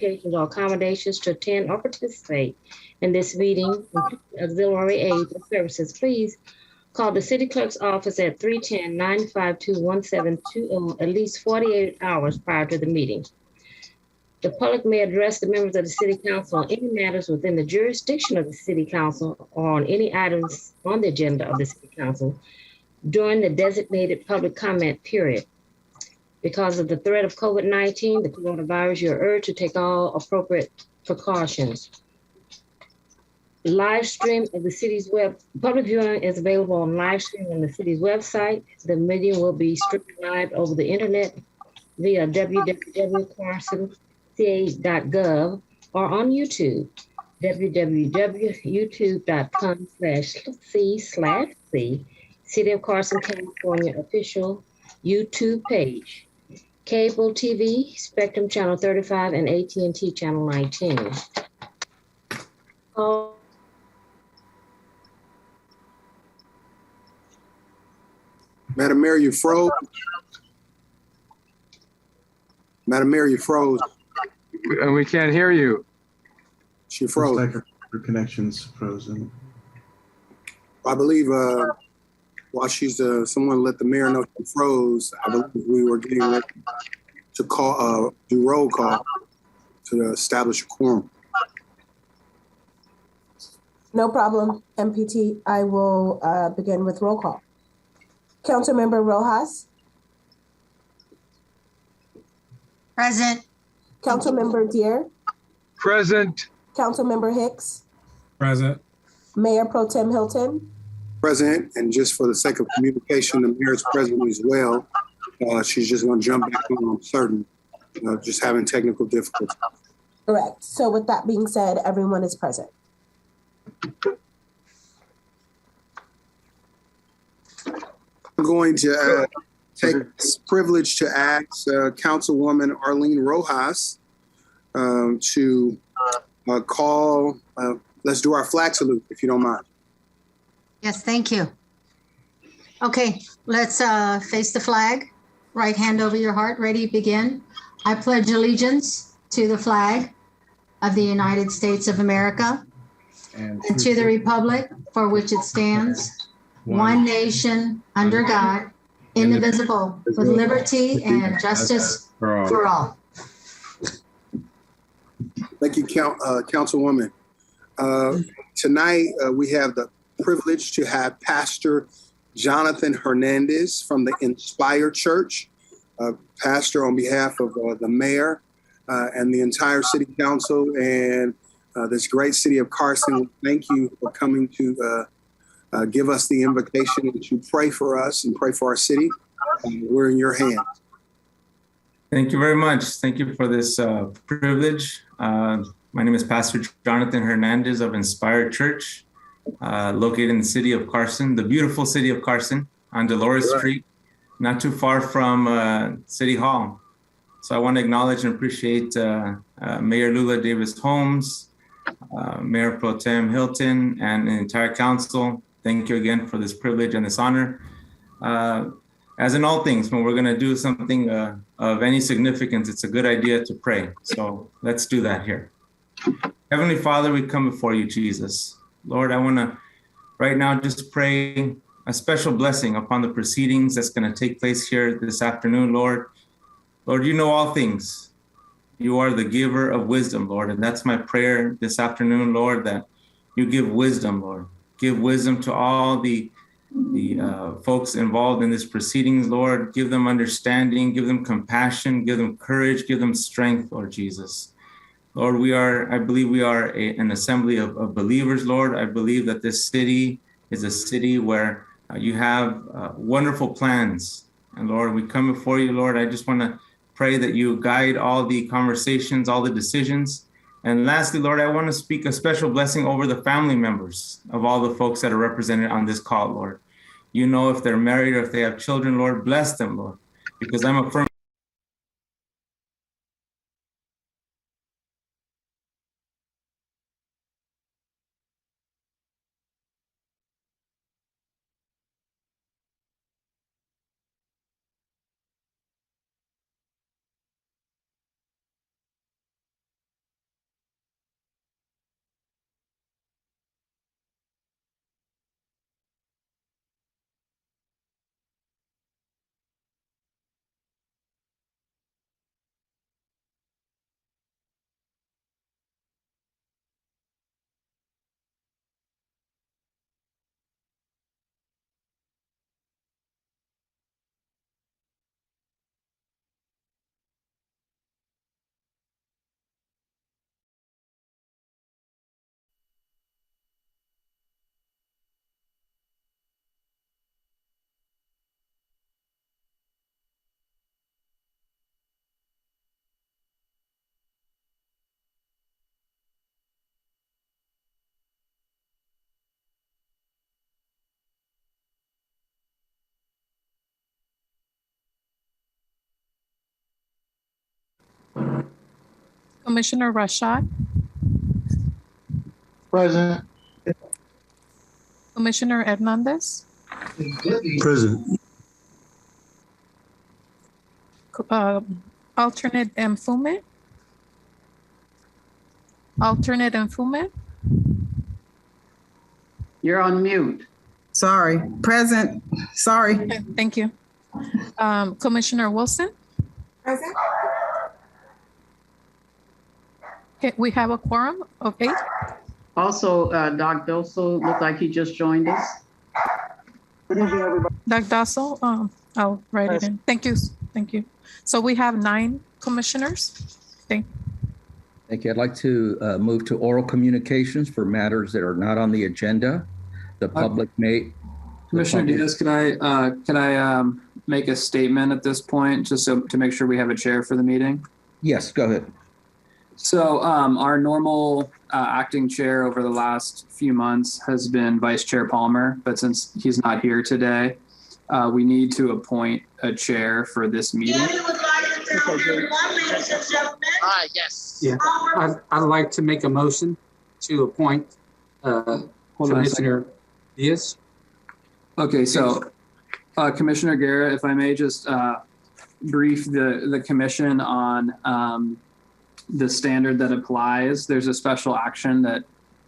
qualifications or accommodations to attend or participate in this meeting, auxiliary aids or services, please call the city clerk's office at 310-952-1720 at least 48 hours prior to the meeting. The public may address the members of the city council on any matters within the jurisdiction of the city council or on any items on the agenda of the city council during the designated public comment period. Because of the threat of COVID-19, the coronavirus, you're urged to take all appropriate precautions. Live stream of the city's public viewing is available on live stream on the city's website. The meeting will be streamed live over the internet via www.carson.ca.gov or on YouTube, www.youtube.com/c/C City of Carson, California official YouTube page. Cable TV, Spectrum Channel 35 and AT&T Channel 19. Madam Mayor, you froze. Madam Mayor, you froze. We can't hear you. She froze. Looks like her connection's frozen. I believe while she's someone let the mayor know she froze, I believe we were getting ready to call do roll call to establish a quorum. No problem, MPT. I will begin with roll call. Councilmember Rojas. Present. Councilmember Deere. Present. Councilmember Hicks. Present. Mayor Pro Tem Hilton. Present, and just for the sake of communication, the mayor's present as well. She's just going to jump back on, I'm certain, just having technical difficulties. Correct. So with that being said, everyone is present. I'm going to take this privilege to ask Councilwoman Arlene Rojas to call, let's do our flag salute, if you don't mind. Yes, thank you. Okay, let's face the flag. Right hand over your heart. Ready, begin. I pledge allegiance to the flag of the United States of America and to the republic for which it stands, one nation, under God, indivisible, with liberty and justice for all. Thank you, Councilwoman. Tonight, we have the privilege to have Pastor Jonathan Hernandez from the Inspire Church. Pastor, on behalf of the mayor and the entire city council and this great city of Carson, thank you for coming to give us the invitation and to pray for us and pray for our city. We're in your hands. Thank you very much. Thank you for this privilege. My name is Pastor Jonathan Hernandez of Inspire Church, located in the city of Carson, the beautiful city of Carson on Dolores Street, not too far from City Hall. So I want to acknowledge and appreciate Mayor Lula Davis Holmes, Mayor Pro Tem Hilton, and the entire council. Thank you again for this privilege and this honor. As in all things, when we're going to do something of any significance, it's a good idea to pray. So let's do that here. Heavenly Father, we come before you, Jesus. Lord, I want to right now just pray a special blessing upon the proceedings that's going to take place here this afternoon, Lord. Lord, you know all things. You are the giver of wisdom, Lord. And that's my prayer this afternoon, Lord, that you give wisdom, Lord. Give wisdom to all the folks involved in this proceedings, Lord. Give them understanding, give them compassion, give them courage, give them strength, Lord Jesus. Lord, I believe we are an assembly of believers, Lord. I believe that this city is a city where you have wonderful plans. And Lord, we come before you, Lord. I just want to pray that you guide all the conversations, all the decisions. And lastly, Lord, I want to speak a special blessing over the family members of all the folks that are represented on this call, Lord. You know if they're married or if they have children, Lord, bless them, Lord, because I'm a firm Commissioner Rashad, Present. Commissioner Hernandez, Present. Alternate Mfume, Alternate Mfume, You're on mute. Sorry. Present. Sorry. okay, thank you. Commissioner Wilson, Present. okay, we have a quorum of 8. Also, Doc Doso looked like he just joined us. Doug Dassel, I'll write it in. Thank you, thank you. So we have 9 commissioners. Thank you. I'd like to move to oral communications for matters that are not on the agenda. The public may. Commissioner Diaz, can I make a statement at this point, just so to make sure we have a chair for the meeting? Yes, go ahead. So our normal acting chair over the last few months has been Vice Chair Palmer, but since he's not here today, we need to appoint a chair for this meeting. Yes. Yeah. I'd like to make a motion to appoint Commissioner Diaz. Okay, so Commissioner Guerra, if I may just brief the commission on the standard that applies. There's a special action that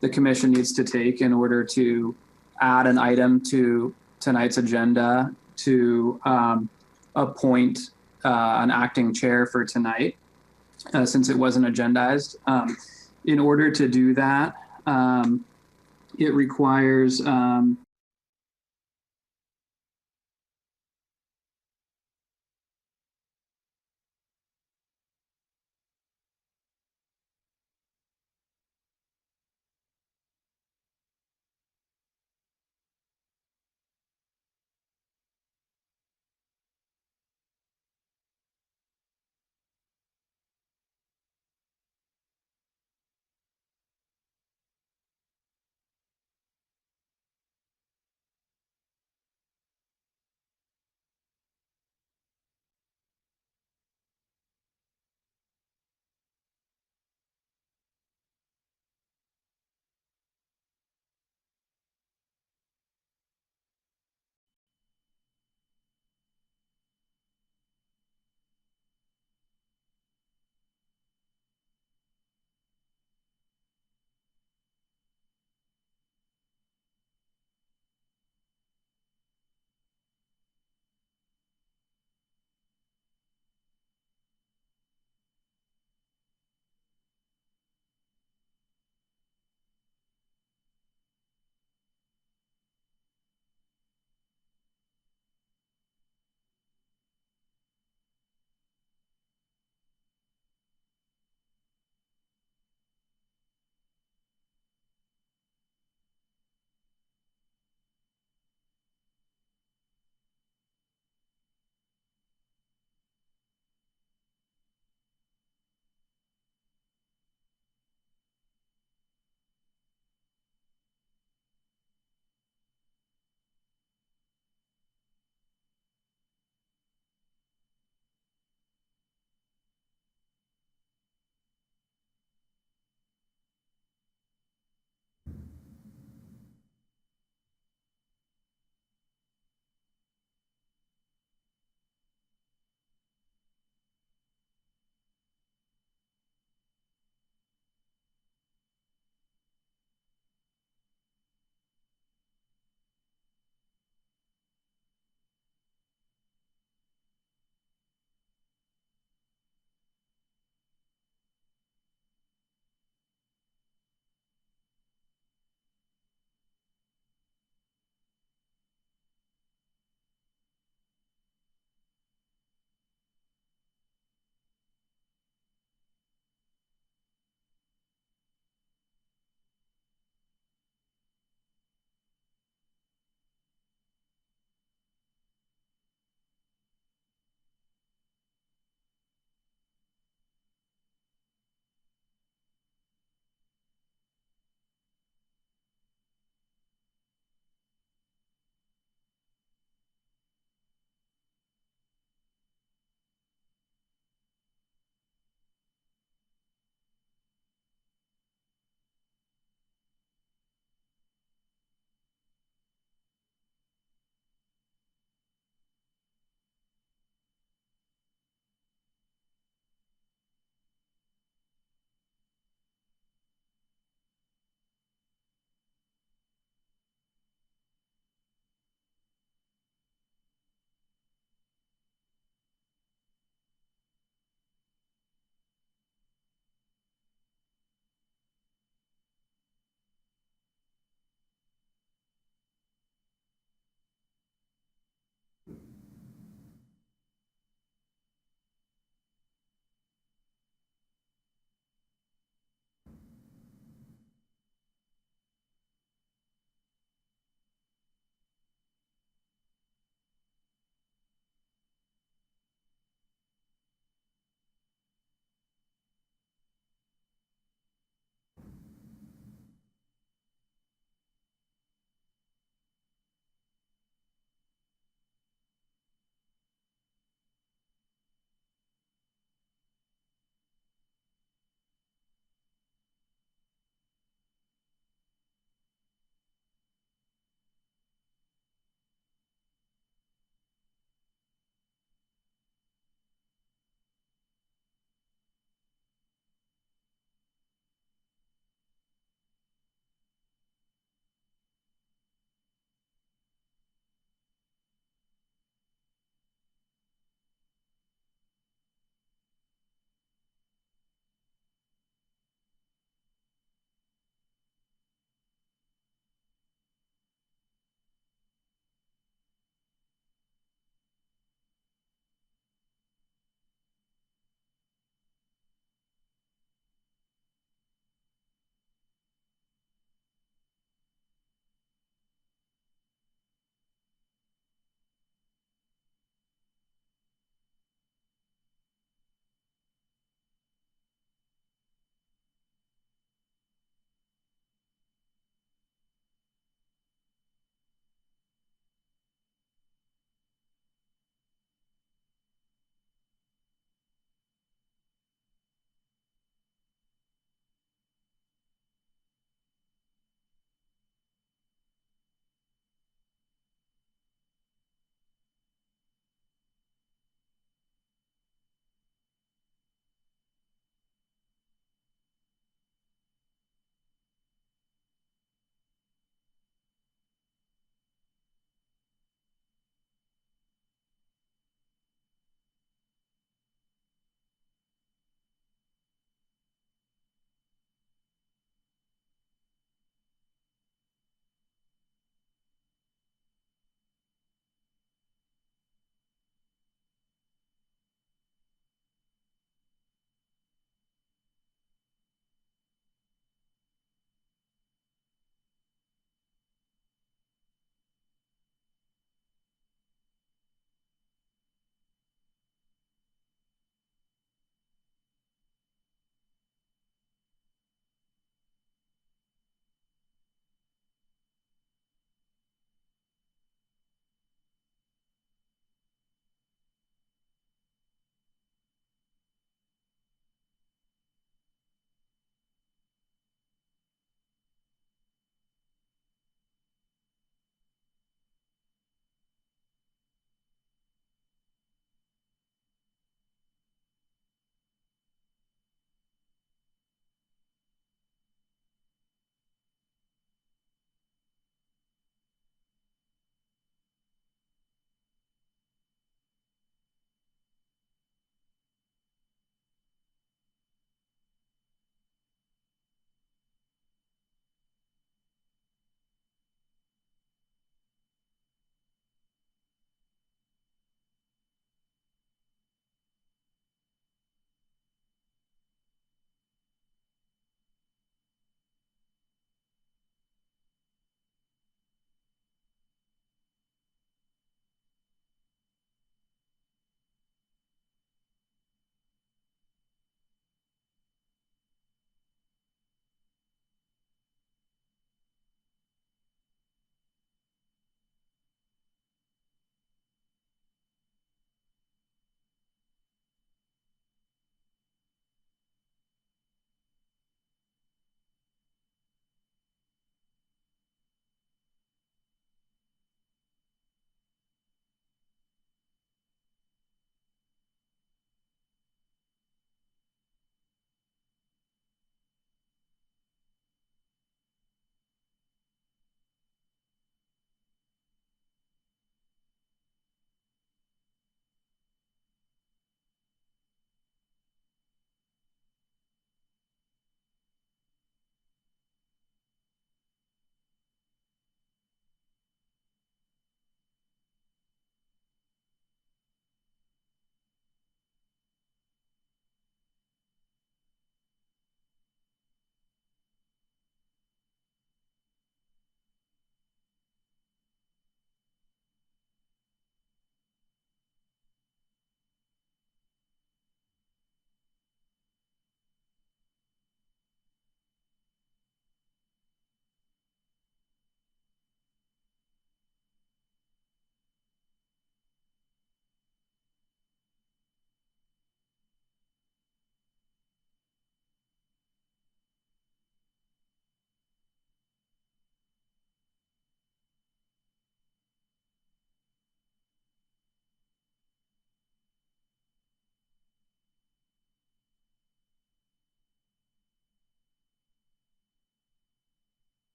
the commission needs to take in order to add an item to tonight's agenda to appoint an acting chair for tonight, since it wasn't agendized. In order to do that, it requires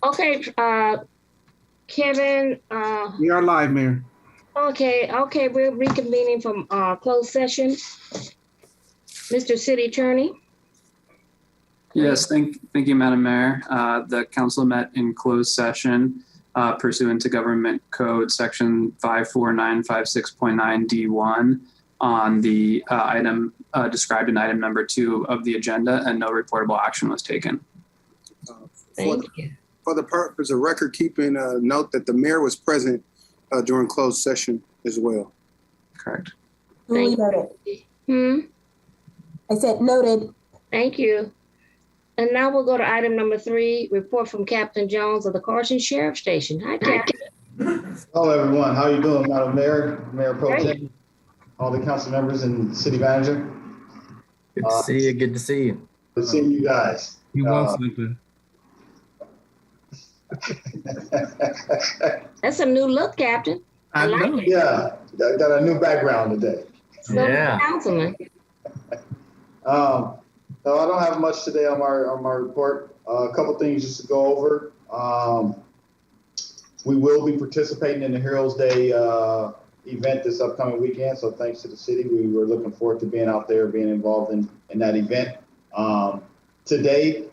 Okay, Kevin, We are live, Mayor. okay, we're reconvening from closed session. Mr. City Attorney? Yes, thank you, Madam Mayor. The council met in closed session pursuant to Government Code Section 54956.9 D1 on the item described in item number 2 of the agenda, and no reportable action was taken. Thank you. For the purpose of record keeping, note that the mayor was present during closed session as well. Correct. Duly noted. I said noted. Thank you. And now we'll go to item number 3, report from Captain Jones of the Carson Sheriff Station. Hi, Captain. Hello, everyone. How are you doing, Madam Mayor, Mayor Pro Tem, all the council members and city manager? Good to see you. Good to see you. Good seeing you guys. You want something? That's a new look, Captain. I like it. Yeah, I got a new background today. So Councilman. So I don't have much today on my report. A couple things just to go over. We will be participating in the Heroes Day event this upcoming weekend. So thanks to the city, we were looking forward to being out there, being involved in that event. Today,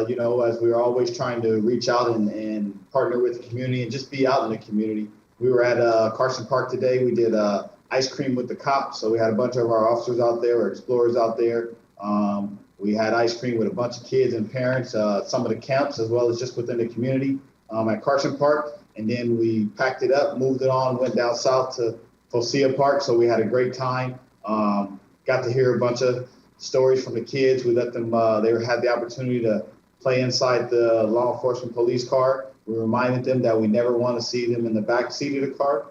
you know, as we are always trying to reach out and partner with the community and just be out in the community. We were at Carson Park today. We did ice cream with the cops. So we had a bunch of our officers out there, or explorers out there. We had ice cream with a bunch of kids and parents, some of the camps, as well as just within the community at Carson Park. And then we packed it up, moved it on, went down south to Focia Park. So we had a great time. Got to hear a bunch of stories from the kids. We let them, they had the opportunity to play inside the law enforcement police car. We reminded them that we never want to see them in the back seat of the car.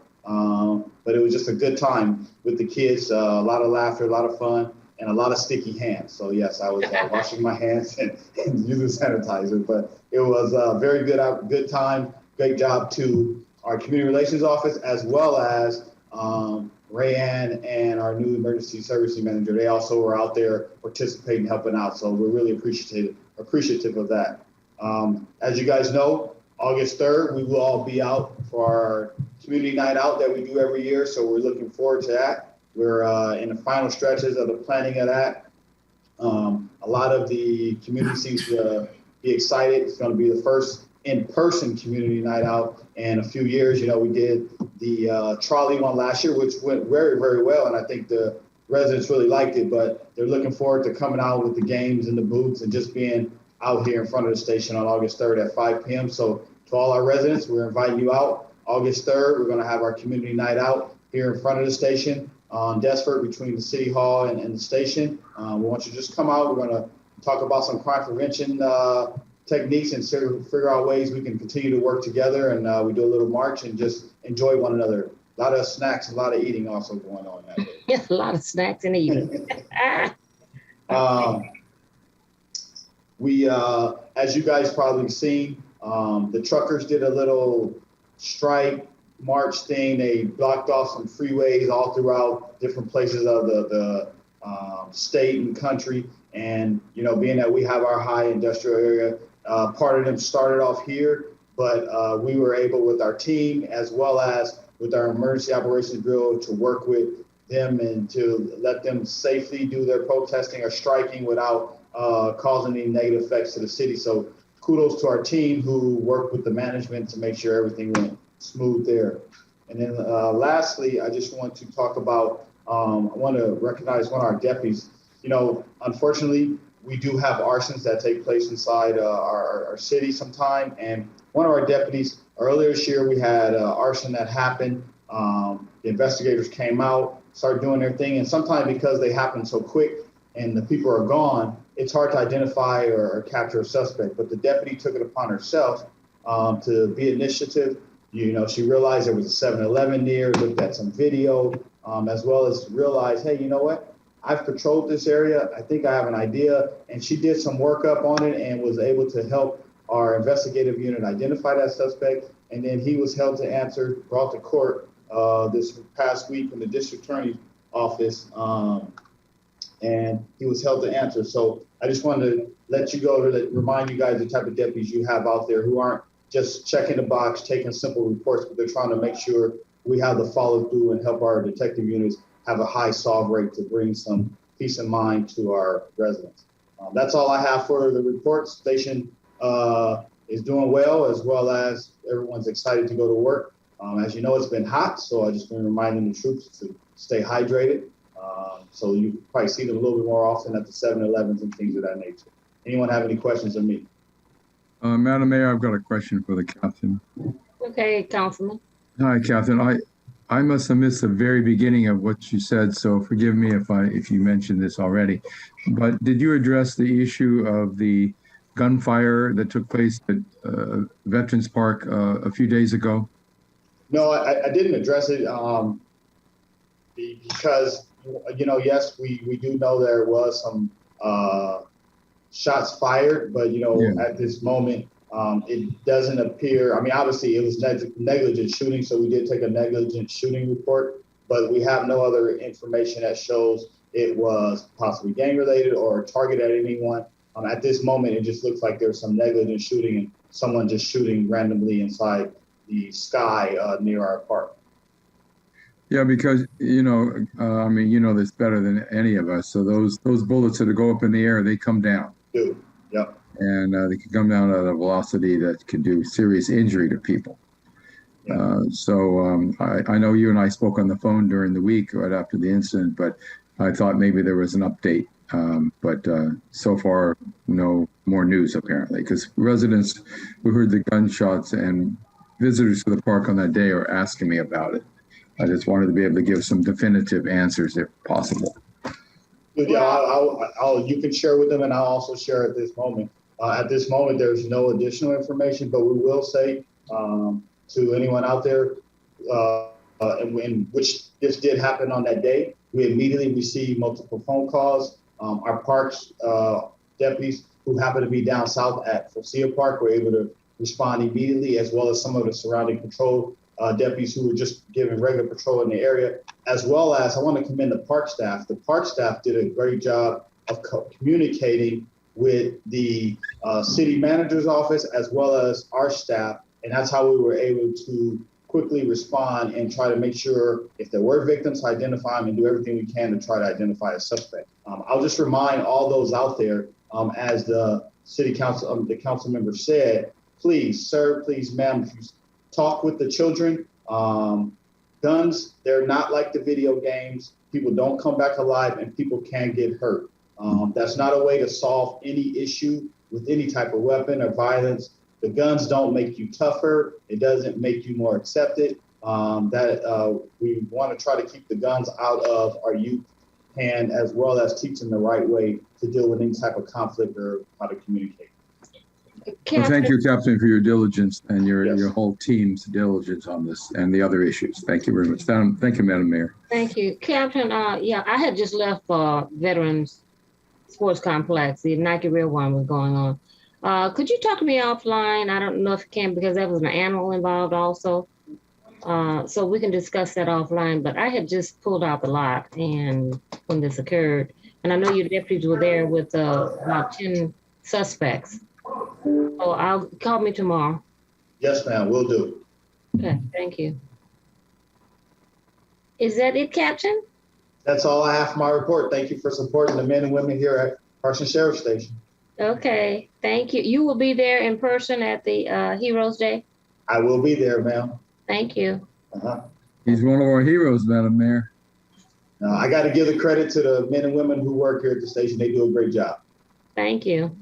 But it was just a good time with the kids, a lot of laughter, a lot of fun, and a lot of sticky hands. So yes, I was washing my hands and using sanitizer, but it was a very good time. Great job to our community relations office, as well as Rayanne and our new emergency servicing manager. They also were out there participating, helping out. So we're really appreciative of that. As you guys know, August 3rd, we will all be out for our community night out that we do every year. So we're looking forward to that. We're in the final stretches of the planning of that. A lot of the community seems to be excited. It's going to be the first in-person community night out in a few years. You know, we did the trolley one last year, which went very, very well. And I think the residents really liked it, but they're looking forward to coming out with the games and the booths and just being out here in front of the station on August 3rd at 5 p.m. So to all our residents, we're inviting you out. August 3rd, we're going to have our community night out here in front of the station on Desford between the City Hall and the station. We want you to just come out. We're going to talk about some crime prevention techniques and figure out ways we can continue to work together. And we do a little march and just enjoy one another. A lot of snacks, a lot of eating also going on that day. Yes, a lot of snacks and eating. We, as you guys probably seen, the truckers did a little strike march thing. They blocked off some freeways all throughout different places of the state and country. And, you know, being that we have our high industrial area, part of them started off here, but we were able with our team, as well as with our emergency operations bureau, to work with them and to let them safely do their protesting or striking without causing any negative effects to the city. So kudos to our team who worked with the management to make sure everything went smooth there. And then lastly, I just want to talk about, I want to recognize one of our deputies. You know, unfortunately, we do have arsons that take place inside our city sometime. And one of our deputies, earlier this year, we had arson that happened. The investigators came out, started doing their thing. And sometimes because they happen so quick and the people are gone, it's hard to identify or capture a suspect. But the deputy took it upon herself to be initiative. You know, she realized there was a 7-Eleven near, looked at some video, as well as realized, hey, you know what? I've patrolled this area. I think I have an idea. And she did some workup on it and was able to help our investigative unit identify that suspect. And then he was held to answer, brought to court this past week in the district attorney's office. And he was held to answer. So I just wanted to let you go to remind you guys the type of deputies you have out there who aren't just checking the box, taking simple reports, but they're trying to make sure we have the follow through and help our detective units have a high solve rate to bring some peace of mind to our residents. That's all I have for the report. Station is doing well as everyone's excited to go to work. As you know, it's been hot, so I just been reminding the troops to stay hydrated. So you probably see them a little bit more often at the 7-Elevens and things of that nature. Anyone have any questions of me? Madam Mayor, I've got a question for the captain. Okay, Councilman. Hi, Captain. I must have missed the very beginning of what you said, so forgive me if you mentioned this already. But did you address the issue of the gunfire that took place at Veterans Park a few days ago? No, I didn't address it because, yes, we do know there was some shots fired, but, at this moment, it doesn't appear, obviously it was negligent shooting, so we did take a negligent shooting report, but we have no other information that shows it was possibly gang related or targeted at anyone. At this moment, it just looks like there's some negligent shooting and someone just shooting randomly inside the sky near our apartment. Yeah, because, you know this better than any of us. So those bullets that go up in the air, they come down. Dude, yep. And they can come down at a velocity that can do serious injury to people. Yeah. I know you and I spoke on the phone during the week right after the incident, but I thought maybe there was an update. But so far, no more news apparently, because residents who heard the gunshots and visitors to the park on that day are asking me about it. I just wanted to be able to give some definitive answers if possible. Yeah, you can share with them, and I'll also share at this moment. At this moment, there's no additional information, but we will say to anyone out there, in which this did happen on that day, we immediately received multiple phone calls. Our parks deputies who happened to be down south at Focia Park were able to respond immediately, as well as some of the surrounding patrol deputies who were just giving regular patrol in the area, as well as I want to commend the park staff. The park staff did a great job of communicating with the city manager's office as well as our staff, and that's how we were able to quickly respond and try to make sure if there were victims, to identify them and do everything we can to try to identify a suspect. I'll just remind all those out there, as the city council, the council member said, please, sir, please, ma'am, if you talk with the children, guns, they're not like the video games. People don't come back alive and people can get hurt. That's not a way to solve any issue with any type of weapon or violence. The guns don't make you tougher. It doesn't make you more accepted. We want to try to keep the guns out of our youth hand, as well as teach them the right way to deal with any type of conflict or how to communicate. Well, thank you, Captain, for your diligence and your whole team's diligence on this and the other issues. Thank you very much. Thank you, Madam Mayor. Thank you, Captain. I had just left Veterans Sports Complex. The Nike Real one was going on. Could you talk to me offline? I don't know if you can, because there was an animal involved also. So we can discuss that offline, but I had just pulled out the lot and when this occurred, and I know your deputies were there with about 10 suspects. So I'll call me tomorrow. Yes, ma'am, will do. Okay, thank you. Is that it, Captain? That's all I have for my report. Thank you for supporting the men and women here at Carson Sheriff Station. Okay, thank you. You will be there in person at the Heroes Day? I will be there, ma'am. Thank you. He's one of our heroes, Madam Mayor. I got to give the credit to the men and women who work here at the station. They do a great job. Thank you.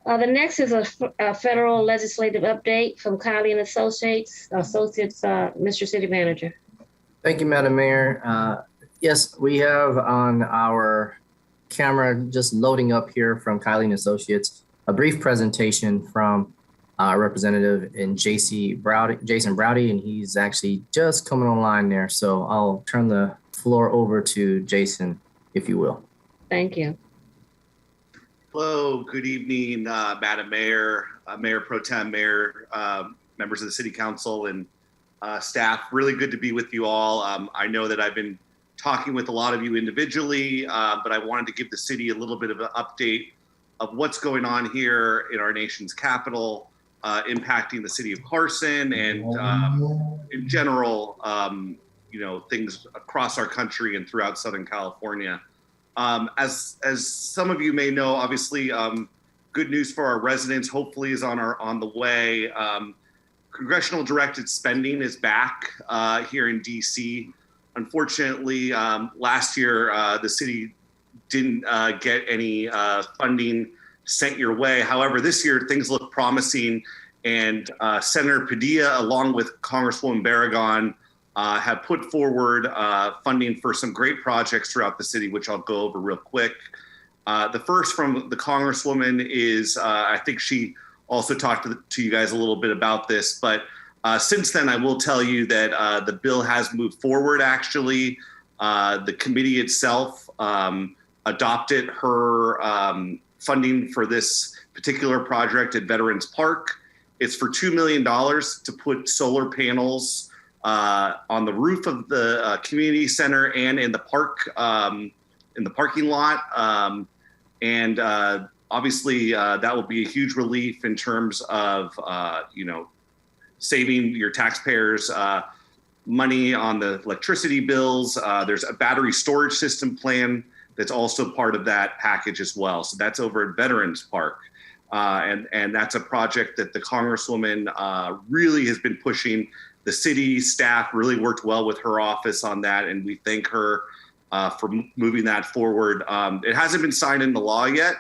The next is a federal legislative update from Kylie and Associates, Mr. City Manager. Thank you, Madam Mayor. Yes, we have on our camera just loading up here from Kylie and Associates, a brief presentation from Representative in Jason Browdy, and he's actually just coming online there. So I'll turn the floor over to Jason, if you will. Thank you. Hello, good evening, Madam Mayor, Mayor Pro Tem, Mayor, members of the City Council, and staff. Really good to be with you all. I know that I've been talking with a lot of you individually, but I wanted to give the city a little bit of an update what's going on here in our nation's capital, impacting the city of Carson and in general, things across our country and throughout Southern California. As some of you may know, obviously, good news for our residents hopefully is on the way. Congressional directed spending is back here in DC. Unfortunately, last year the city didn't get any funding sent your way. However, this year things look promising, and Senator Padilla, along with Congresswoman Barragan, have put forward funding for some great projects throughout the city, which I'll go over real quick. The first from the Congresswoman is, I think she also talked to you guys a little bit about this, but since then I will tell you that the bill has moved forward actually. The committee itself adopted her funding for this particular project at Veterans Park. It's for $2 million to put solar panels on the roof of the community center and in the park, in the parking lot. Obviously that will be a huge relief in terms of, saving your taxpayers money on the electricity bills. There's a battery storage system plan that's also part of that package as well. So that's over at Veterans Park. And that's a project that the Congresswoman really has been pushing. The city staff really worked well with her office on that, and we thank her for moving that forward. It hasn't been signed into law yet,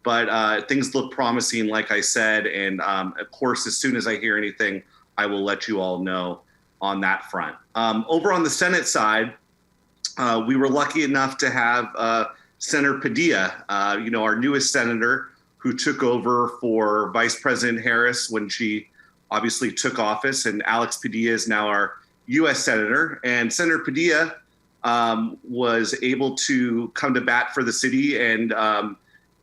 but things look promising, like I said. And of course, as soon as I hear anything, I will let you all know on that front. Over on the Senate side, we were lucky enough to have Senator Padilla, our newest senator, who took over for Vice President Harris when she obviously took office, and Alex Padilla is now our U.S. Senator. And Senator Padilla was able to come to bat for the city, and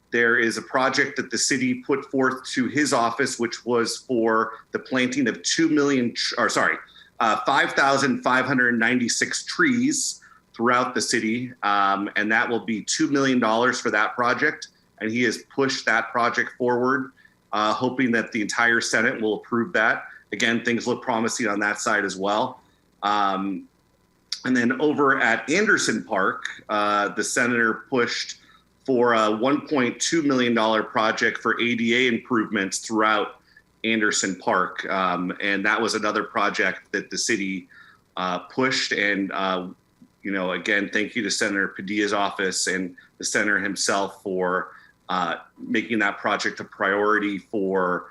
there is a project that the city put forth to his office, which was for the planting of 5,596 trees throughout the city. And that will be $2 million for that project. And he has pushed that project forward, hoping that the entire Senate will approve that. Again, things look promising on that side as well. And then over at Anderson Park, the senator pushed for a $1.2 million project for ADA improvements throughout Anderson Park. And that was another project that the city pushed. And, again, thank you to Senator Padilla's office and the senator himself for making that project a priority for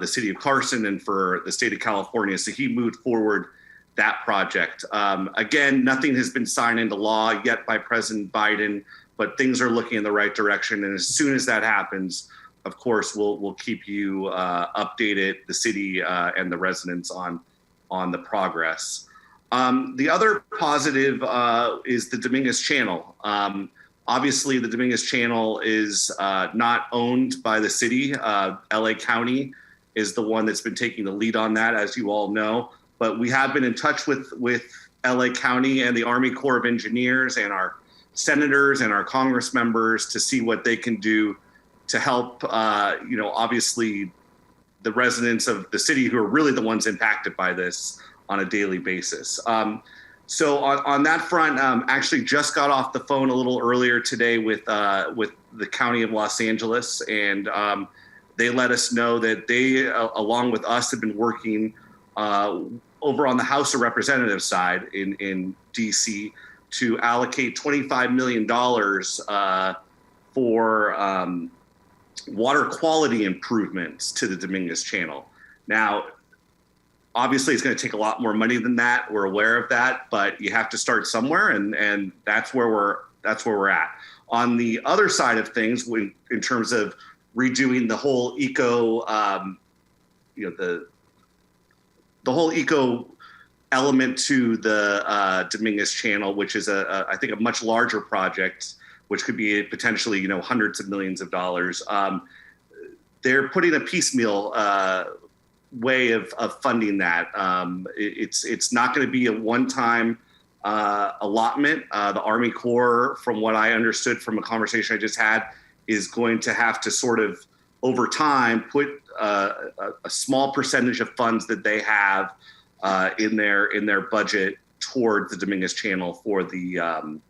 the city of Carson and for the state of California. So he moved forward that project. Again, nothing has been signed into law yet by President Biden, but things are looking in the right direction. And as soon as that happens, of course, we'll keep you updated, the city and the residents on the progress. The other positive is the Dominguez Channel. Obviously, the Dominguez Channel is not owned by the city. LA County is the one that's been taking the lead on that, as you all know. But we have been in touch with LA County and the Army Corps of Engineers and our senators and our Congress members to see what they can do to help, obviously the residents of the city who are really the ones impacted by this on a daily basis. So on that front, actually just got off the phone a little earlier today with the County of Los Angeles, and they let us know that they, along with us, have been working over on the House of Representatives side in DC to allocate $25 million for water quality improvements to the Dominguez Channel. Now, obviously, it's going to take a lot more money than that. We're aware of that, but you have to start somewhere, and that's where we're at. On the other side of things, in terms of redoing the whole the whole eco element to the Dominguez Channel, which is I think a much larger project, which could be potentially hundreds of millions of dollars. They're putting a piecemeal way of funding that. It's not going to be a one-time allotment. The Army Corps, from what I understood from a conversation I just had, is going to have to sort of over time put a small percentage of funds that they have in their budget toward the Dominguez Channel for the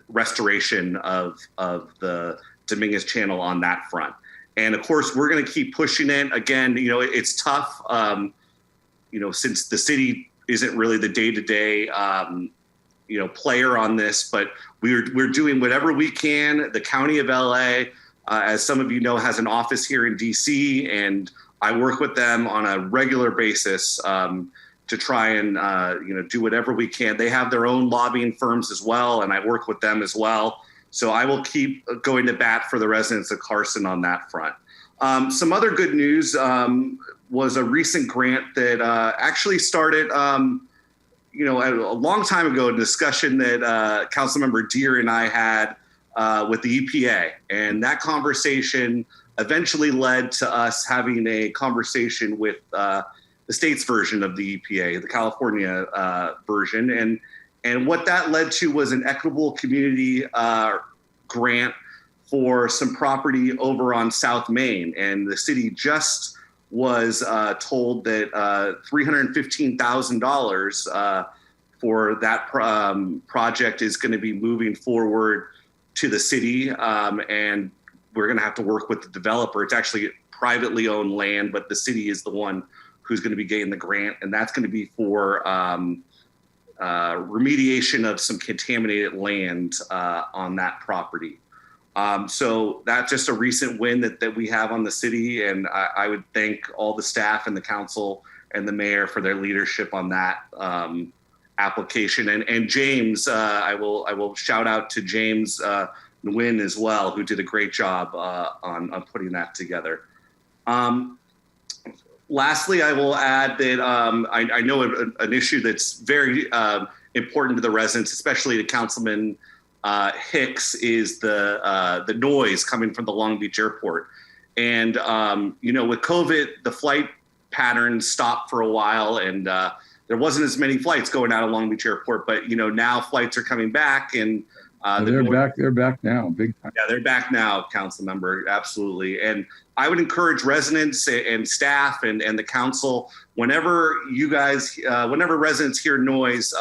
restoration of the Dominguez Channel on that front. And of course, we're going to keep pushing it. Again, it's tough, since the city isn't really the day-to-day, player on this, but we're doing whatever we can. The County of LA, as some of you know, has an office here in DC, and I work with them on a regular basis to try and do whatever we can. They have their own lobbying firms as well, and I work with them as well. So I will keep going to bat for the residents of Carson on that front. Some other good news was a recent grant that actually started, a long time ago, a discussion that Councilmember Deere and I had with the EPA. And that conversation eventually led to us having a conversation with the state's version of the EPA, the California version. And what that led to was an equitable community grant for some property over on South Main. And the city just was told that $315,000 for that project is going to be moving forward to the city. And we're going to have to work with the developer. It's actually privately owned land, but the city is the one who's going to be getting the grant. And that's going to be for remediation of some contaminated land on that property. So that's just a recent win that we have on the city. And I would thank all the staff and the council and the mayor for their leadership on that application. And James, I will shout out to James Nguyen as well, who did a great job on putting that together. Lastly, I will add that I know an issue that's very important to the residents, especially to Councilman Hicks, is the noise coming from the Long Beach airport. And, with COVID, the flight patterns stopped for a while, and there wasn't as many flights going out of Long Beach airport, but, now flights are coming back, and they're back now, big time. Yeah, they're back now, council member, absolutely. And I would encourage residents and staff and the council, whenever residents hear noise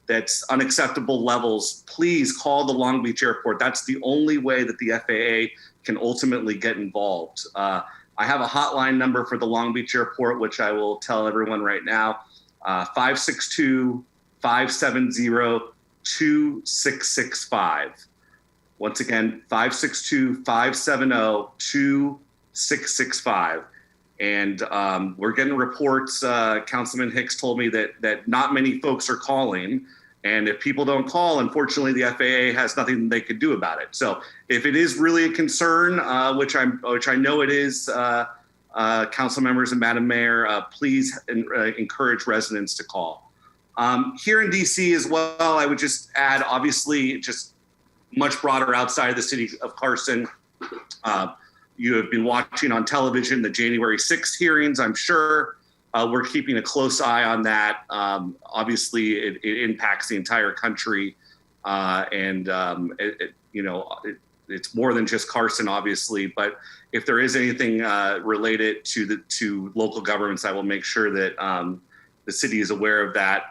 that's unacceptable levels, please call the Long Beach airport. That's the only way that the FAA can ultimately get involved. I have a hotline number for the Long Beach airport, which I will tell everyone right now, 562-570-2665. Once again, 562-570-2665. And we're getting reports, Councilman Hicks told me that not many folks are calling. And if people don't call, unfortunately, the FAA has nothing they could do about it. So if it is really a concern, which I know it is, council members and Madam Mayor, please encourage residents to call. Here in DC as well, I would just add, obviously, just much broader outside of the city of Carson. You have been watching on television the January 6th hearings, I'm sure. We're keeping a close eye on that. Obviously, it impacts the entire country. It's more than just Carson, obviously. But if there is anything related to local governments, I will make sure that the city is aware of that.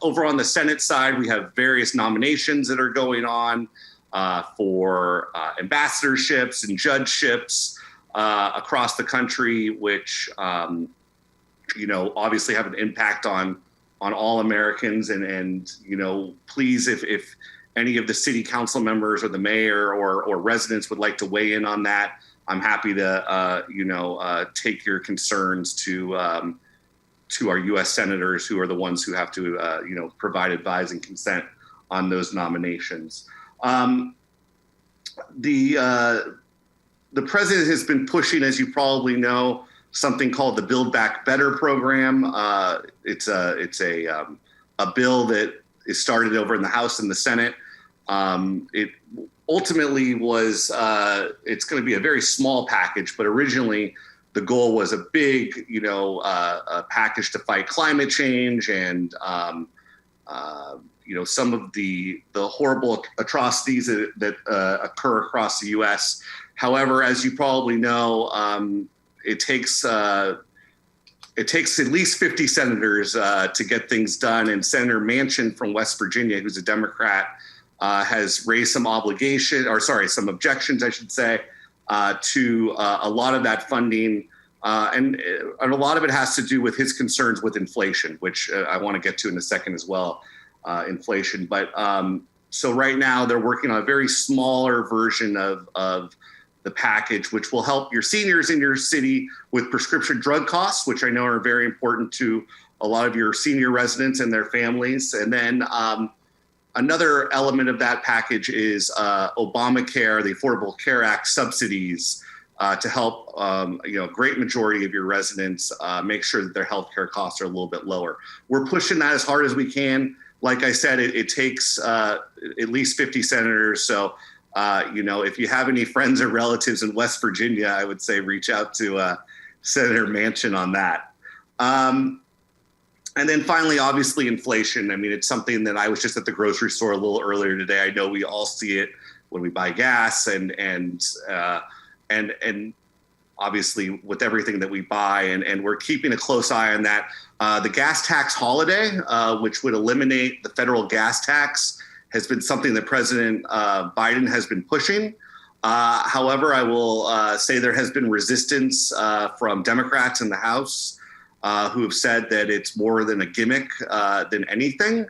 Over on the Senate side, we have various nominations that are going on for ambassadorships and judgeships across the country, which obviously have an impact on all Americans. And please, if any of the city council members or the mayor or residents would like to weigh in on that, I'm happy to take your concerns to our U.S. senators, who are the ones who have to provide advice and consent on those nominations. The president has been pushing, as you probably know, something called the Build Back Better program. It's a bill that is started over in the House and the Senate. It ultimately was, it's going to be a very small package, but originally the goal was a big, a package to fight climate change and, some of the horrible atrocities that occur across the U.S. However, as you probably know, it takes at least 50 senators to get things done. And Senator Manchin from West Virginia, who's a Democrat, has raised some objections, I should say, to a lot of that funding. And a lot of it has to do with his concerns with inflation, which I want to get to in a second as well, inflation. But so right now they're working on a very smaller version of the package, which will help your seniors in your city with prescription drug costs, which I know are very important to a lot of your senior residents and their families. And then another element of that package is Obamacare, the Affordable Care Act subsidies to help a great majority of your residents make sure that their healthcare costs are a little bit lower. We're pushing that as hard as we can. Like I said, it takes at least 50 senators. So, if you have any friends or relatives in West Virginia, I would say reach out to Senator Manchin on that. And then finally, obviously, inflation. I mean, it's something that I was just at the grocery store a little earlier today. I know we all see it when we buy gas and obviously with everything that we buy, and we're keeping a close eye on that. The gas tax holiday, which would eliminate the federal gas tax, has been something that President Biden has been pushing. However, I will say there has been resistance from Democrats in the House who have said that it's more than a gimmick than anything,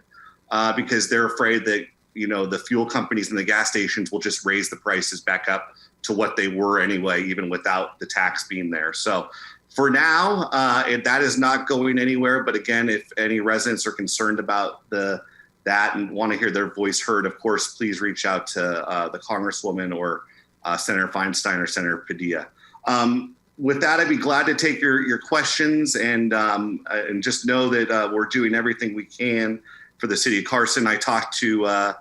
because they're afraid that the fuel companies and the gas stations will just raise the prices back up to what they were anyway, even without the tax being there. So for now, that is not going anywhere. But again, if any residents are concerned about that and want to hear their voice heard, of course, please reach out to the Congresswoman or Senator Feinstein or Senator Padilla. With that, I'd be glad to take your questions, and just know that we're doing everything we can for the city of Carson. I talked to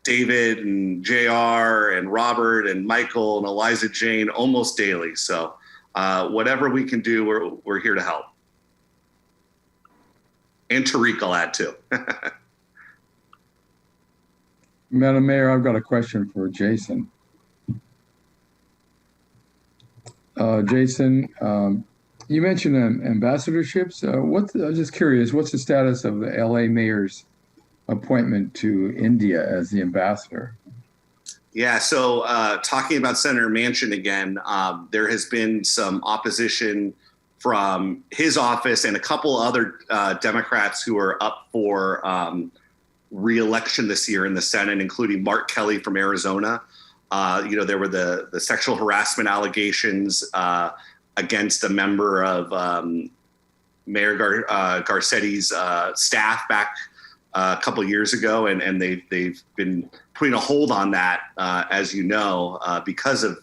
David and JR and Robert and Michael and Eliza Jane almost daily. So whatever we can do, we're here to help. And Tariq, I'll add too. Madam Mayor, I've got a question for Jason. Jason, you mentioned ambassadorships. I'm just curious, what's the status of the LA mayor's appointment to India as the ambassador? Yeah, so talking about Senator Manchin again, there has been some opposition from his office and a couple other Democrats who are up for re-election this year in the Senate, including Mark Kelly from Arizona. There were the sexual harassment allegations against a member of Mayor Garcetti's staff back a couple of years ago, and they've been putting a hold on that, as you know, because of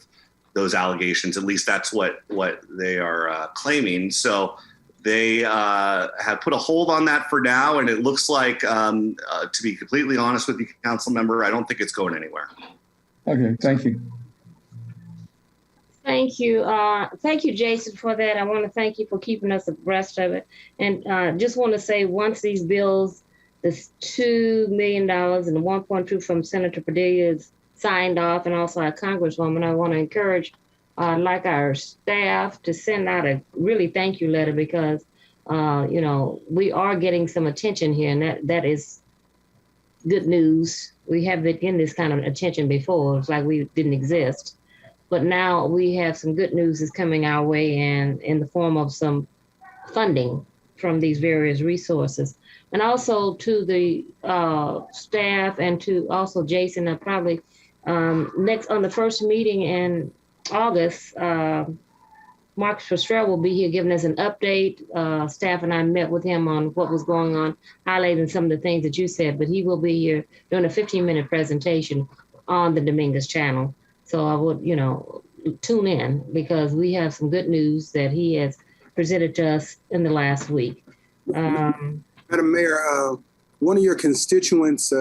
those allegations. At least that's what they are claiming. So they have put a hold on that for now, and it looks like, to be completely honest with you, council member, I don't think it's going anywhere. Okay, thank you. Thank you. Thank you, Jason, for that. I want to thank you for keeping us abreast of it. And just want to say, once these bills, this $2 million and the 1.2 from Senator Padilla is signed off, and also our Congresswoman, I want to encourage like our staff to send out a really thank you letter, because we are getting some attention here, and that is good news. We have been getting this kind of attention before. It's like we didn't exist, but now we have some good news is coming our way, and in the form of some funding from these various resources. And also to the staff, and to also Jason, probably next on the first meeting in August, Mark Fostrell will be here giving us an update. Staff and I met with him on what was going on, highlighting some of the things that you said, but he will be here doing a 15-minute presentation on the Dominguez channel. So I would, tune in, because we have some good news that he has presented to us in the last week. Madam Mayor, one of your constituents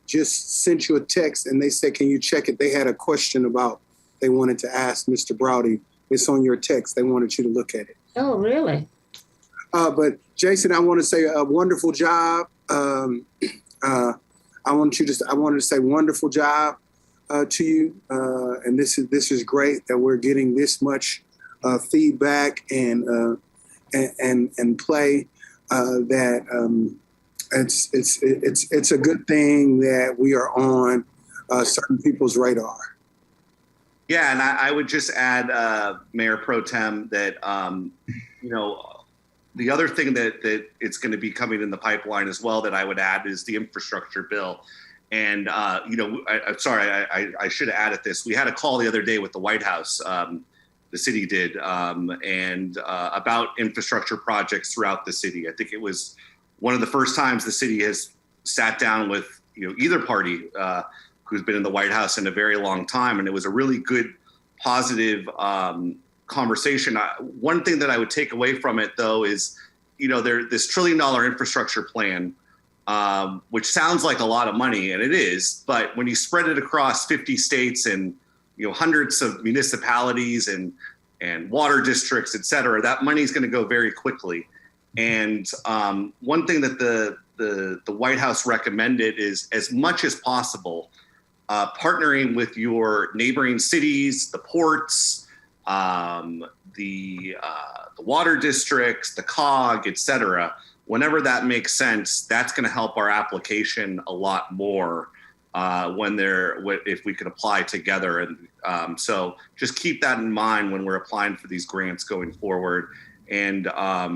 just sent you a text, and they said, can you check it? They had a question about, they wanted to ask Mr. Browdy. It's on your text. They wanted you to look at it. Oh, really? But Jason, I want to say a wonderful job. I wanted to say wonderful job to you. And this is great that we're getting this much feedback and play. That it's a good thing that we are on certain people's radar. Yeah, and I would just add, Mayor Pro Tem, that the other thing that it's going to be coming in the pipeline as well that I would add is the infrastructure bill. And I'm sorry, I should have added this. We had a call the other day with the White House. The city did, and about infrastructure projects throughout the city. I think it was one of the first times the city has sat down with either party who's been in the White House in a very long time, and it was a really good, positive conversation. One thing that I would take away from it, though, is this $1 trillion infrastructure plan, which sounds like a lot of money, and it is, but when you spread it across 50 states and hundreds of municipalities and water districts, et cetera, that money is going to go very quickly. And one thing that the White House recommended is, as much as possible, partnering with your neighboring cities, the ports, the water districts, the COG, et cetera. Whenever that makes sense, that's going to help our application a lot more. If we could apply together. And so just keep that in mind when we're applying for these grants going forward. And, I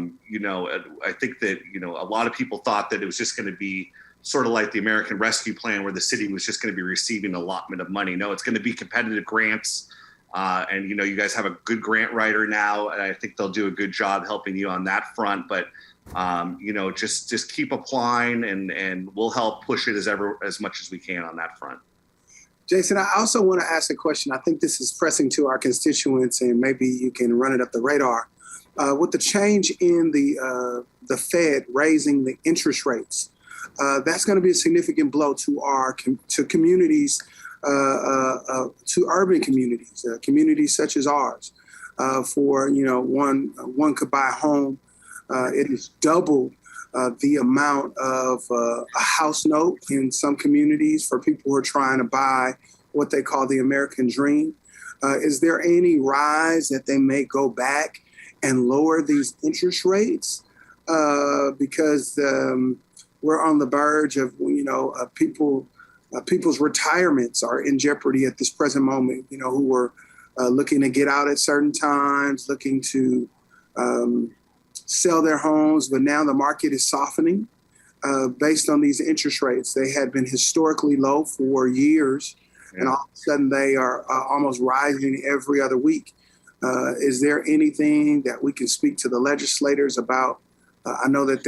think that, a lot of people thought that it was just going to be sort of like the American Rescue Plan where the city was just going to be receiving allotment of money. No, it's going to be competitive grants. And, you guys have a good grant writer now, and I think they'll do a good job helping you on that front. But just keep applying and we'll help push it as much as we can on that front. Jason, I also want to ask a question. I think this is pressing to our constituents, and maybe you can run it up the radar. With the change in the Fed raising the interest rates, that's going to be a significant blow to communities, to urban communities, communities such as ours. One could buy a home. It is double the amount of a house note in some communities for people who are trying to buy what they call the American dream. Is there any rise that they may go back and lower these interest rates? Because we're on the verge of, people's retirements are in jeopardy at this present moment, who were looking to get out at certain times, looking to sell their homes, but now the market is softening based on these interest rates. They had been historically low for years, and all of a sudden they are almost rising every other week. Is there anything that we can speak to the legislators about? I know that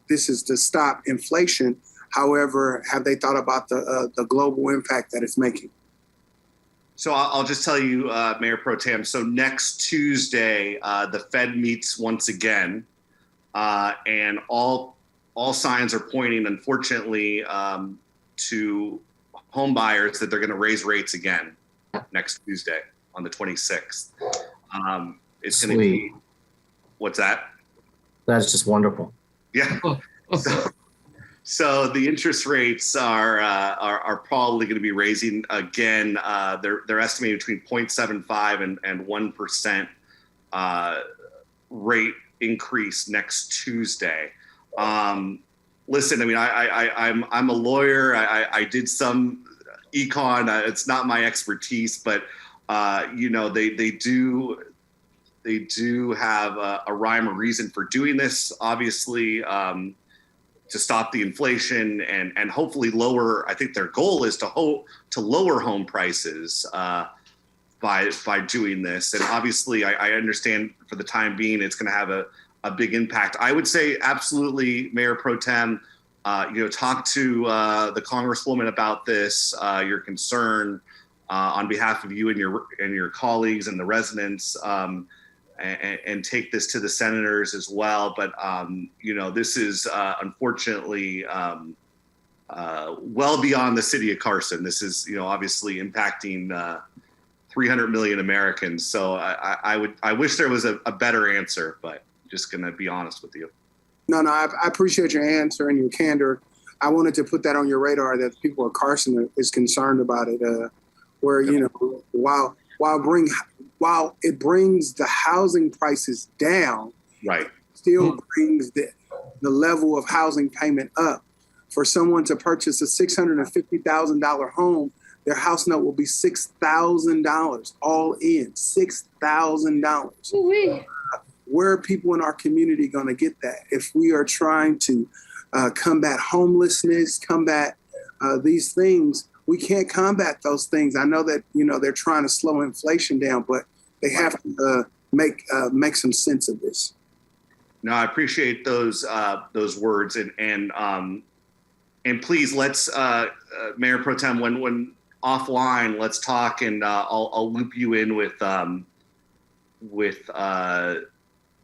this is to stop inflation. However, have they thought about the global impact that it's making? So I'll just tell you, Mayor Pro Tem, so next Tuesday, the Fed meets once again, and all signs are pointing, unfortunately, to home buyers that they're going to raise rates again next Tuesday on the 26th. It's going to be, what's that? That's just wonderful. Yeah. So the interest rates are probably going to be raising again. They're estimated between 0.75 and 1% rate increase next Tuesday. Listen, I mean, I'm a lawyer. I did some econ. It's not my expertise, but they do have a rhyme or reason for doing this. Obviously. To stop the inflation and hopefully lower. I think their goal is to lower home prices by doing this. And obviously, I understand for the time being, it's going to have a big impact. I would say absolutely, Mayor Pro Tem, talk to the Congresswoman about this, your concern on behalf of you and your colleagues and the residents. And take this to the senators as well. But, this is unfortunately well beyond the city of Carson. This is, obviously impacting 300 million Americans. So I wish there was a better answer, but just going to be honest with you. No, I appreciate your answer and your candor. I wanted to put that on your radar that people at Carson is concerned about it. Where, you know, while it brings the housing prices down, right, still brings the level of housing payment up. For someone to purchase a $650,000 home, their house note will be $6,000 all in, $6,000. Where are people in our community going to get that? If we are trying to combat homelessness, combat these things, we can't combat those things. I know that, you know, they're trying to slow inflation down, but they have to make some sense of this. No, I appreciate those words, and please let's Mayor Pro Tem, when offline, let's talk, and I'll loop you in with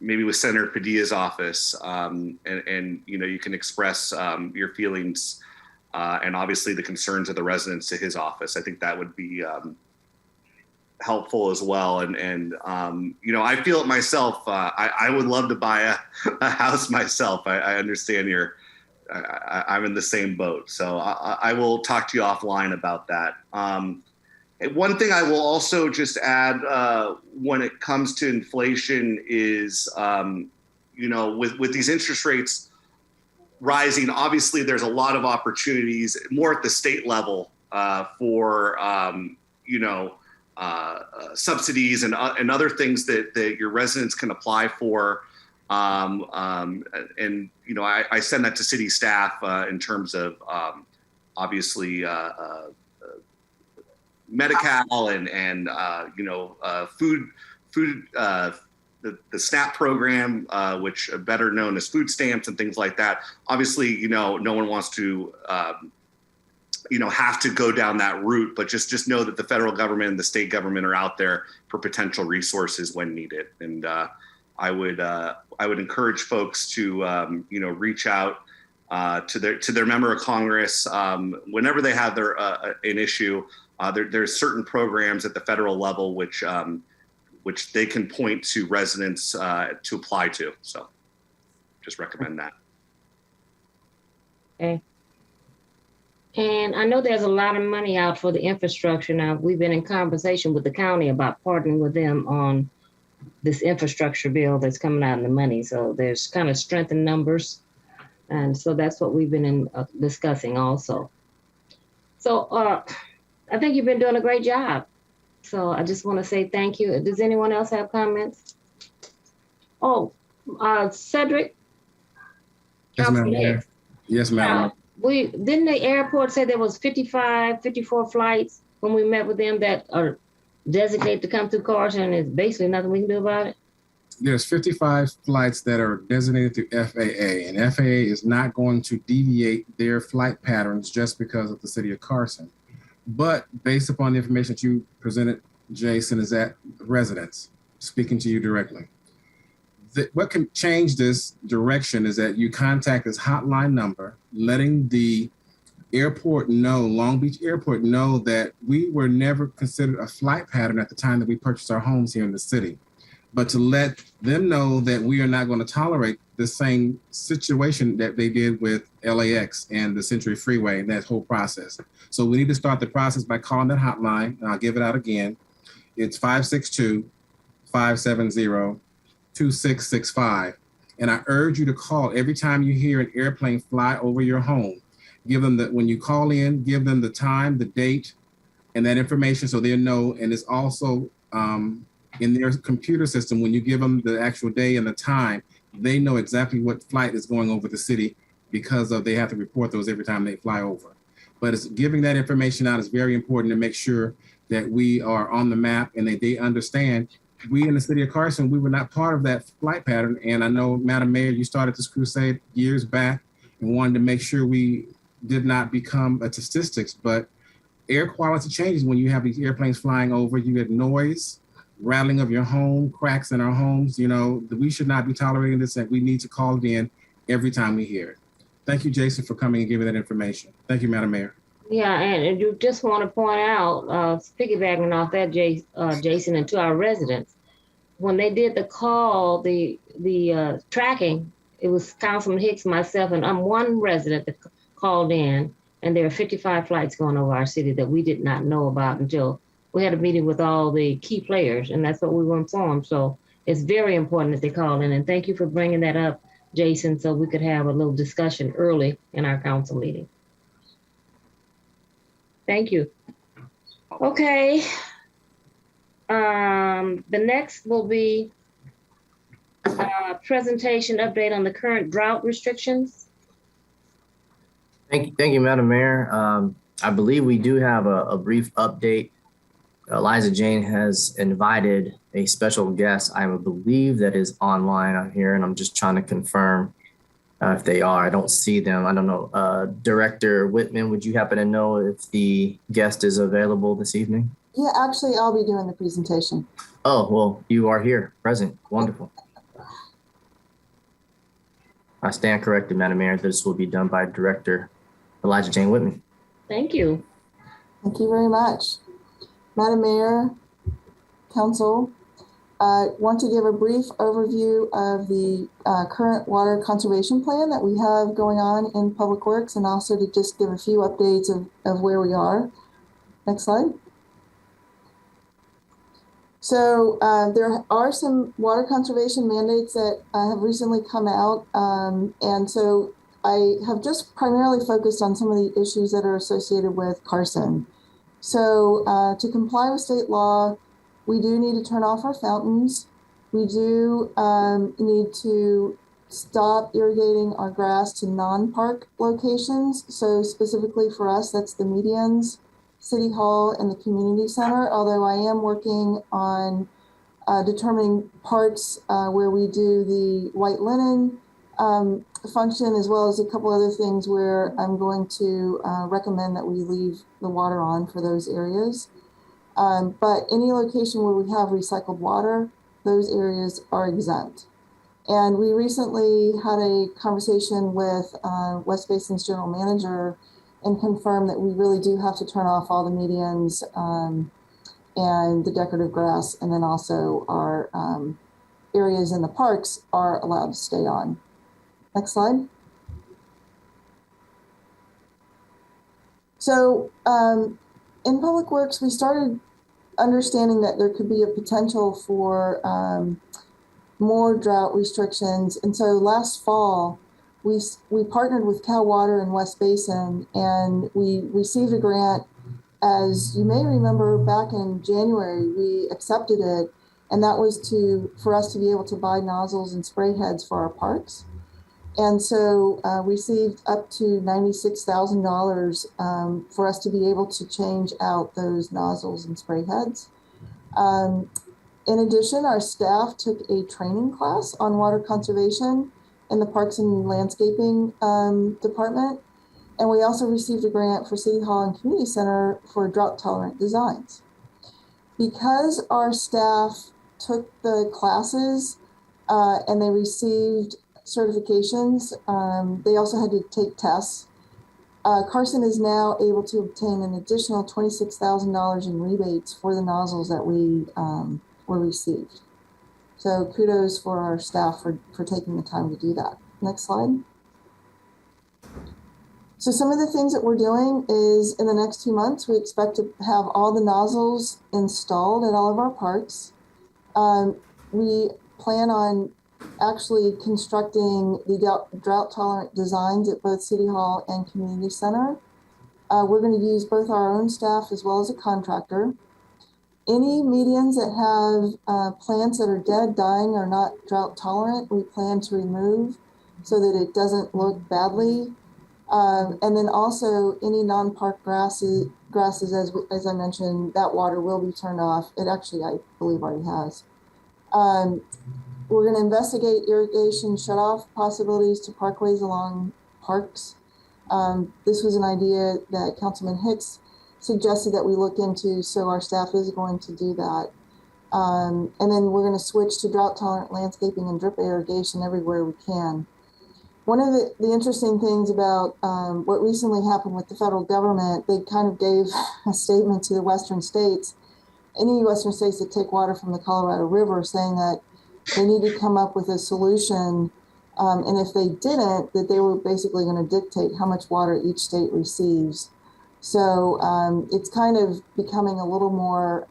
maybe with Senator Padilla's office, and you know, you can express your feelings and obviously the concerns of the residents to his office. I think that would be helpful as well. And you know, I feel it myself. I would love to buy a house myself. I understand I'm in the same boat. So I will talk to you offline about that. One thing I will also just add when it comes to inflation is, you know, with these interest rates rising, obviously there's a lot of opportunities more at the state level for, you know, subsidies and other things that your residents can apply for. And, you know, I send that to city staff in terms of obviously Medi-Cal and you know, food the SNAP program, which are better known as food stamps and things like that. Obviously, you know, no one wants to you know, have to go down that route, but just know that the federal government and the state government are out there for potential resources when needed. And I would encourage folks to you know, reach out to their member of Congress whenever they have an issue. There's certain programs at the federal level which they can point to residents to apply to. So just recommend that. Okay. And I know there's a lot of money out for the infrastructure now. We've been in conversation with the county about partnering with them on this infrastructure bill that's coming out in the money. So there's kind of strength in numbers. And so that's what we've been discussing also. So I think you've been doing a great job. So I just want to say thank you. Does anyone else have comments? Oh, Cedric? Yes, ma'am. Yes, ma'am. Didn't the airport say there was 54 flights when we met with them that are designated to come through Carson, and there's basically nothing we can do about it? There's 55 flights that are designated through FAA, and FAA is not going to deviate their flight patterns just because of the city of Carson. But based upon the information that you presented, Jason, is that residents speaking to you directly. What can change this direction is that you contact this hotline number, letting the airport know, Long Beach Airport know, that we were never considered a flight pattern at the time that we purchased our homes here in the city. But to let them know that we are not going to tolerate the same situation that they did with LAX and the Century Freeway and that whole process. So we need to start the process by calling that hotline, and I'll give it out again. It's 562-570-2665. And I urge you to call every time you hear an airplane fly over your home. Give them when you call in, give them the time, the date, and that information so they'll know. And it's also in their computer system, when you give them the actual day and the time, they know exactly what flight is going over the city because they have to report those every time they fly over. But it's giving that information out is very important to make sure that we are on the map and that they understand. We in the city of Carson, we were not part of that flight pattern. And I know, Madam Mayor, you started this crusade years back and wanted to make sure we did not become a statistics, but air quality changes when you have these airplanes flying over. You get noise, rattling of your home, cracks in our homes. You know, we should not be tolerating this, and we need to call it in every time we hear it. Thank you, Jason, for coming and giving that information. Thank you, Madam Mayor. Yeah, and you just want to point out, piggybacking off that, Jason, and to our residents, when they did the call, the tracking, it was Councilman Hicks, myself, and I'm one resident that called in, and there are 55 flights going over our city that we did not know about until we had a meeting with all the key players, and that's what we were informed. So it's very important that they call in, and thank you for bringing that up, Jason, so we could have a little discussion early in our council meeting. Thank you. Okay. The next will be a presentation update on the current drought restrictions. Thank you, Madam Mayor. I believe we do have a brief update. Eliza Jane has invited a special guest. I believe that is online on here, and I'm just trying to confirm if they are. I don't see them. I don't know. Director Whitman, would you happen to know if the guest is available this evening? Yeah, actually, I'll be doing the presentation. Oh, well, you are here, present. Wonderful. I stand corrected, Madam Mayor. This will be done by Director Eliza Jane Whitman. Thank you. Thank you very much. Madam Mayor, Council, I want to give a brief overview of the current water conservation plan that we have going on in Public Works, and also to just give a few updates of where we are. Next slide. So there are some water conservation mandates that have recently come out. And so I have just primarily focused on some of the issues that are associated with Carson. So to comply with state law, we do need to turn off our fountains. We do need to stop irrigating our grass to non-park locations. So specifically for us, that's the medians, City Hall, and the community center, although I am working on determining parts where we do the white linen function, as well as a couple other things where I'm going to recommend that we leave the water on for those areas. But any location where we have recycled water, those areas are exempt. And we recently had a conversation with West Basin's general manager and confirmed that we really do have to turn off all the medians and the decorative grass, and then also our areas in the parks are allowed to stay on. Next slide. So in Public Works, we started understanding that there could be a potential for more drought restrictions. And so last fall, we partnered with Cal Water in West Basin, and we received a grant. As you may remember, back in January, we accepted it, and that was for us to be able to buy nozzles and spray heads for our parks. And so received up to $96,000 for us to be able to change out those nozzles and spray heads. In addition, our staff took a training class on water conservation in the Parks and Landscaping Department. And we also received a grant for City Hall and Community Center for drought tolerant designs. Because our staff took the classes and they received certifications, they also had to take tests. Carson is now able to obtain an additional $26,000 in rebates for the nozzles that we were received. So kudos for our staff for taking the time to do that. Next slide. So some of the things that we're doing is in the next 2 months, we expect to have all the nozzles installed at all of our parks. We plan on actually constructing the drought tolerant designs at both City Hall and Community Center. We're going to use both our own staff as well as a contractor. Any medians that have plants that are dead, dying, or not drought tolerant, we plan to remove so that it doesn't look badly. And then also any non-park grasses, as I mentioned, that water will be turned off. It actually, I believe, already has. We're going to investigate irrigation shutoff possibilities to parkways along parks. This was an idea that Councilman Hicks suggested that we look into, so our staff is going to do that. And then we're going to switch to drought tolerant landscaping and drip irrigation everywhere we can. One of the interesting things about what recently happened with the federal government, they kind of gave a statement to the Western states, any Western states that take water from the Colorado River, saying that they need to come up with a solution And if they didn't, that they were basically going to dictate how much water each state receives. So it's kind of becoming a little more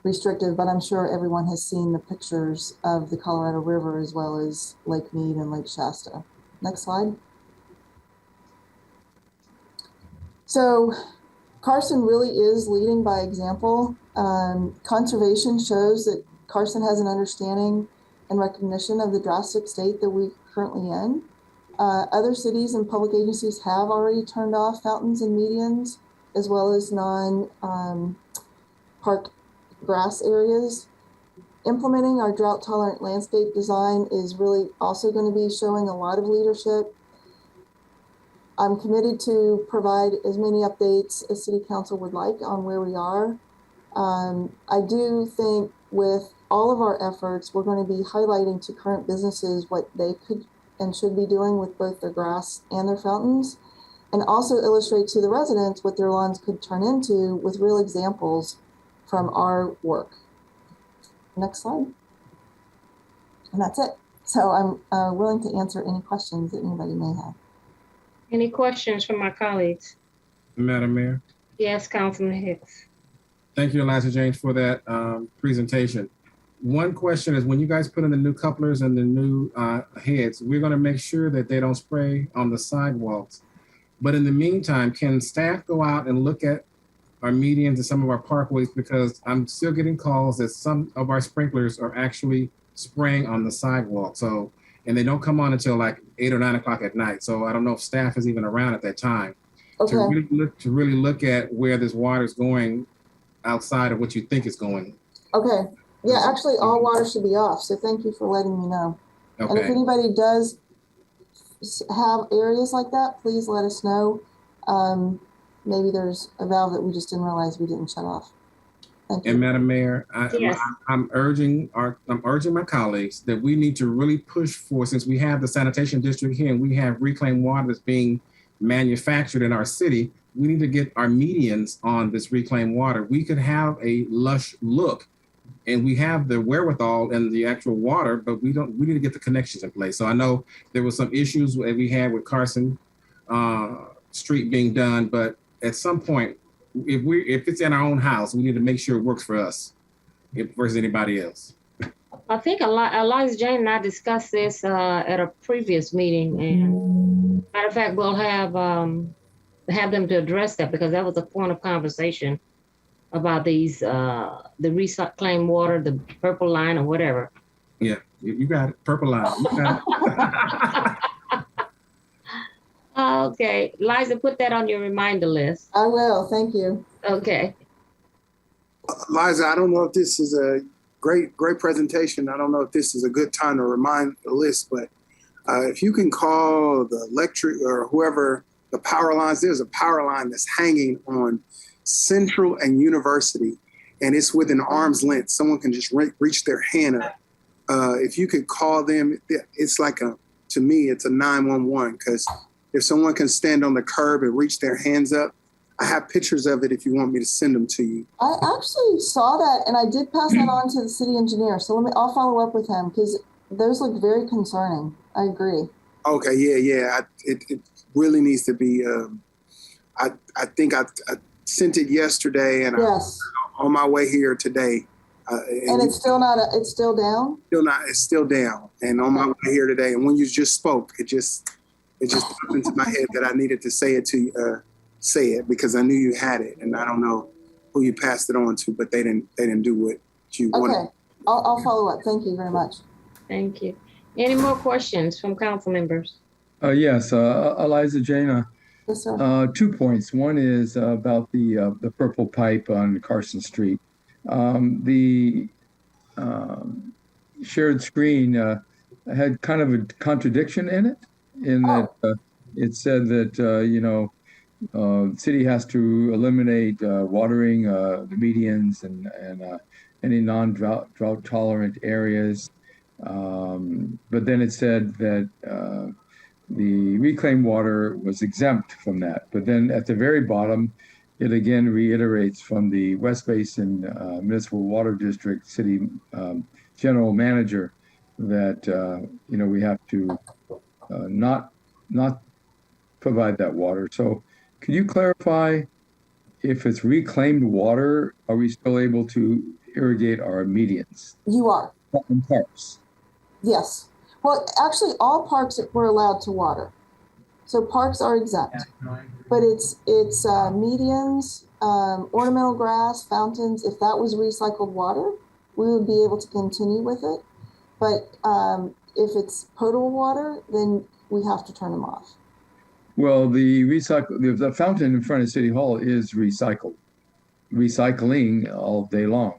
restrictive, but I'm sure everyone has seen the pictures of the Colorado River as well as Lake Mead and Lake Shasta. Next slide. So Carson really is leading by example. Conservation shows that Carson has an understanding and recognition of the drastic state that we're currently in. Other cities and public agencies have already turned off fountains and medians, as well as non-park grass areas. Implementing our drought tolerant landscape design is really also going to be showing a lot of leadership. I'm committed to provide as many updates as City Council would like on where we are. I do think with all of our efforts, we're going to be highlighting to current businesses what they could and should be doing with both their grass and their fountains, and also illustrate to the residents what their lawns could turn into with real examples from our work. Next slide. And that's it. So I'm willing to answer any questions that anybody may have. Any questions from my colleagues? Madam Mayor. Yes, Councilman Hicks. Thank you, Eliza James, for that presentation. One question is, when you guys put in the new couplers and the new heads, we're going to make sure that they don't spray on the sidewalks. But in the meantime, can staff go out and look at our medians and some of our parkways? Because I'm still getting calls that some of our sprinklers are actually spraying on the sidewalk. So, and they don't come on until like 8 or 9 o'clock at night. So I don't know if staff is even around at that time. Okay. To really look at where this water is going outside of what you think is going. Okay. Yeah, actually all water should be off. So thank you for letting me know. Okay. And if anybody does have areas like that, please let us know. Maybe there's a valve that we just didn't realize we didn't shut off. Thank you. And Madam Mayor, yes. I'm urging my colleagues that we need to really push for, since we have the sanitation district here and we have reclaimed water that's being manufactured in our city, we need to get our medians on this reclaimed water. We could have a lush look, and we have the wherewithal and the actual water, but we need to get the connections in place. So I know there was some issues that we had with Carson Street being done, but at some point, if it's in our own house, we need to make sure it works for us versus anybody else. I think Eliza Jane and I discussed this at a previous meeting, and matter of fact, we'll have them to address that, because that was a point of conversation about these the reclaimed water, the purple line or whatever. Yeah, you got it, purple line. You got it. Okay, Liza, put that on your reminder list. I will, thank you. Okay. Liza, I don't know if this is a great presentation. I don't know if this is a good time to remind the list, but if you can call the electric or whoever, the power lines, there's a power line that's hanging on Central and University, and it's within arm's length. Someone can just reach their hand up. If you could call them, it's like to me, it's a 911, because if someone can stand on the curb and reach their hands up, I have pictures of it if you want me to send them to you. I actually saw that, and I did pass that on to the city engineer. So I'll follow up with him, because those look very concerning. I agree. Okay, yeah. It really needs to be. I think I sent it yesterday, and yes. I'm on my way here today. And it's still not. It's still down. It's still down, and on my way here today. And when you just spoke, it just popped into my head that I needed to say it to you. Say it, because I knew you had it, and I don't know who you passed it on to, but they didn't do what you wanted. Okay, I'll follow up. Thank you very much. Thank you. Any more questions from council members? Yes, Eliza Jana. Yes, sir. 2 points. One is about the purple pipe on Carson Street. The shared screen had kind of a contradiction in it, in that it said that city has to eliminate watering the medians and any non-drought tolerant areas. But then it said that the reclaimed water was exempt from that. But then at the very bottom, it again reiterates from the West Basin Municipal Water District City General Manager that, we have to not provide that water. So could you clarify if it's reclaimed water, are we still able to irrigate our medians? You are. In parks? Yes. Well, actually, all parks were allowed to water. So parks are exempt. But it's medians, ornamental grass, fountains. If that was recycled water, we would be able to continue with it. But if it's potable water, then we have to turn them off. Well, the fountain in front of City Hall is recycling all day long.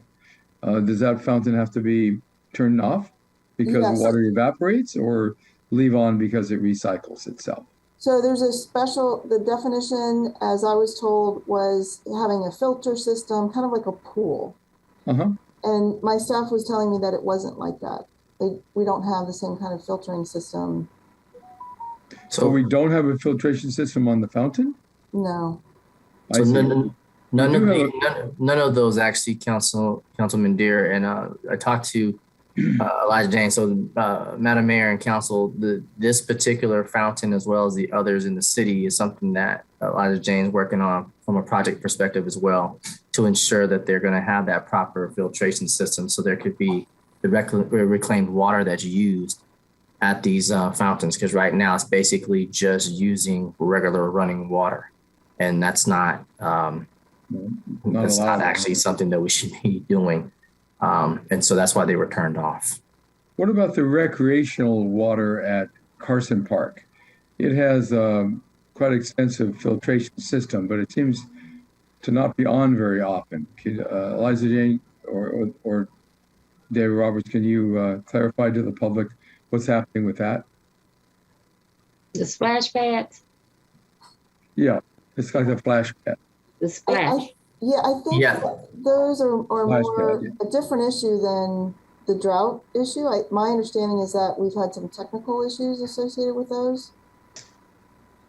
Does that fountain have to be turned off because the water evaporates, or leave on because it recycles itself? So there's the definition, as I was told, was having a filter system, kind of like a pool. Uh-huh. And my staff was telling me that it wasn't like that. We don't have the same kind of filtering system. So we don't have a filtration system on the fountain? No. So none of those actually, Councilman Deere, and I talked to Elijah James. So Madam Mayor and Council, this particular fountain, as well as the others in the city, is something that Elijah James working on from a project perspective as well, to ensure that they're going to have that proper filtration system, so there could be the reclaimed water that's used at these fountains, because right now it's basically just using regular running water, and that's not actually something that we should be doing, and so that's why they were turned off. What about the recreational water at Carson Park? It has quite an extensive filtration system, but it seems to not be on very often. Could Eliza Jane or David Roberts, can you clarify to the public what's happening with that? The splash pads? Yeah, it's like a splash pad. The splash. I think those are more a different issue than the drought issue. My understanding is that we've had some technical issues associated with those.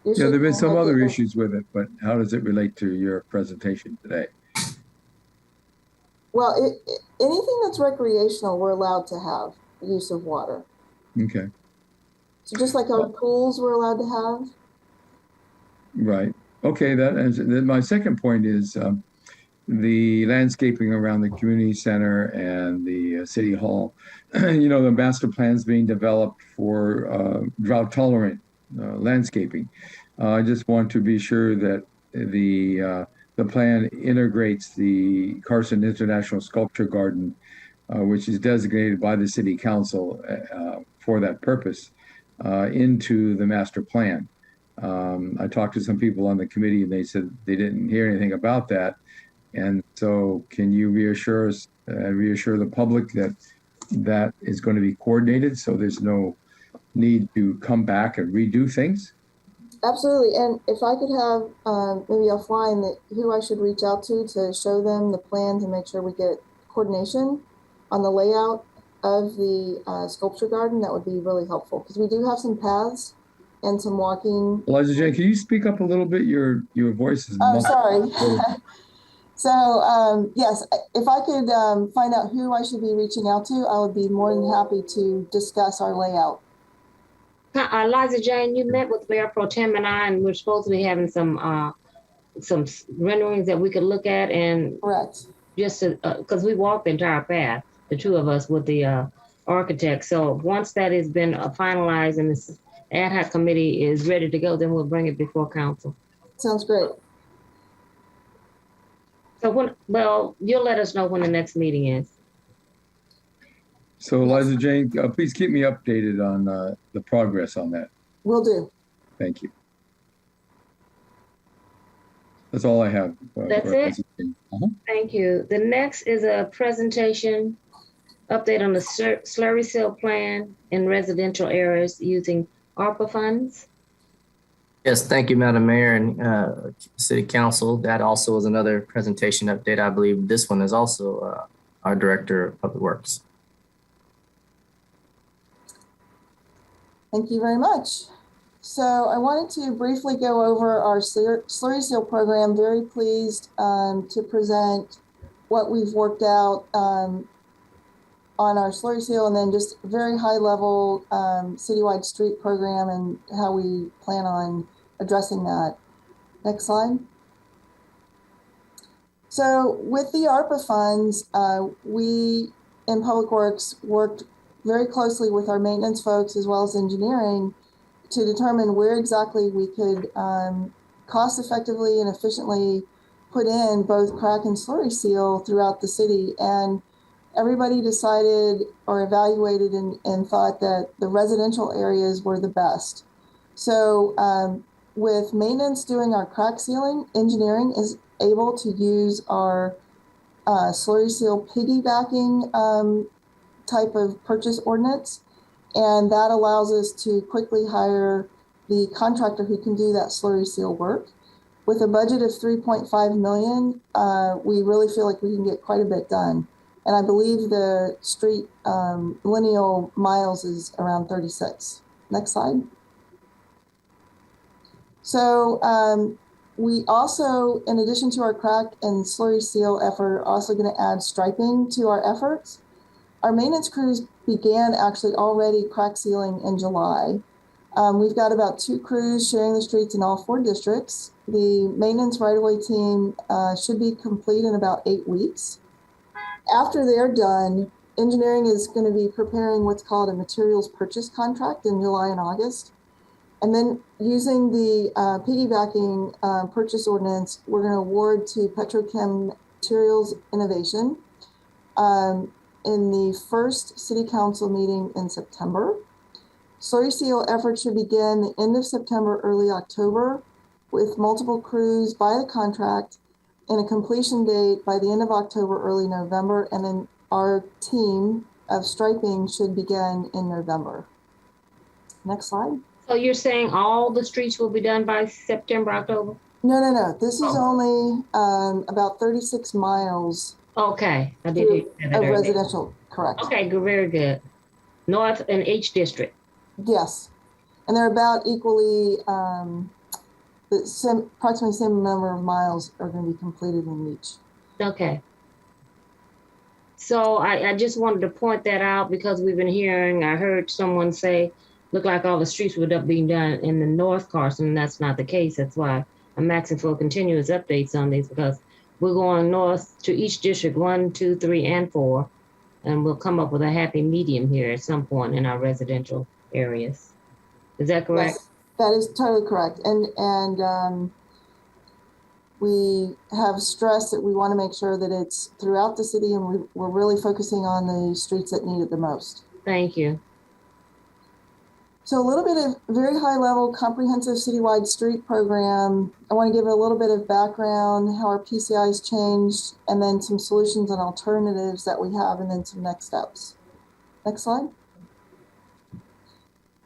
There have been some other issues with it, but how does it relate to your presentation today? Well, anything that's recreational, we're allowed to have use of water. Okay. So just like our pools we're allowed to have. Right. Okay. My second point is the landscaping around the community center and the city hall. The master plan's being developed for drought tolerant landscaping. I just want to be sure that the plan integrates the Carson International Sculpture Garden, which is designated by the City Council for that purpose, into the master plan. I talked to some people on the committee, and they said they didn't hear anything about that. And so can you reassure us, reassure the public that that is going to be coordinated, so there's no need to come back and redo things? Absolutely. And if I could have maybe offline who I should reach out to show them the plan to make sure we get coordination on the layout of the sculpture garden, that would be really helpful, because we do have some paths and some walking. Eliza Jane, can you speak up a little bit? Your voice is muffled. Sorry. So yes, if I could find out who I should be reaching out to, I would be more than happy to discuss our layout. Eliza Jane, you met with Mayor Pro Tem and I, and we're supposed to be having some renderings that we could look at, and correct, just because we walked the entire path, the two of us with the architect. So once that has been finalized and this ad hoc committee is ready to go, then we'll bring it before council. Sounds great. So you'll let us know when the next meeting is. So Eliza Jane, please keep me updated on the progress on that. Will do. Thank you. That's all I have. That's it? Thank you. The next is a presentation update on the slurry seal plan in residential areas using Arpa funds. Yes, thank you, Madam Mayor and City Council. That also is another presentation update. I believe this one is also our Director of Public Works. Thank you very much. So I wanted to briefly go over our slurry seal program. Very pleased to present what we've worked out on our slurry seal, and then just very high level citywide street program and how we plan on addressing that. Next slide. So with the ARPA funds, we in Public Works worked very closely with our maintenance folks as well as engineering to determine where exactly we could cost effectively and efficiently put in both crack and slurry seal throughout the city. And everybody decided or evaluated and thought that the residential areas were the best. So with maintenance doing our crack sealing, engineering is able to use our slurry seal piggybacking type of purchase ordinance. And that allows us to quickly hire the contractor who can do that slurry seal work. With a budget of $3.5 million, we really feel like we can get quite a bit done. And I believe the street lineal miles is around 36. Next slide. So we also, in addition to our crack and slurry seal effort, are also going to add striping to our efforts. Our maintenance crews began actually already crack sealing in July. We've got about 2 crews sharing the streets in all 4 districts. The maintenance right-of-way team should be complete in about 8 weeks. After they're done, engineering is going to be preparing what's called a materials purchase contract in July and August. And then using the piggybacking purchase ordinance, we're going to award to Petrochem Materials Innovation in the first city council meeting in September. Slurry seal efforts should begin the end of September, early October, with multiple crews by the contract and a completion date by the end of October, early November, and then our team of striping should begin in November. Next slide. So you're saying all the streets will be done by September, October? No. This is only about 36 miles. Okay, I did hear that of residential, correct. Okay, very good. North and each district. Yes, and they're about equally, approximately the same number of miles are going to be completed in each. Okay. So I just wanted to point that out because we've been hearing, I heard someone say, look like all the streets would up being done in the North Carson, and that's not the case. That's why I'm asking for continuous updates on these, because we're going north to each district, 1, 2, 3, and 4, and we'll come up with a happy medium here at some point in our residential areas. Is that correct? Yes, that is totally correct. And we have stressed that we want to make sure that it's throughout the city, and we're really focusing on the streets that need it the most. Thank you. So a little bit of very high level comprehensive citywide street program. I want to give a little bit of background, how our PCI has changed, and then some solutions and alternatives that we have, and then some next steps. Next slide.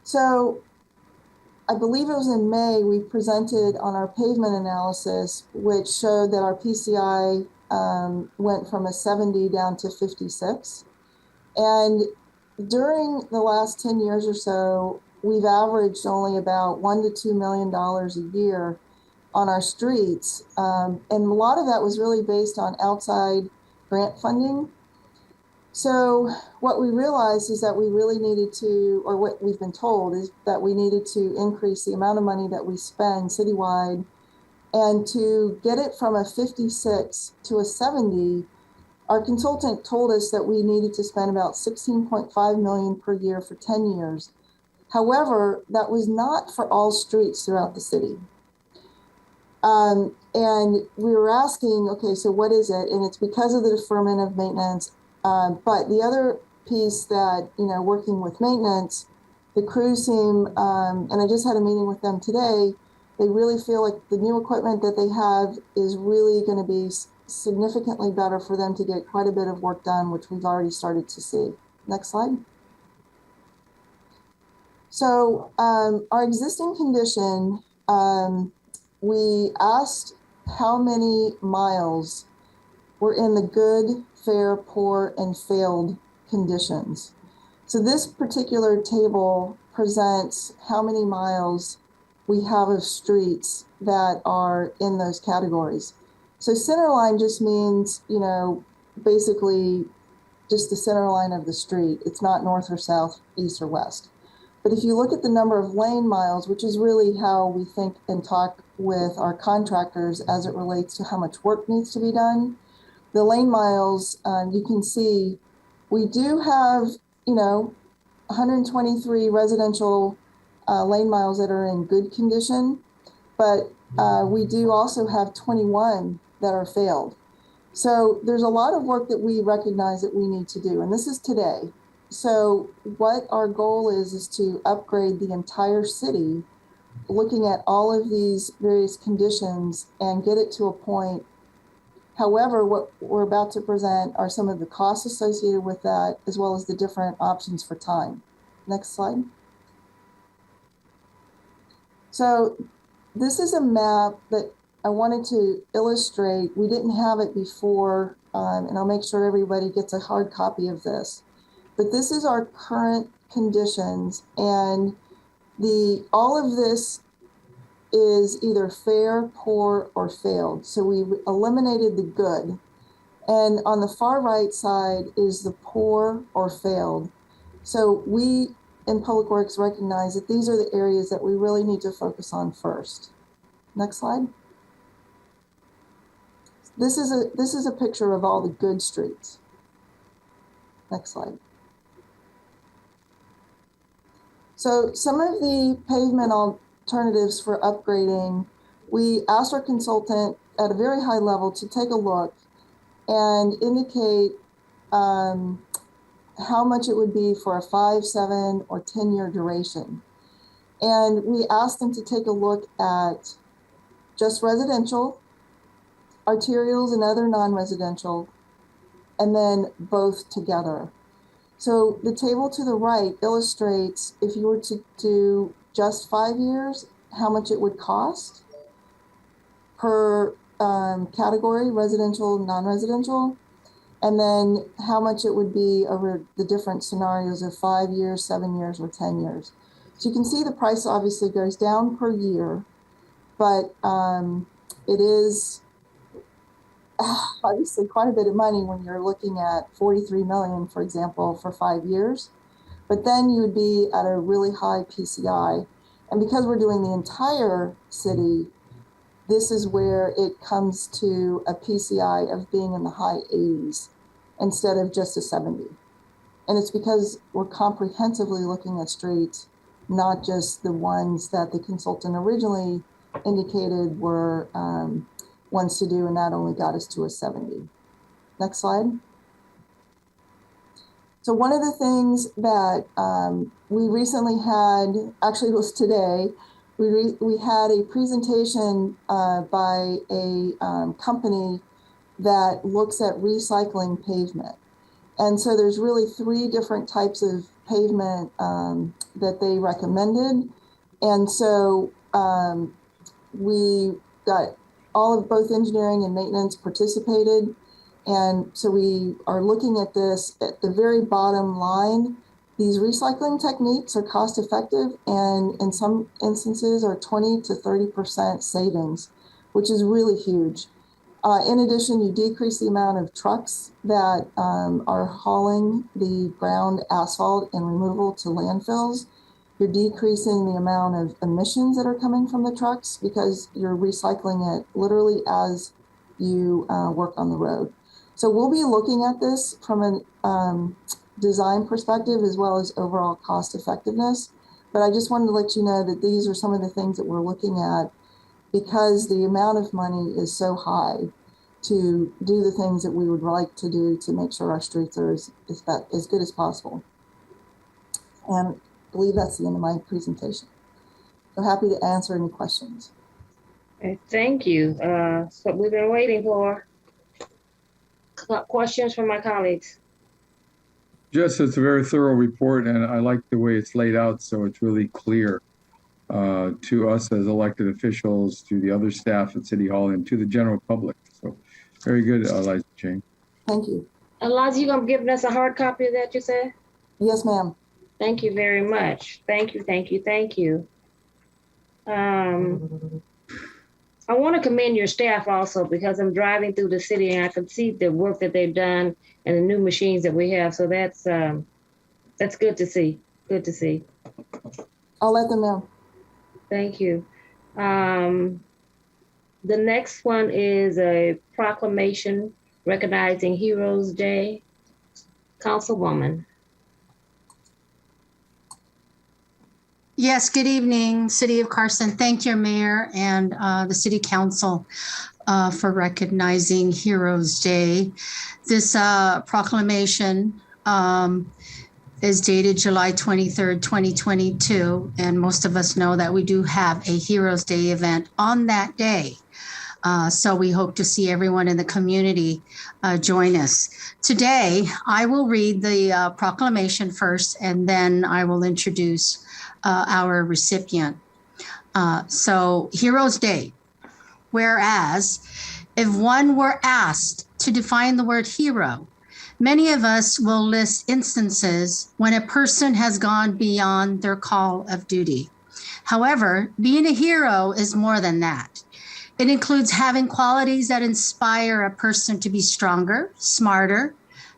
So I believe it was in May, we presented on our pavement analysis, which showed that our PCI went from a 70 down to 56. And during the last 10 years or so, we've averaged only about $1 to $2 million a year on our streets. And a lot of that was really based on outside grant funding. So what we realized is that we really needed to, or what we've been told is that we needed to increase the amount of money that we spend citywide. And to get it from a 56 to a 70, our consultant told us that we needed to spend about $16.5 million per year for 10 years. However, that was not for all streets throughout the city. And we were asking, okay, so what is it? And it's because of the deferment of maintenance. But the other piece that, working with maintenance, the crews seem, and I just had a meeting with them today, they really feel like the new equipment that they have is really going to be significantly better for them to get quite a bit of work done, which we've already started to see. Next slide. So our existing condition, we asked how many miles were in the good, fair, poor, and failed conditions. So this particular table presents how many miles we have of streets that are in those categories. So center line just means, basically just the center line of the street. It's not north or south, east or west. But if you look at the number of lane miles, which is really how we think and talk with our contractors as it relates to how much work needs to be done, the lane miles, you can see we do have, 123 residential lane miles that are in good condition, but we do also have 21 that are failed. So there's a lot of work that we recognize that we need to do, and this is today. So what our goal is to upgrade the entire city, looking at all of these various conditions and get it to a point. However, what we're about to present are some of the costs associated with that, as well as the different options for time. Next slide. So this is a map that I wanted to illustrate. We didn't have it before, and I'll make sure everybody gets a hard copy of this. But this is our current conditions, and all of this is either fair, poor, or failed. So we eliminated the good. And on the far right side is the poor or failed. So we in Public Works recognize that these are the areas that we really need to focus on first. Next slide. This is a picture of all the good streets. Next slide. So some of the pavement alternatives for upgrading, we asked our consultant at a very high level to take a look and indicate how much it would be for a 5, 7, or 10-year duration. And we asked them to take a look at just residential, arterials and other non-residential, and then both together. So the table to the right illustrates if you were to do just 5 years, how much it would cost per category, residential, non-residential, and then how much it would be over the different scenarios of 5 years, 7 years, or 10 years. So you can see the price obviously goes down per year, but it is obviously quite a bit of money when you're looking at 43 million, for example, for 5 years. But then you would be at a really high PCI. And because we're doing the entire city, this is where it comes to a PCI of being in the high 80s instead of just a 70. And it's because we're comprehensively looking at streets, not just the ones that the consultant originally indicated were ones to do, and that only got us to a 70. Next slide. So one of the things that we recently had, actually it was today, we had a presentation by a company that looks at recycling pavement. And so there's really 3 different types of pavement that they recommended. And so we got both engineering and maintenance participated. And so we are looking at this at the very bottom line. These recycling techniques are cost effective and in some instances are 20 to 30% savings, which is really huge. In addition, you decrease the amount of trucks that are hauling the ground asphalt and removal to landfills. You're decreasing the amount of emissions that are coming from the trucks because you're recycling it literally as you work on the road. So we'll be looking at this from a design perspective as well as overall cost effectiveness. But I just wanted to let you know that these are some of the things that we're looking at because the amount of money is so high to do the things that we would like to do to make sure our streets are as good as possible. And I believe that's the end of my presentation. So happy to answer any questions. Okay, thank you. So we've been waiting for questions from my colleagues. Just, it's a very thorough report, and I like the way it's laid out, so it's really clear to us as elected officials, to the other staff at City Hall, and to the general public. So very good, Eliza Jane. Thank you. Eliza, you gonna give us a hard copy of that, you said? Yes, ma'am. Thank you very much. Thank you, thank you, thank you. I want to commend your staff also, because I'm driving through the city and I can see the work that they've done and the new machines that we have. So that's good to see. Good to see. I'll let them know. Thank you. The next one is a proclamation recognizing Heroes Day. Councilwoman. Yes, good evening, City of Carson. Thank you, Mayor, and the City Council for recognizing Heroes Day. This proclamation is dated July 23rd, 2022, and most of us know that we do have a Heroes Day event on that day. So we hope to see everyone in the community join us. Today, I will read the proclamation first, and then I will introduce our recipient. So Heroes Day. Whereas, if one were asked to define the word hero, many of us will list instances when a person has gone beyond their call of duty. However, being a hero is more than that. It includes having qualities that inspire a person to be stronger, smarter,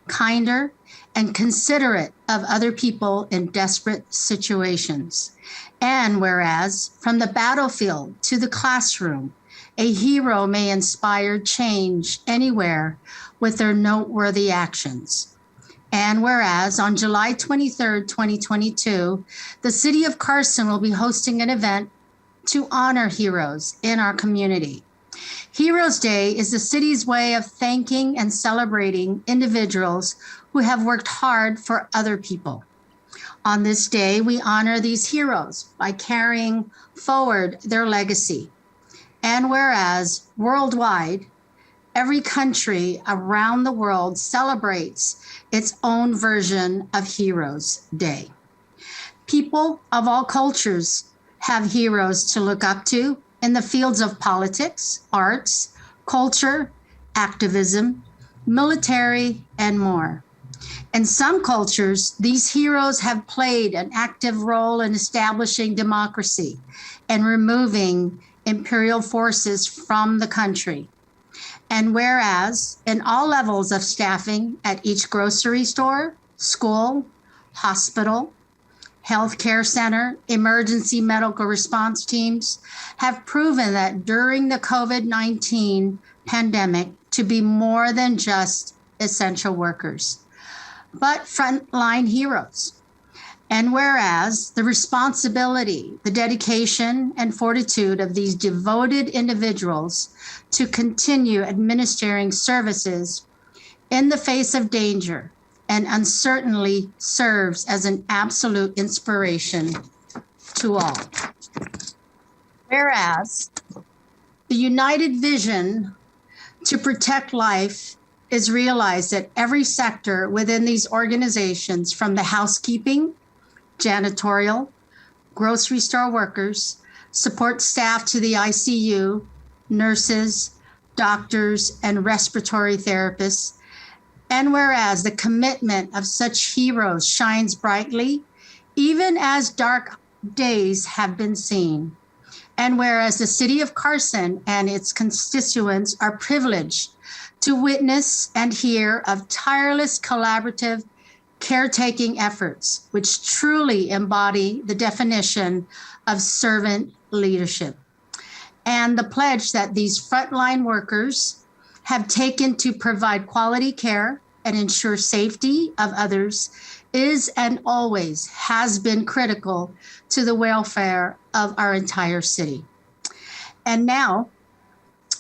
kinder, and considerate of other people in desperate situations. And whereas, from the battlefield to the classroom, a hero may inspire change anywhere with their noteworthy actions. And whereas, on July 23rd, 2022, the City of Carson will be hosting an event to honor heroes in our community. Heroes Day is the city's way of thanking and celebrating individuals who have worked hard for other people. On this day, we honor these heroes by carrying forward their legacy. And whereas worldwide, every country around the world celebrates its own version of Heroes Day. People of all cultures have heroes to look up to in the fields of politics, arts, culture, activism, military, and more. In some cultures, these heroes have played an active role in establishing democracy and removing imperial forces from the country. And whereas in all levels of staffing at each grocery store, school, hospital, healthcare center, emergency medical response teams have proven that during the COVID-19 pandemic to be more than just essential workers, but frontline heroes. And whereas the responsibility, the dedication, and fortitude of these devoted individuals to continue administering services in the face of danger and uncertainty serves as an absolute inspiration to all. Whereas the united vision to protect life is realized at every sector within these organizations, from the housekeeping, janitorial, grocery store workers, support staff to the ICU, nurses, doctors, and respiratory therapists. And whereas the commitment of such heroes shines brightly, even as dark days have been seen. And whereas the City of Carson and its constituents are privileged to witness and hear of tireless collaborative caretaking efforts, which truly embody the definition of servant leadership. And the pledge that these frontline workers have taken to provide quality care and ensure safety of others is and always has been critical to the welfare of our entire city. And now,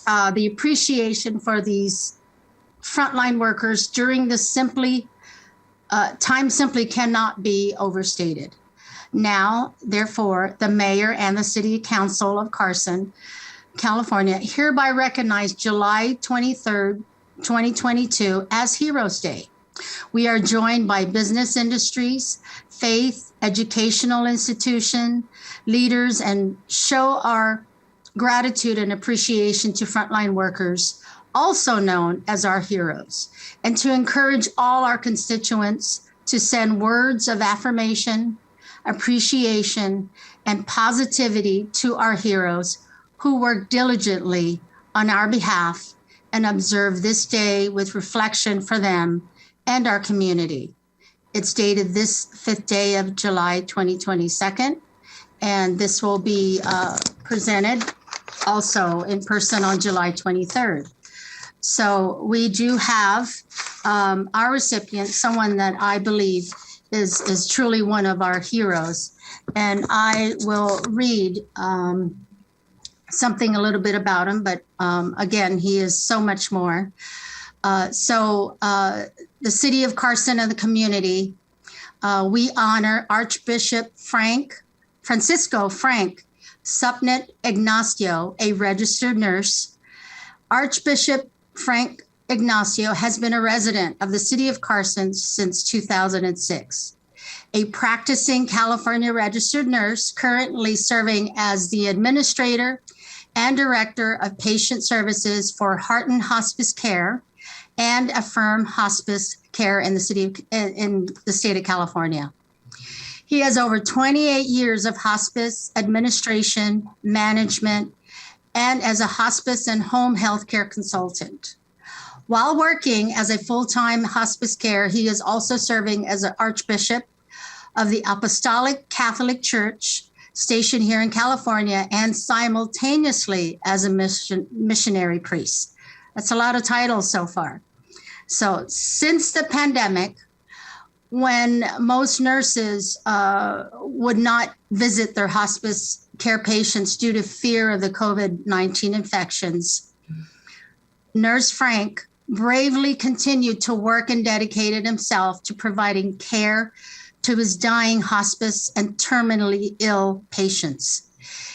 the appreciation for these frontline workers during this time simply cannot be overstated. Now, therefore, the mayor and the City Council of Carson, California, hereby recognize July 23rd, 2022 as Heroes Day. We are joined by business industries, faith, educational institution, leaders, and show our gratitude and appreciation to frontline workers, also known as our heroes, and to encourage all our constituents to send words of affirmation, appreciation, and positivity to our heroes who work diligently on our behalf and observe this day with reflection for them and our community. It's dated this 5th day of July 2022, and this will be presented also in person on July 23rd. So we do have our recipient, someone that I believe is truly one of our heroes. And I will read something a little bit about him, but again, he is so much more. The city of Carson and the community, we honor Archbishop Francisco Frank Supnet Ignacio, a registered nurse. Archbishop Frank Ignacio has been a resident of the city of Carson since 2006. A practicing California registered nurse, currently serving as the administrator and director of patient services for Hearten Hospice Care and Affirm Hospice Care in the state of California. He has over 28 years of hospice administration, management, and as a hospice and home health care consultant. While working as a full-time hospice care, he is also serving as an Archbishop of the Apostolic Catholic Church stationed here in California and simultaneously as a missionary priest. That's a lot of titles so far. So since the pandemic, when most nurses would not visit their hospice care patients due to fear of the COVID-19 infections, Nurse Frank bravely continued to work and dedicated himself to providing care to his dying hospice and terminally ill patients.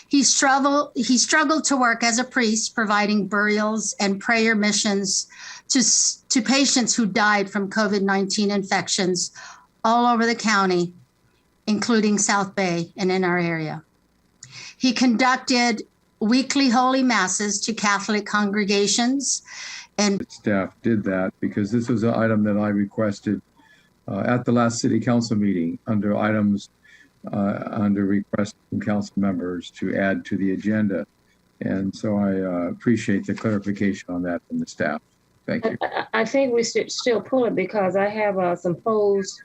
He struggled to work as a priest, providing burials and prayer missions to patients who died from COVID-19 infections all over the county, including South Bay and in our area. He conducted weekly holy masses to Catholic congregations, and staff did that because this was an item that I requested at the last city council meeting under items under requests from council members to add to the agenda. And so I appreciate the clarification on that from the staff. Thank you. I think we should still pull it because I have some proposed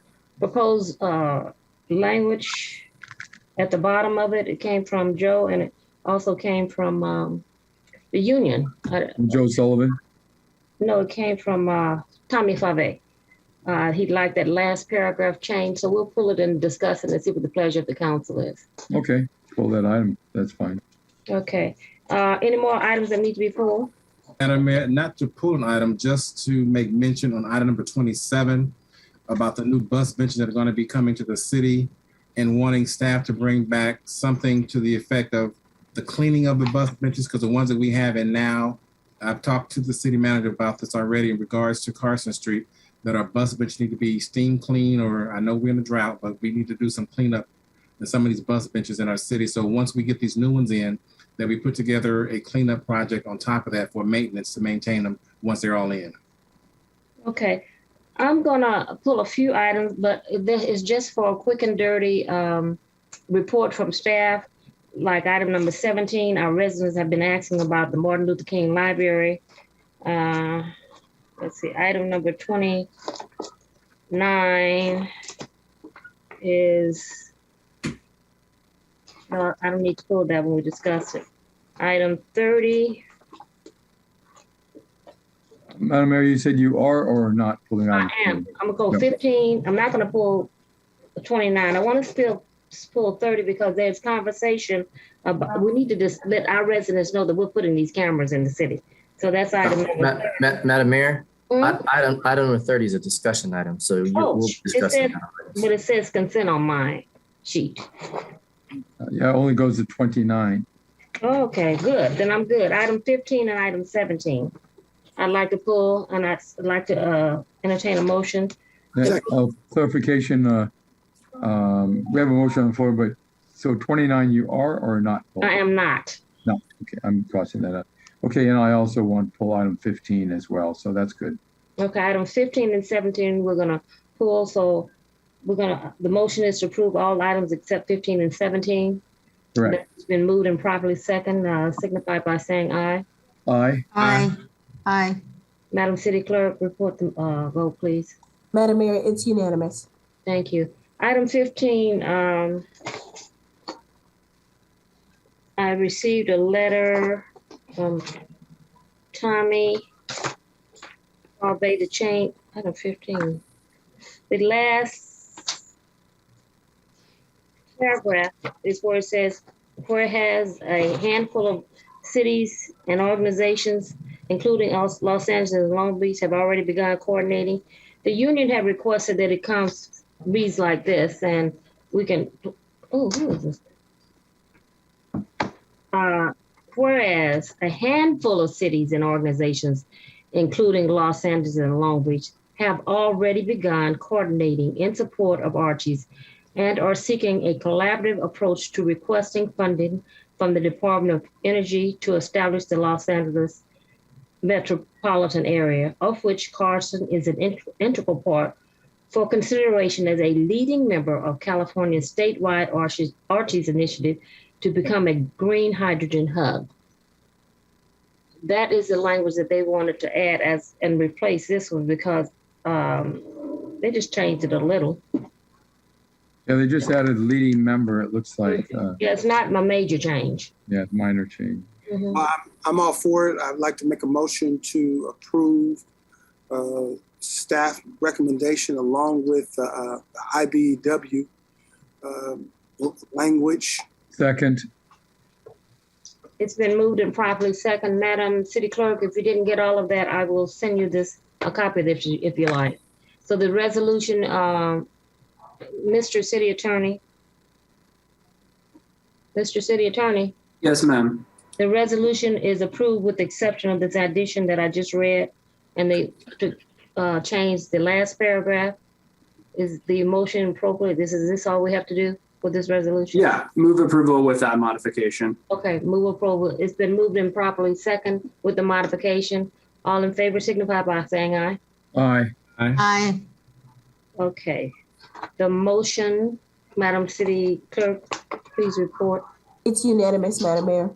language at the bottom of it. It came from Joe and it also came from the union. Joe Sullivan? No, it came from Tommy Fave. He'd like that last paragraph changed, so we'll pull it and discuss it and see what the pleasure of the council is. Okay, pull that item. That's fine. Okay. Any more items that need to be pulled? Madam Mayor, not to pull an item, just to make mention on item number 27 about the new bus benches that are going to be coming to the city and wanting staff to bring back something to the effect of the cleaning of the bus benches, because the ones that we have in now, I've talked to the city manager about this already in regards to Carson Street, that our bus benches need to be steam clean, or I know we're in a drought, but we need to do some cleanup in some of these bus benches in our city. So once we get these new ones in, that we put together a cleanup project on top of that for maintenance to maintain them once they're all in. Okay. I'm gonna pull a few items, but this is just for a quick and dirty report from staff. Like item number 17, our residents have been asking about the Martin Luther King Library. Let's see, item number 29 is, I don't need to pull that when we discuss it. Item 30. Madam Mayor, you said you are or are not pulling out? I am. I'm gonna go 15. I'm not gonna pull 29. I want to still pull 30 because there's conversation about, we need to just let our residents know that we're putting these cameras in the city. So that's item number 30. Madam Mayor, item number 30 is a discussion item, so we'll discuss it. But it says consent on my sheet. Yeah, it only goes to 29. Okay, good. Then I'm good. Item 15 and item 17. I'd like to pull, and I'd like to entertain a motion. Clarification, we have a motion on the floor, but so 29 you are or not? I am not. No, okay, I'm crossing that out. Okay, and I also want to pull item 15 as well, so that's good. Okay, item 15 and 17 we're gonna pull, so the motion is to approve all items except 15 and 17. Correct. It's been moved and properly second, signify by saying aye. Aye. Aye. Aye. Madam City Clerk, report the vote, please. Madam Mayor, it's unanimous. Thank you. Item 15, I received a letter from Tommy. Obey the change. Item 15. The last paragraph is where it says, whereas a handful of cities and organizations, including Los Angeles and Long Beach, have already begun coordinating. The union have requested that it reads like this, and we can, oh, who is this? Whereas a handful of cities and organizations, including Los Angeles and Long Beach, have already begun coordinating in support of Archie's and are seeking a collaborative approach to requesting funding from the Department of Energy to establish the Los Angeles metropolitan area, of which Carson is an integral part, for consideration as a leading member of California's statewide Archie's initiative to become a green hydrogen hub. That is the language that they wanted to add and replace this one because they just changed it a little. Yeah, they just added leading member, it looks like. Yeah, it's not a major change. Yeah, minor change. Mm-hmm. I'm all for it. I'd like to make a motion to approve staff recommendation along with the IBEW language. Second. It's been moved and properly second. Madam City Clerk, if you didn't get all of that, I will send you a copy of this if you like. So the resolution, Mr. City Attorney. Mr. City Attorney. Yes, ma'am. The resolution is approved with the exception of this addition that I just read, and they changed the last paragraph. Is the motion appropriate? Is this all we have to do with this resolution? Yeah, move approval with that modification. Okay, move approval. It's been moved and properly second with the modification. All in favor signify by saying aye. Aye. Aye. Aye. Okay. The motion, Madam City Clerk, please report. It's unanimous, Madam Mayor.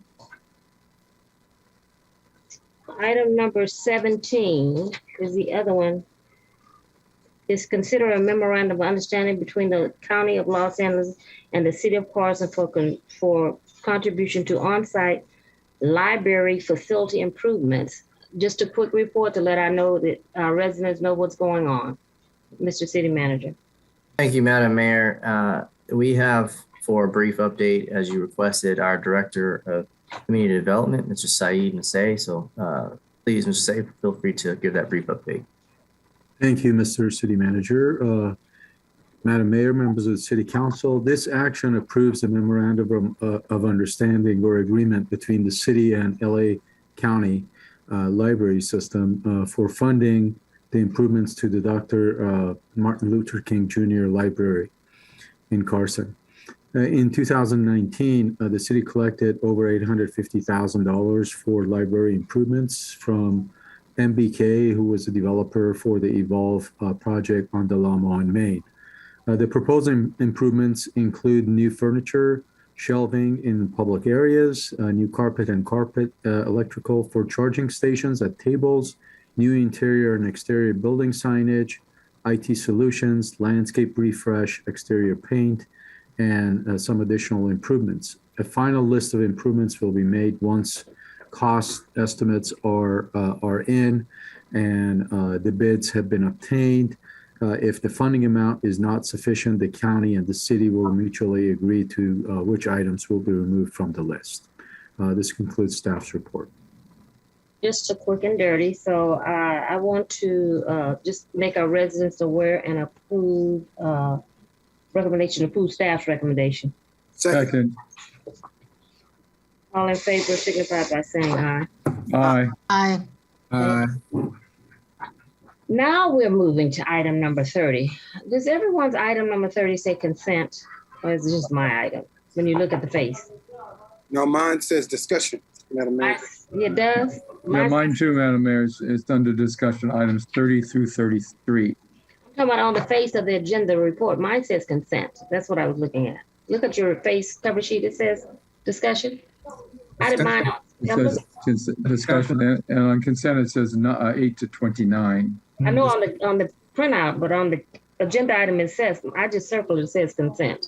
Item number 17 is the other one. Is consider a memorandum of understanding between the County of Los Angeles and the City of Carson for contribution to on-site library facility improvements. Just a quick report to let I know that our residents know what's going on. Mr. City Manager. Thank you, Madam Mayor. We have, for a brief update, as you requested, our Director of Community Development, Mr. Saeed Nasay. So please, Mr. Saeed, feel free to give that brief update. Thank you, Mr. City Manager. Madam Mayor, members of the City Council, this action approves a memorandum of understanding or agreement between the city and LA County library system for funding the improvements to the Dr. Martin Luther King Jr. Library in Carson. In 2019, the city collected over $850,000 for library improvements from MBK, who was the developer for the Evolve project on Del Amo in Maine. The proposed improvements include new furniture, shelving in public areas, new carpet and electrical for charging stations at tables, new interior and exterior building signage, IT solutions, landscape refresh, exterior paint, and some additional improvements. A final list of improvements will be made once cost estimates are in and the bids have been obtained. If the funding amount is not sufficient, the county and the city will mutually agree to which items will be removed from the list. This concludes staff's report. Just a quick and dirty. So I want to just make our residents aware and approve approve staff's recommendation. Second. All in favor signify by saying aye. Aye. Aye. Aye. Now we're moving to item number 30. Does everyone's item number 30 say consent, or is it just my item when you look at the face? No, mine says discussion, Madam Mayor. It does? Yeah, mine too, Madam Mayor. It's under discussion items 30 through 33. I'm talking about on the face of the agenda report. Mine says consent. That's what I was looking at. Look at your face cover sheet. It says Discussion? I didn't mind. It says discussion, and on consent it says 8 to 29. I know on the printout, but on the agenda item it says, I just circled it says consent.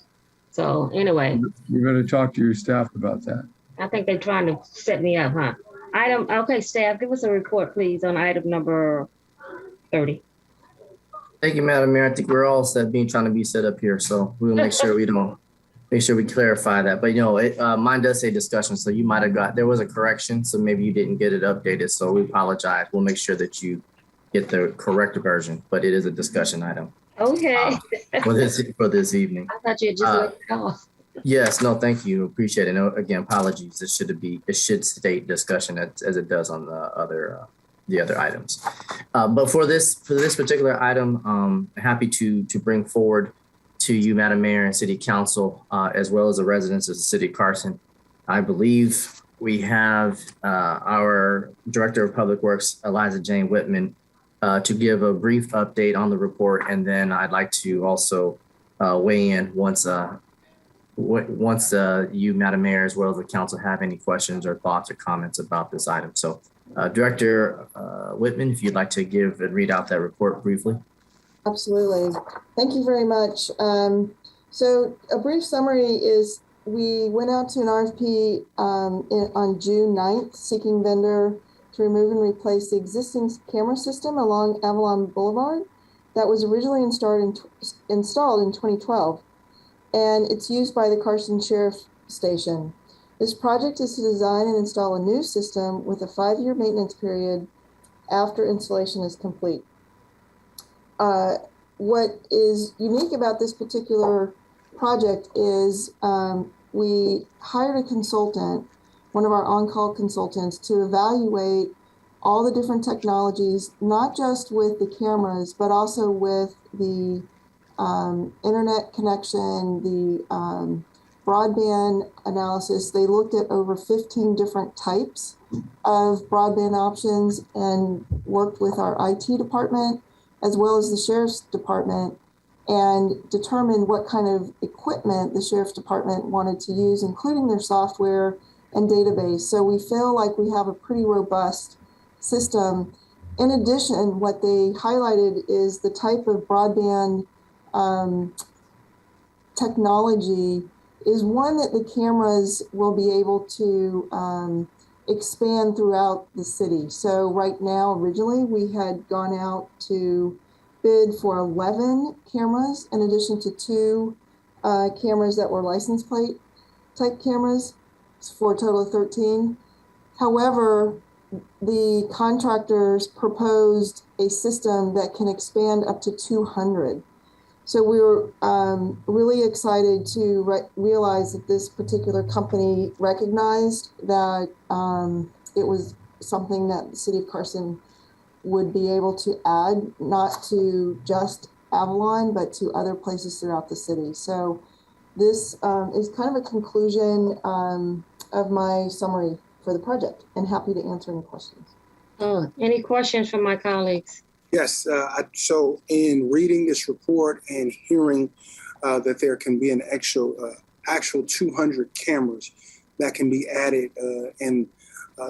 So anyway. You better talk to your staff about that. I think they're trying to set me up, huh? Okay, staff, give us a report, please, on item number 30. Thank you, Madam Mayor. I think we're all trying to be set up here, so we'll make sure we clarify that. But mine does say discussion, so you might have there was a correction, so maybe you didn't get it updated. So we apologize. We'll make sure that you get the correct version, but it is a discussion item. Okay. For this evening. I thought you had just left it off. Yes, no, thank you. Appreciate it. No, again, apologies. It should state discussion as it does on the other items. But for this particular item, I'm happy to bring forward to you, Madam Mayor and City Council, as well as the residents of the City of Carson. I believe we have our Director of Public Works, Eliza Jane Whitman, to give a brief update on the report, and then I'd like to also weigh in once you, Madam Mayor, as well as the council, have any questions or thoughts or comments about this item. So, Director Whitman, if you'd like to give and read out that report briefly. Absolutely. Thank you very much. So a brief summary is we went out to an RFP on June 9th, seeking vendor to remove and replace the existing camera system along Avalon Boulevard that was originally installed in 2012. And it's used by the Carson Sheriff Station. This project is to design and install a new system with a 5-year maintenance period after installation is complete. What is unique about this particular project is we hired a consultant, one of our on-call consultants, to evaluate all the different technologies, not just with the cameras, but also with the internet connection, the broadband analysis. They looked at over 15 different types of broadband options and worked with our IT department as well as the Sheriff's Department and determined what kind of equipment the Sheriff's Department wanted to use, including their software and database. So we feel like we have a pretty robust system. In addition, what they highlighted is the type of broadband technology is one that the cameras will be able to expand throughout the city. So right now, originally, we had gone out to bid for 11 cameras in addition to 2 cameras that were license plate type cameras for a total of 13. However, the contractors proposed a system that can expand up to 200. So we were really excited to realize that this particular company recognized that it was something that the City of Carson would be able to add, not to just Avalon, but to other places throughout the city. So this is kind of a conclusion of my summary for the project, and happy to answer any questions. Any questions from my colleagues? Yes, so in reading this report and hearing that there can be an actual 200 cameras that can be added, and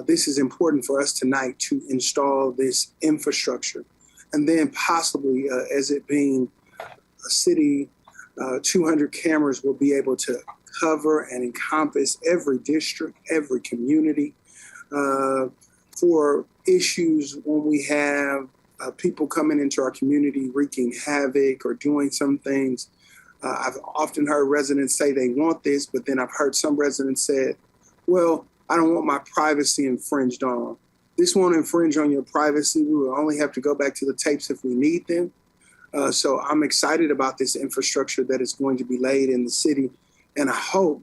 this is important for us tonight to install this infrastructure. And then possibly, as it being a city, 200 cameras will be able to cover and encompass every district, every community, for issues when we have people coming into our community wreaking havoc or doing some things. I've often heard residents say they want this, but then I've heard some residents say, well, I don't want my privacy infringed on. This won't infringe on your privacy. We will only have to go back to the tapes if we need them. So I'm excited about this infrastructure that is going to be laid in the city. And I hope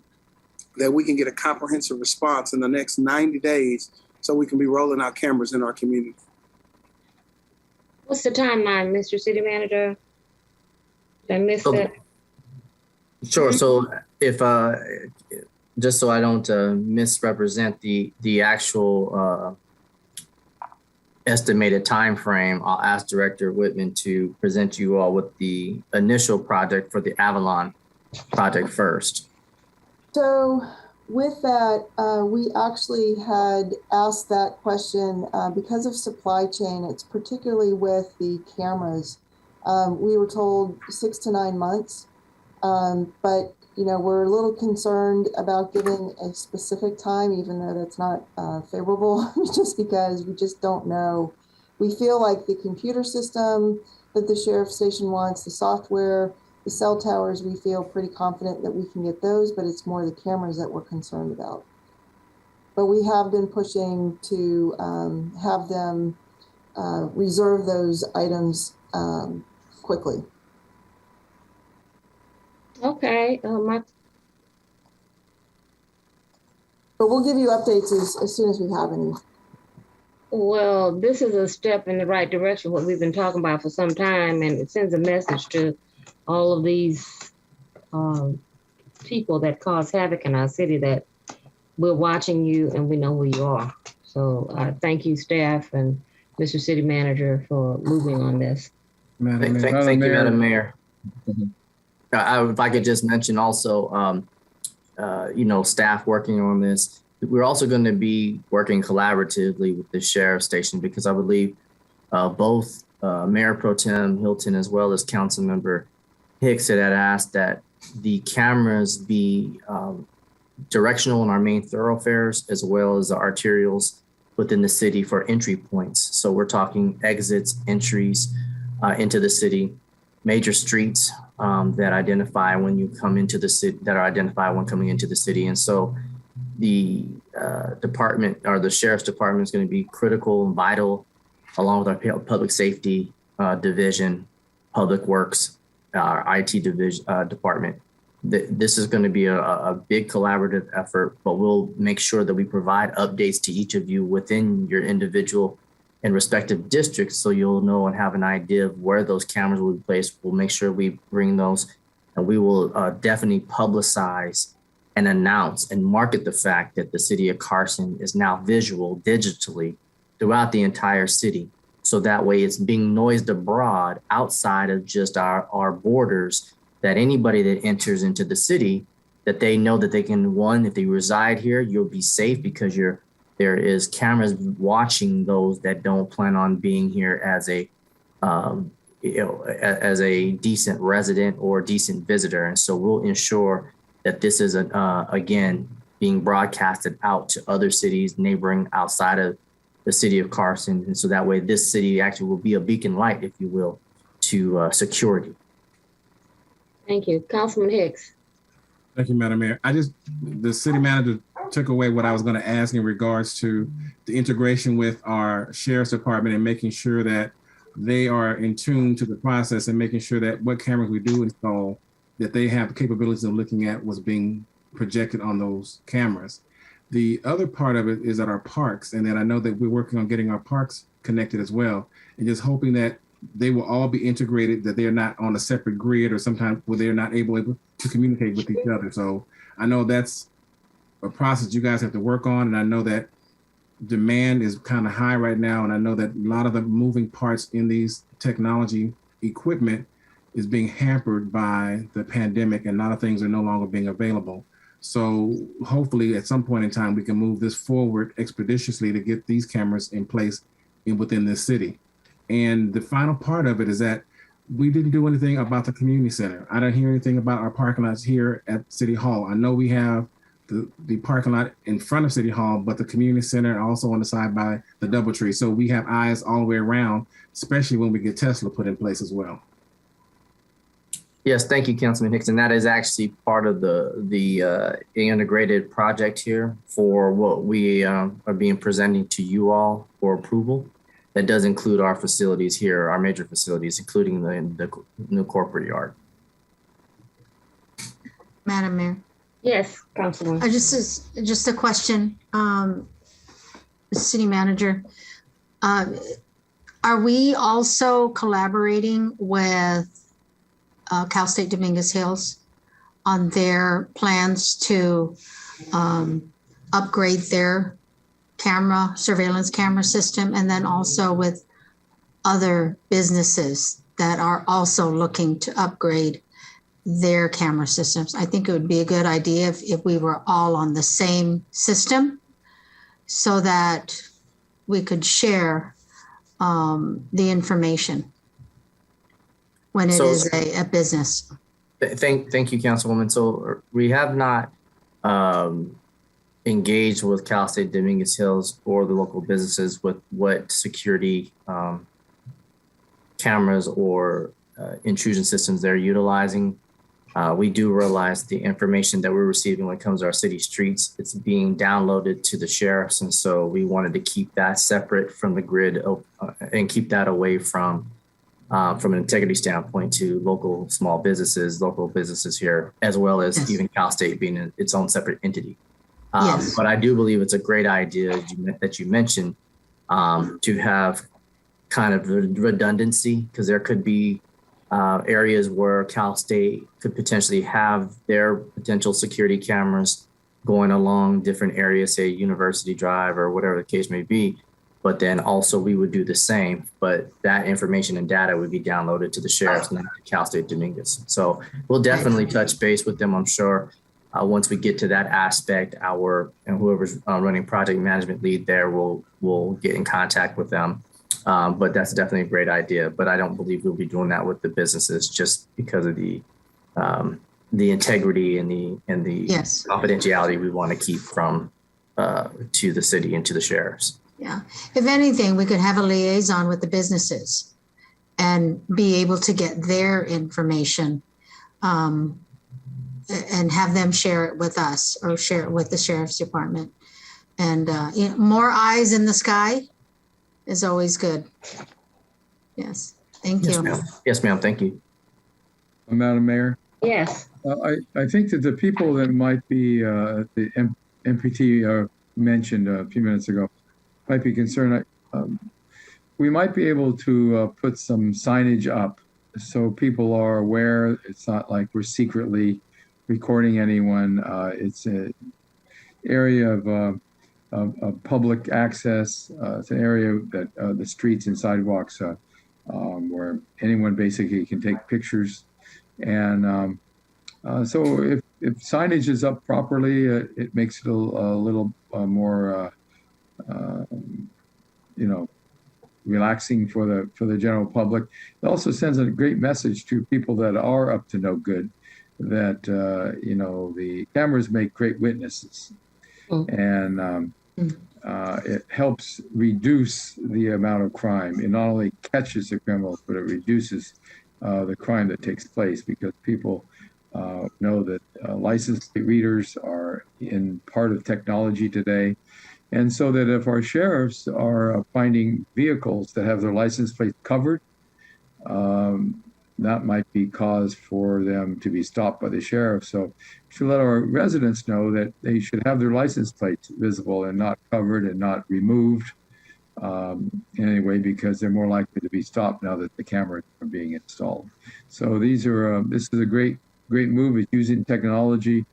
that we can get a comprehensive response in the next 90 days so we can be rolling out cameras in our community. What's the timeline, Mr. City Manager? Did I miss that? Sure. So if just so I don't misrepresent the actual estimated time frame, I'll ask Director Whitman to present you all with the initial project for the Avalon project first. So with that, we actually had asked that question because of supply chain. It's particularly with the cameras. We were told 6 to 9 months, but we're a little concerned about giving a specific time, even though that's not favorable, just because we just don't know. We feel like the computer system that the sheriff's station wants, the software, the cell towers, we feel pretty confident that we can get those, but it's more the cameras that we're concerned about. But we have been pushing to have them reserve those items quickly. Okay. But we'll give you updates as soon as we have any. Well, this is a step in the right direction, what we've been talking about for some time, and it sends a message to all of these people that cause havoc in our city that we're watching you and we know who you are. So thank you, staff and Mr. City Manager, for moving on this. Thank you, Madam Mayor. If I could just mention also, staff working on this. We're also going to be working collaboratively with the sheriff's station, because I believe both Mayor Pro Tem Hilton as well as Councilmember Hicks had asked that the cameras be directional in our main thoroughfares as well as the arterials within the city for entry points. So we're talking exits, entries into the city, major streets that identify when you come into the city, that are identified when coming into the city. And so the department, or the sheriff's department, is going to be critical and vital, along with our public safety division, public works, our IT division department. This is going to be a big collaborative effort, but we'll make sure that we provide updates to each of you within your individual and respective districts, so you'll know and have an idea of where those cameras will be placed. We'll make sure we bring those, and we will definitely publicize and announce and market the fact that the city of Carson is now visual digitally throughout the entire city. So that way it's being noised abroad outside of just our borders, that anybody that enters into the city, that they know that they can, one, if they reside here, you'll be safe because there is cameras watching those that don't plan on being here as a decent resident or decent visitor. And so we'll ensure that this is, again, being broadcasted out to other cities neighboring outside of the city of Carson. And so that way this city actually will be a beacon light, if you will, to security. Thank you. Councilman Hicks. Thank you, Madam Mayor. The city manager took away what I was going to ask in regards to the integration with our sheriff's department and making sure that they are in tune to the process and making sure that what cameras we do install, that they have the capabilities of looking at what's being projected on those cameras. The other part of it is at our parks, and then I know that we're working on getting our parks connected as well, and just hoping that they will all be integrated, that they're not on a separate grid or sometimes where they're not able to communicate with each other. So I know that's a process you guys have to work on, and I know that demand is kind of high right now, and I know that a lot of the moving parts in these technology equipment is being hampered by the pandemic, and a lot of things are no longer being available. So hopefully at some point in time, we can move this forward expeditiously to get these cameras in place within this city. And the final part of it is that we didn't do anything about the community center. I don't hear anything about our parking lots here at City Hall. I know we have the parking lot in front of City Hall, but the community center also on the side by the DoubleTree. So we have eyes all the way around, especially when we get Tesla put in place as well. Yes, thank you, Councilman Hicks. And that is actually part of the integrated project here for what we are being presenting to you all for approval. That does include our facilities here, our major facilities, including the new corporate yard. Madam Mayor. Yes, Councilwoman. Just a question, City Manager. Are we also collaborating with Cal State Dominguez Hills on their plans to upgrade their surveillance camera system, and then also with other businesses that are also looking to upgrade their camera systems. I think it would be a good idea if we were all on the same system so that we could share the information when it is a business. Thank you, Councilwoman. So we have not engaged with Cal State Dominguez Hills or the local businesses with what security cameras or intrusion systems they're utilizing. We do realize the information that we're receiving when it comes to our city streets, it's being downloaded to the sheriffs. And so we wanted to keep that separate from the grid and keep that away from an integrity standpoint to local small businesses, local businesses here, as well as even Cal State being its own separate entity. But I do believe it's a great idea that you mentioned to have kind of redundancy, because there could be areas where Cal State could potentially have their potential security cameras going along different areas, say University Drive or whatever the case may be. But then also we would do the same, but that information and data would be downloaded to the sheriffs, not to Cal State Dominguez. So we'll definitely touch base with them, I'm sure. Once we get to that aspect, and whoever's running project management lead there will get in contact with them. But that's definitely a great idea. But I don't believe we'll be doing that with the businesses just because of the integrity and the confidentiality we want to keep from to the city and to the sheriffs. Yeah. If anything, we could have a liaison with the businesses and be able to get their information and have them share it with us or share it with the sheriff's department. And more eyes in the sky is always good. Yes. Thank you. Yes, ma'am. Thank you. Madam Mayor? Yes. I think that the people that might be, the MPT mentioned a few minutes ago, might be concerned. We might be able to put some signage up so people are aware. It's not like we're secretly recording anyone. It's an area of public access. It's an area that the streets and sidewalks where anyone basically can take pictures. And so if signage is up properly, it makes it a little more relaxing for the general public. It also sends a great message to people that are up to no good that the cameras make great witnesses, and it helps reduce the amount of crime. It not only catches the criminals, but it reduces the crime that takes place, because people know that license plate readers are in part of technology today. And so that if our sheriffs are finding vehicles that have their license plates covered, that might be cause for them to be stopped by the sheriff. So to let our residents know that they should have their license plates visible and not covered and not removed in any way, because they're more likely to be stopped now that the cameras are being installed. So this is a great move. It's using technology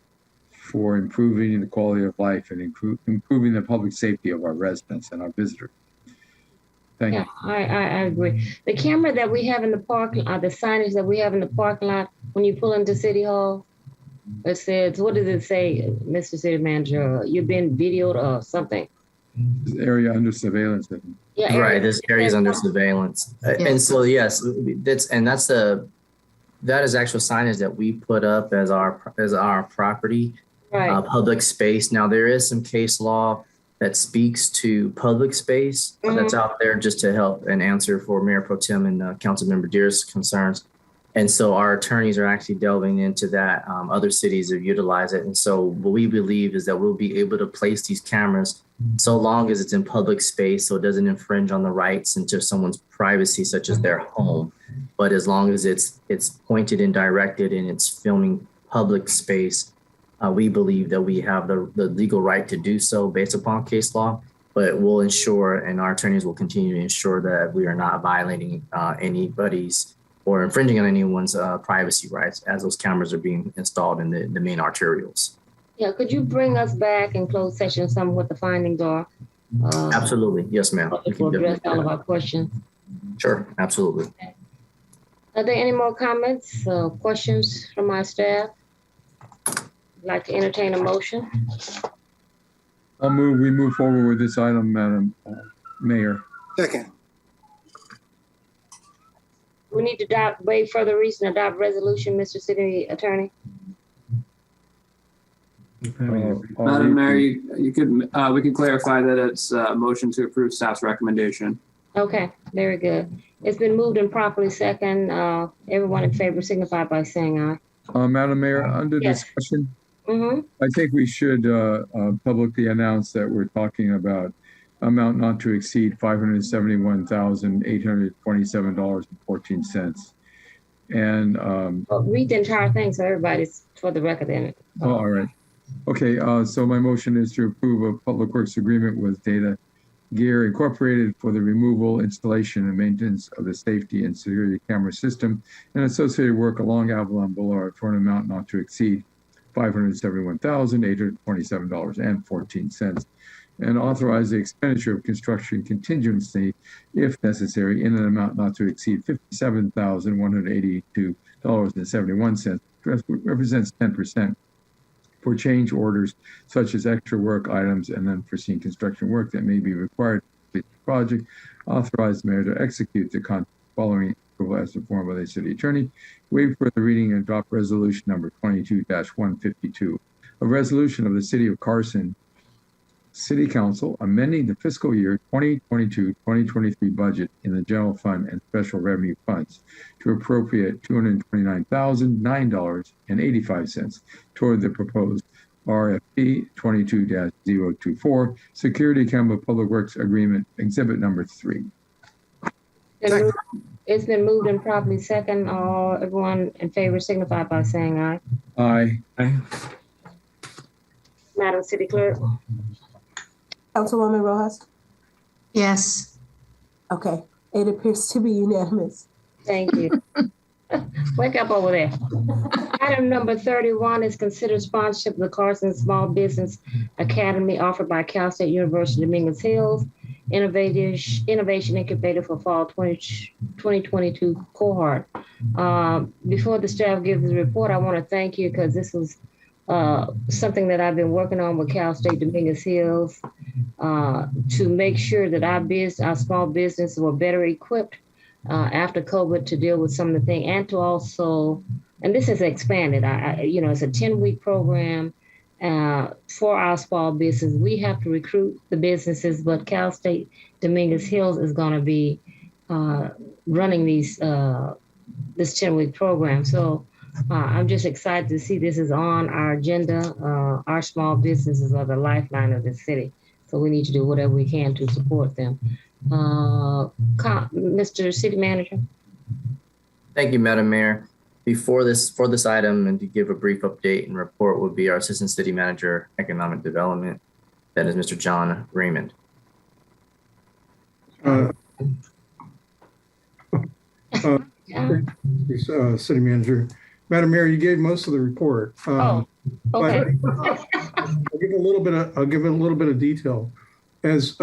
for improving the quality of life and improving the public safety of our residents and our visitors. Thank you. I agree. The camera that we have in the park, the signage that we have in the parking lot, when you pull into City Hall, it says, what does it say, Mr. City Manager? You've been videoed or something. This area under surveillance. Yeah, right. This area is under surveillance. And so, yes, that is actual signage that we put up as our property. Right. Public space. Now, there is some case law that speaks to public space that's out there just to help and answer for Mayor Pro Tem and Councilmember Deere's concerns. And so our attorneys are actually delving into that. Other cities have utilized it. And so what we believe is that we'll be able to place these cameras so long as it's in public space, so it doesn't infringe on the rights into someone's privacy, such as their home. But as long as it's pointed and directed and it's filming public space, we believe that we have the legal right to do so based upon case law, but we'll ensure, and our attorneys will continue to ensure, that we are not violating anybody's or infringing on anyone's privacy rights as those cameras are being installed in the main arterials. Yeah, could you bring us back in closed session some of what the findings are? Absolutely. Yes, ma'am. We can address all of our questions. Sure, absolutely. Are there any more comments or questions from our staff? I'd like to entertain a motion. We move forward with this item, Madam Mayor. Second. We need to waive further reason, adopt resolution, Mr. City Attorney. Madam Mayor, you could, we could clarify that it's a motion to approve staff's recommendation. Okay, very good. It's been moved and properly second. Everyone in favor signify by saying aye. Madam Mayor, under discussion, I think we should publicly announce that we're talking about amount not to exceed $571,827.14. And read the entire thing so everybody's for the record in it. Oh, all right. Okay, so my motion is to approve a public works agreement with Data Gear Incorporated for the removal, installation, and maintenance of the safety and security camera system and associated work along Avalon Boulevard for an amount not to exceed $571,827.14, and authorize the expenditure of construction contingency, if necessary, in an amount not to exceed $57,182.71, represents 10%, for change orders such as extra work items and unforeseen construction work that may be required to complete the project. Authorize the mayor to execute the contract following approval as informed by the city attorney. Waive further reading and adopt resolution number 22-152, a resolution of the city of Carson City Council amending the fiscal year 2022-2023 budget in the general fund and special revenue funds to appropriate $229,009.85 toward the proposed RFP 22-024 Security Camera Public Works Agreement Exhibit number 3. It's been moved and properly second. Everyone in favor signify by saying aye. Aye. Aye. Madam City Clerk. Councilwoman Rojas? Yes. Okay, it appears to be unanimous. Thank you. Wake up over there. Item number 31 is considered sponsorship of the Carson Small Business Academy offered by Cal State University Dominguez Hills Innovation Incubator for Fall 2022 cohort. Before the staff gives the report, I want to thank you because this was something that I've been working on with Cal State Dominguez Hills to make sure that our small business were better equipped after COVID to deal with some of the things, and to also, and this has expanded. It's a 10-week program for our small business. We have to recruit the businesses, but Cal State Dominguez Hills is going to be running this 10-week program. So I'm just excited to see this is on our agenda. Our small businesses are the lifeline of the city, so we need to do whatever we can to support them. Mr. City Manager. Thank you, Madam Mayor. For this item and to give a brief update and report would be our Assistant City Manager, Economic Development. That is Mr. John Raymond. City Manager. Madam Mayor, you gave most of the report. Okay. I'll give a little bit of detail. As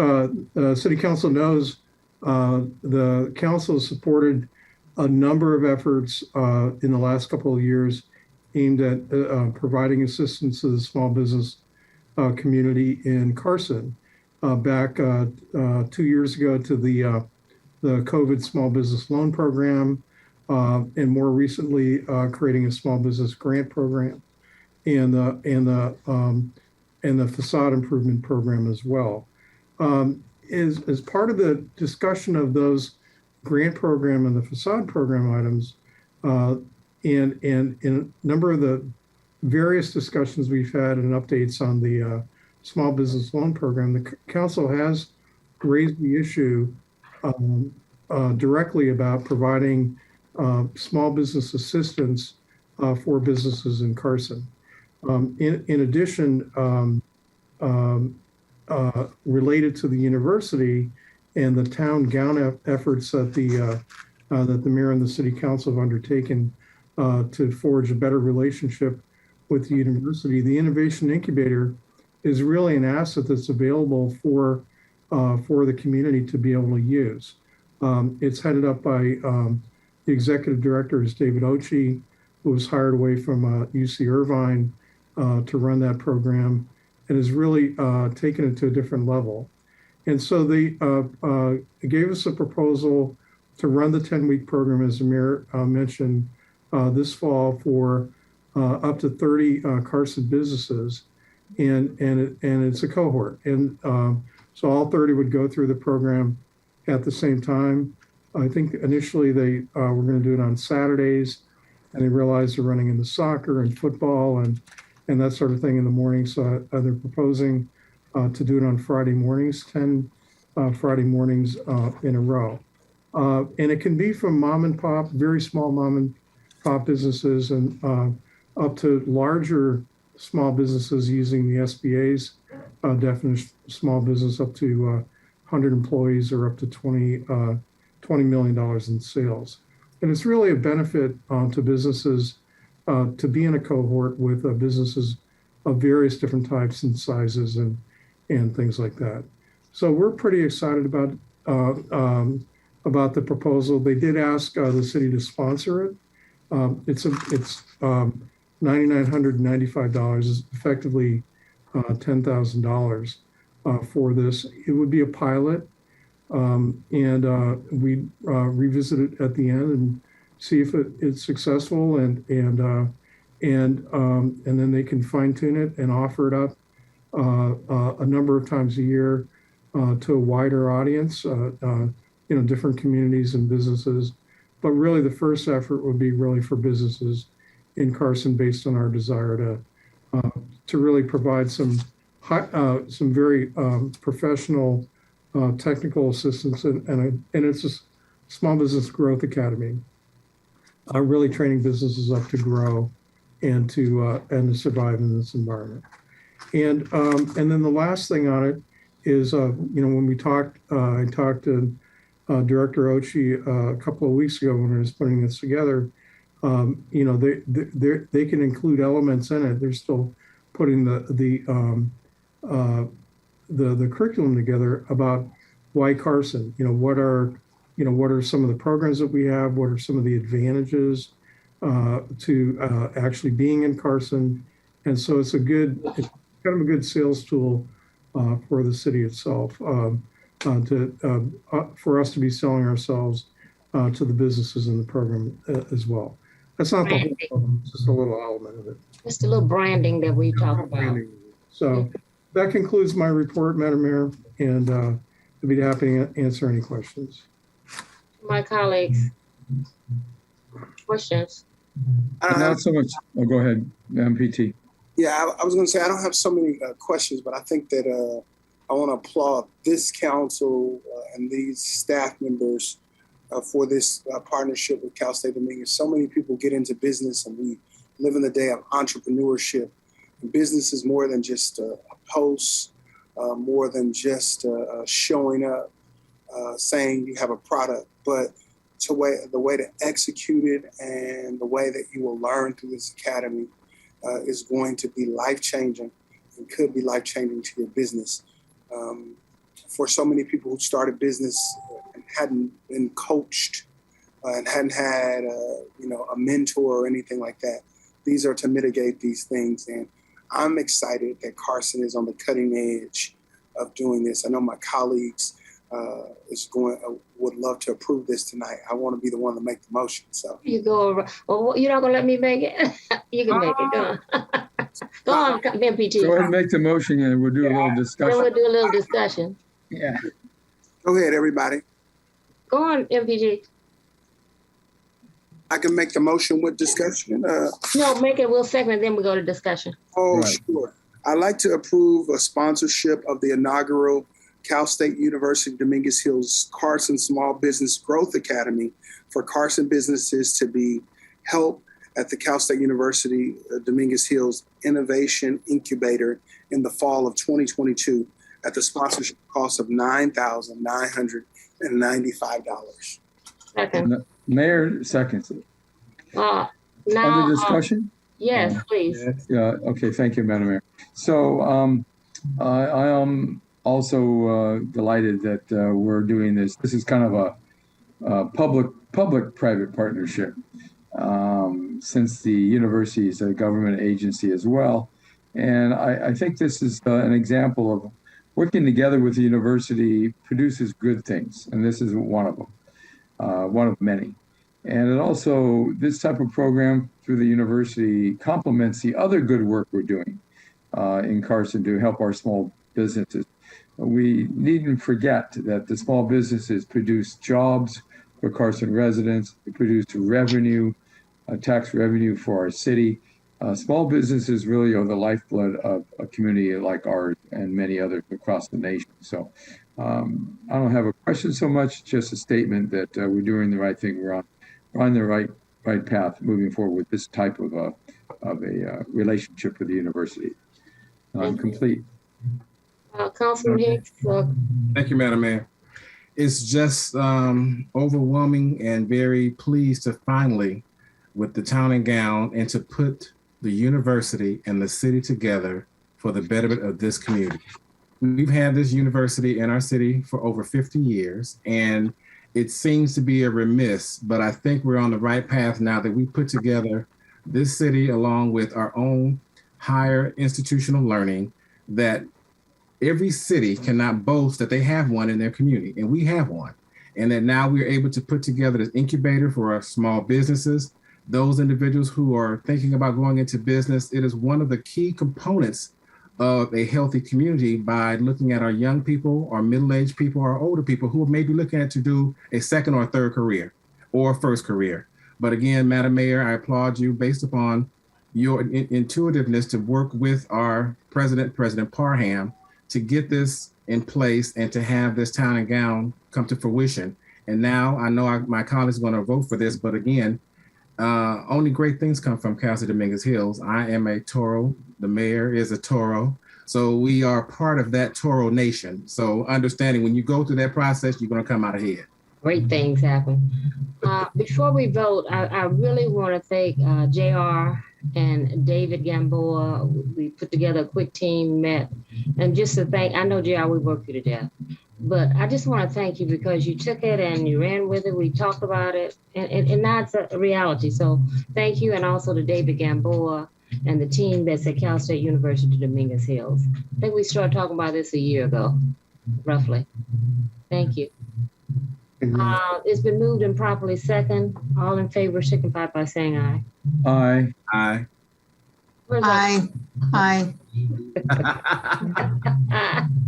City Council knows, the council supported a number of efforts in the last couple of years aimed at providing assistance to the small business community in Carson. Back 2 years ago to the COVID Small Business Loan Program, and more recently creating a small business grant program, and the facade improvement program as well. As part of the discussion of those grant program and the facade program items, and in a number of the various discussions we've had and updates on the small business loan program, the council has raised the issue directly about providing small business assistance for businesses in Carson. In addition, related to the university and the town gown efforts that the mayor and the city council have undertaken to forge a better relationship with the university, the Innovation Incubator is really an asset that's available for the community to be able to use. It's headed up by The executive director is David Ochi, who was hired away from UC Irvine to run that program and has really taken it to a different level. And so they gave us a proposal to run the 10-week program, as the mayor mentioned, this fall for up to 30 Carson businesses, and it's a cohort. And so all 30 would go through the program at the same time. I think initially they were going to do it on Saturdays, and they realized they're running into soccer and football and that sort of thing in the morning. So they're proposing to do it on Friday mornings, 10 Friday mornings in a row. And it can be from mom and pop, very small mom and pop businesses, and up to larger small businesses using the SBA's definition of small business, up to 100 employees or up to $20 million in sales. And it's really a benefit to businesses to be in a cohort with businesses of various different types and sizes and things like that. So we're pretty excited about the proposal. They did ask the city to sponsor it. It's $9,995, is effectively $10,000 for this. It would be a pilot, and we revisit it at the end and see if it's successful, and then they can fine tune it and offer it up a number of times a year to a wider audience, different communities and businesses. But really, the first effort would be really for businesses in Carson, based on our desire to really provide some very professional technical assistance, and it's a small business growth academy, really training businesses up to grow and to survive in this environment. And then the last thing on it is, when we talked, I talked to Director Ochi a couple of weeks ago when I was putting this together. They can include elements in it. They're still putting the curriculum together about why Carson. What are some of the programs that we have? What are some of the advantages to actually being in Carson? And so it's kind of a good sales tool for the city itself, for us to be selling ourselves to the businesses in the program as well. That's not the whole program, it's just a little element of it. Just a little branding that we talk about. So that concludes my report, Madam Mayor, and I'd be happy to answer any questions. My colleagues, questions? I don't have so much. Oh, go ahead, MPT. Yeah, I was going to say I don't have so many questions, but I think that I want to applaud this council and these staff members for this partnership with Cal State Dominguez. So many people get into business, and we live in the day of entrepreneurship. And business is more than just a post, more than just showing up, saying you have a product, but the way to execute it and the way that you will learn through this academy is going to be life-changing and could be life-changing to your business. For so many people who started business and hadn't been coached and hadn't had a mentor or anything like that, these are to mitigate these things. And I'm excited that Carson is on the cutting edge of doing this. I know my colleagues would love to approve this tonight. I want to be the one to make the motion. So you go. Well, you're not gonna let me make it. You can make it. Go on. Go on, MPT. Go ahead and make the motion, and we'll do a little discussion. Then we'll do a little discussion. Yeah. Go ahead, everybody. Go on, MPT. I can make the motion with discussion. No, make it. We'll segment, then we go to discussion. Oh, right. Sure. I'd like to approve a sponsorship of the inaugural Cal State University Dominguez Hills Carson Small Business Growth Academy for Carson businesses to be held at the Cal State University Dominguez Hills Innovation Incubator in the fall of 2022 at the sponsorship cost of $9,995. Second. Mayor seconds it. Now, under discussion? Yes, please. Yeah. Okay. Thank you, Madam Mayor. So I am also delighted that we're doing this. This is kind of a public public-private partnership, since the university is a government agency as well. And I think this is an example of working together with the university produces good things. And this is one of them, one of many. And it also, this type of program through the university complements the other good work we're doing in Carson to help our small businesses. We needn't forget that the small businesses produce jobs for Carson residents, they produce revenue, tax revenue for our city. Small businesses really are the lifeblood of a community like ours and many others across the nation. So I don't have a question so much, just a statement that we're doing the right thing. We're on the right path moving forward with this type of a relationship with the university. I'm complete. Councilman Hicks. Thank you, Madam Mayor. It's just overwhelming and very pleased to finally, with the town and gown, and to put the university and the city together for the betterment of this community. We've had this university in our city for over 50 years, and it seems to be a remiss, but I think we're on the right path now that we put together this city along with our own higher institutional learning, that every city cannot boast that they have one in their community, and we have one. And that now we're able to put together this incubator for our small businesses, those individuals who are thinking about going into business. It is one of the key components of a healthy community by looking at our young people, our middle-aged people, our older people who may be looking at to do a second or third career or first career. But again, Madam Mayor, I applaud you based upon your intuitiveness to work with our President Parham, to get this in place and to have this town and gown come to fruition. And now I know my colleagues are going to vote for this, but again, only great things come from Casa Dominguez Hills. I am a Toro. The mayor is a Toro. So we are part of that Toro nation. So understanding when you go through that process, you're going to come out ahead. Great things happen. Before we vote, I really want to thank JR and David Gamboa. We put together a quick team, met, and just to thank, I know JR, we worked you to death. But I just want to thank you because you took it and you ran with it. We talked about it, and now it's a reality. So thank you, and also to David Gamboa and the team that's at Cal State University Dominguez Hills. I think we started talking about this a year ago, roughly. Thank you. It's been moved and properly second. All in favor, signify by saying aye. Aye. Aye. Aye. Aye.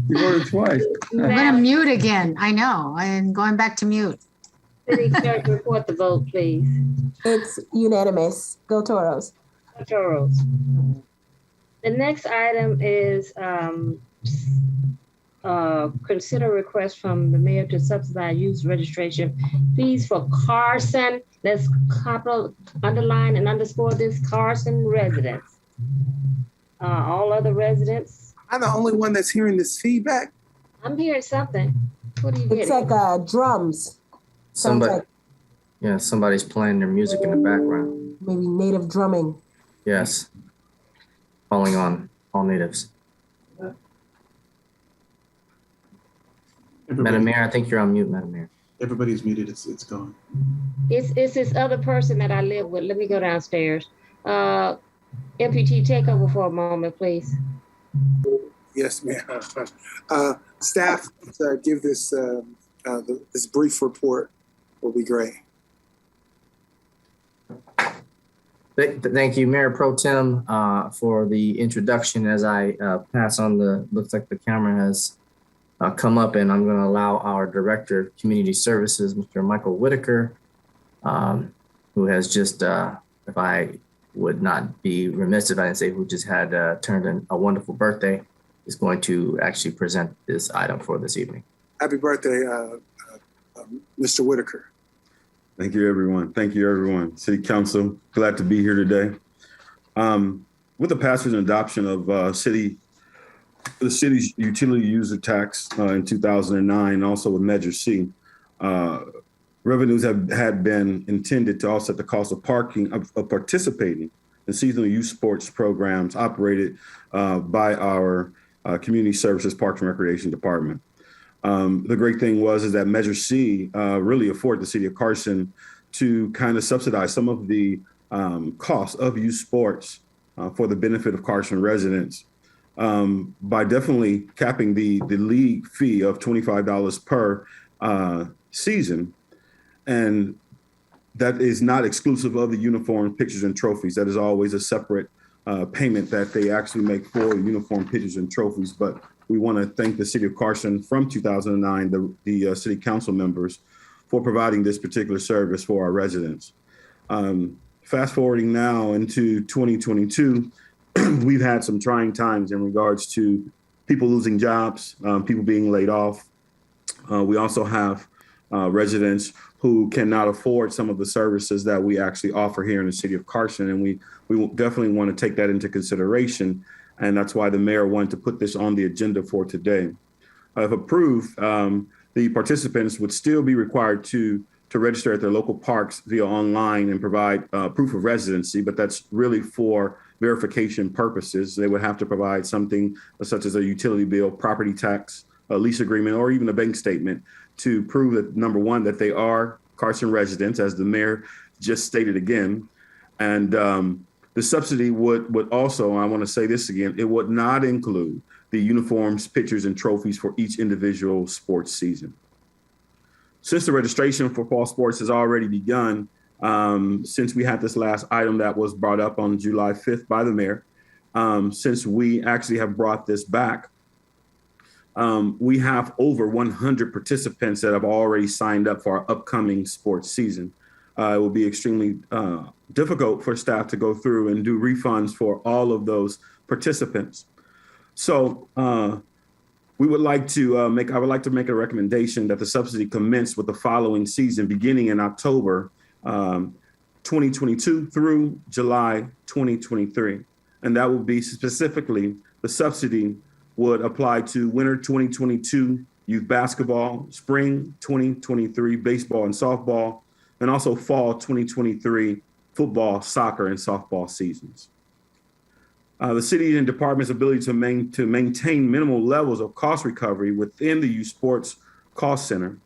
You voted twice. I'm going to mute again. I know. I'm going back to mute. City Clerk, report the vote, please. It's unanimous. Go Toros. Go Toros. The next item is consider request from the mayor to subsidize youth registration fees for Carson. Let's capital underline and underscore this, Carson residents. All other residents. I'm the only one that's hearing this feedback. I'm hearing something. What are you It's getting? like drums. Somebody, yeah, somebody's playing their music in the background. Maybe native drumming. Yes. Calling on all natives. Madam Mayor, I think you're on mute, Madam Mayor. Everybody's muted. It's gone. It's this other person that I live with. Let me go downstairs. MPT, take over for a moment, please. Yes, ma'am. Staff, give this this brief report will be great. Thank you, Mayor Pro Tem, for the introduction. As I pass on looks like the camera has come up, and I'm going to allow our Director of Community Services, Mr. Michael Whitaker, who has just, if I would not be remiss if I didn't say, who just had turned in a wonderful birthday, is going to actually present this item for this evening. Happy birthday, Mr. Whitaker. Thank you, everyone. Thank you, everyone. City Council, glad to be here today. With the passage and adoption of the city's utility user tax in 2009, also with Measure C, revenues had been intended to offset the cost of participating in seasonal youth sports programs operated by our Community Services Parks and Recreation Department. The great thing is that Measure C really afforded the city of Carson to kind of subsidize some of the costs of youth sports for the benefit of Carson residents by definitely capping the league fee of $25 per season. And that is not exclusive of the uniform, pictures, and trophies. That is always a separate payment that they actually make for uniform, pictures, and trophies. But we want to thank the city of Carson from 2009, the city council members, for providing this particular service for our residents. Fast forwarding now into 2022, we've had some trying times in regards to people losing jobs, people being laid off. We also have residents who cannot afford some of the services that we actually offer here in the city of Carson. And we definitely want to take that into consideration. And that's why the mayor wanted to put this on the agenda for today. If approved, the participants would still be required to register at their local parks via online and provide proof of residency, but that's really for verification purposes. They would have to provide something such as a utility bill, property tax, a lease agreement, or even a bank statement to prove that, number one, that they are Carson residents, as the mayor just stated again. And the subsidy would also, I want to say this again, it would not include the uniforms, pictures, and trophies for each individual sports season. Since the registration for fall sports has already begun, since we had this last item that was brought up on July 5th by the mayor, since we actually have brought this back, we have over 100 participants that have already signed up for our upcoming sports season. It will be extremely difficult for staff to go through and do refunds for all of those participants. So I would like to make a recommendation that the subsidy commence with the following season, beginning in October 2022 through July 2023. And that will be specifically, the subsidy would apply to winter 2022 youth basketball, spring 2023 baseball and softball, and also fall 2023 football, soccer, and softball seasons. The city and department's ability to maintain minimal levels of cost recovery within the youth sports cost center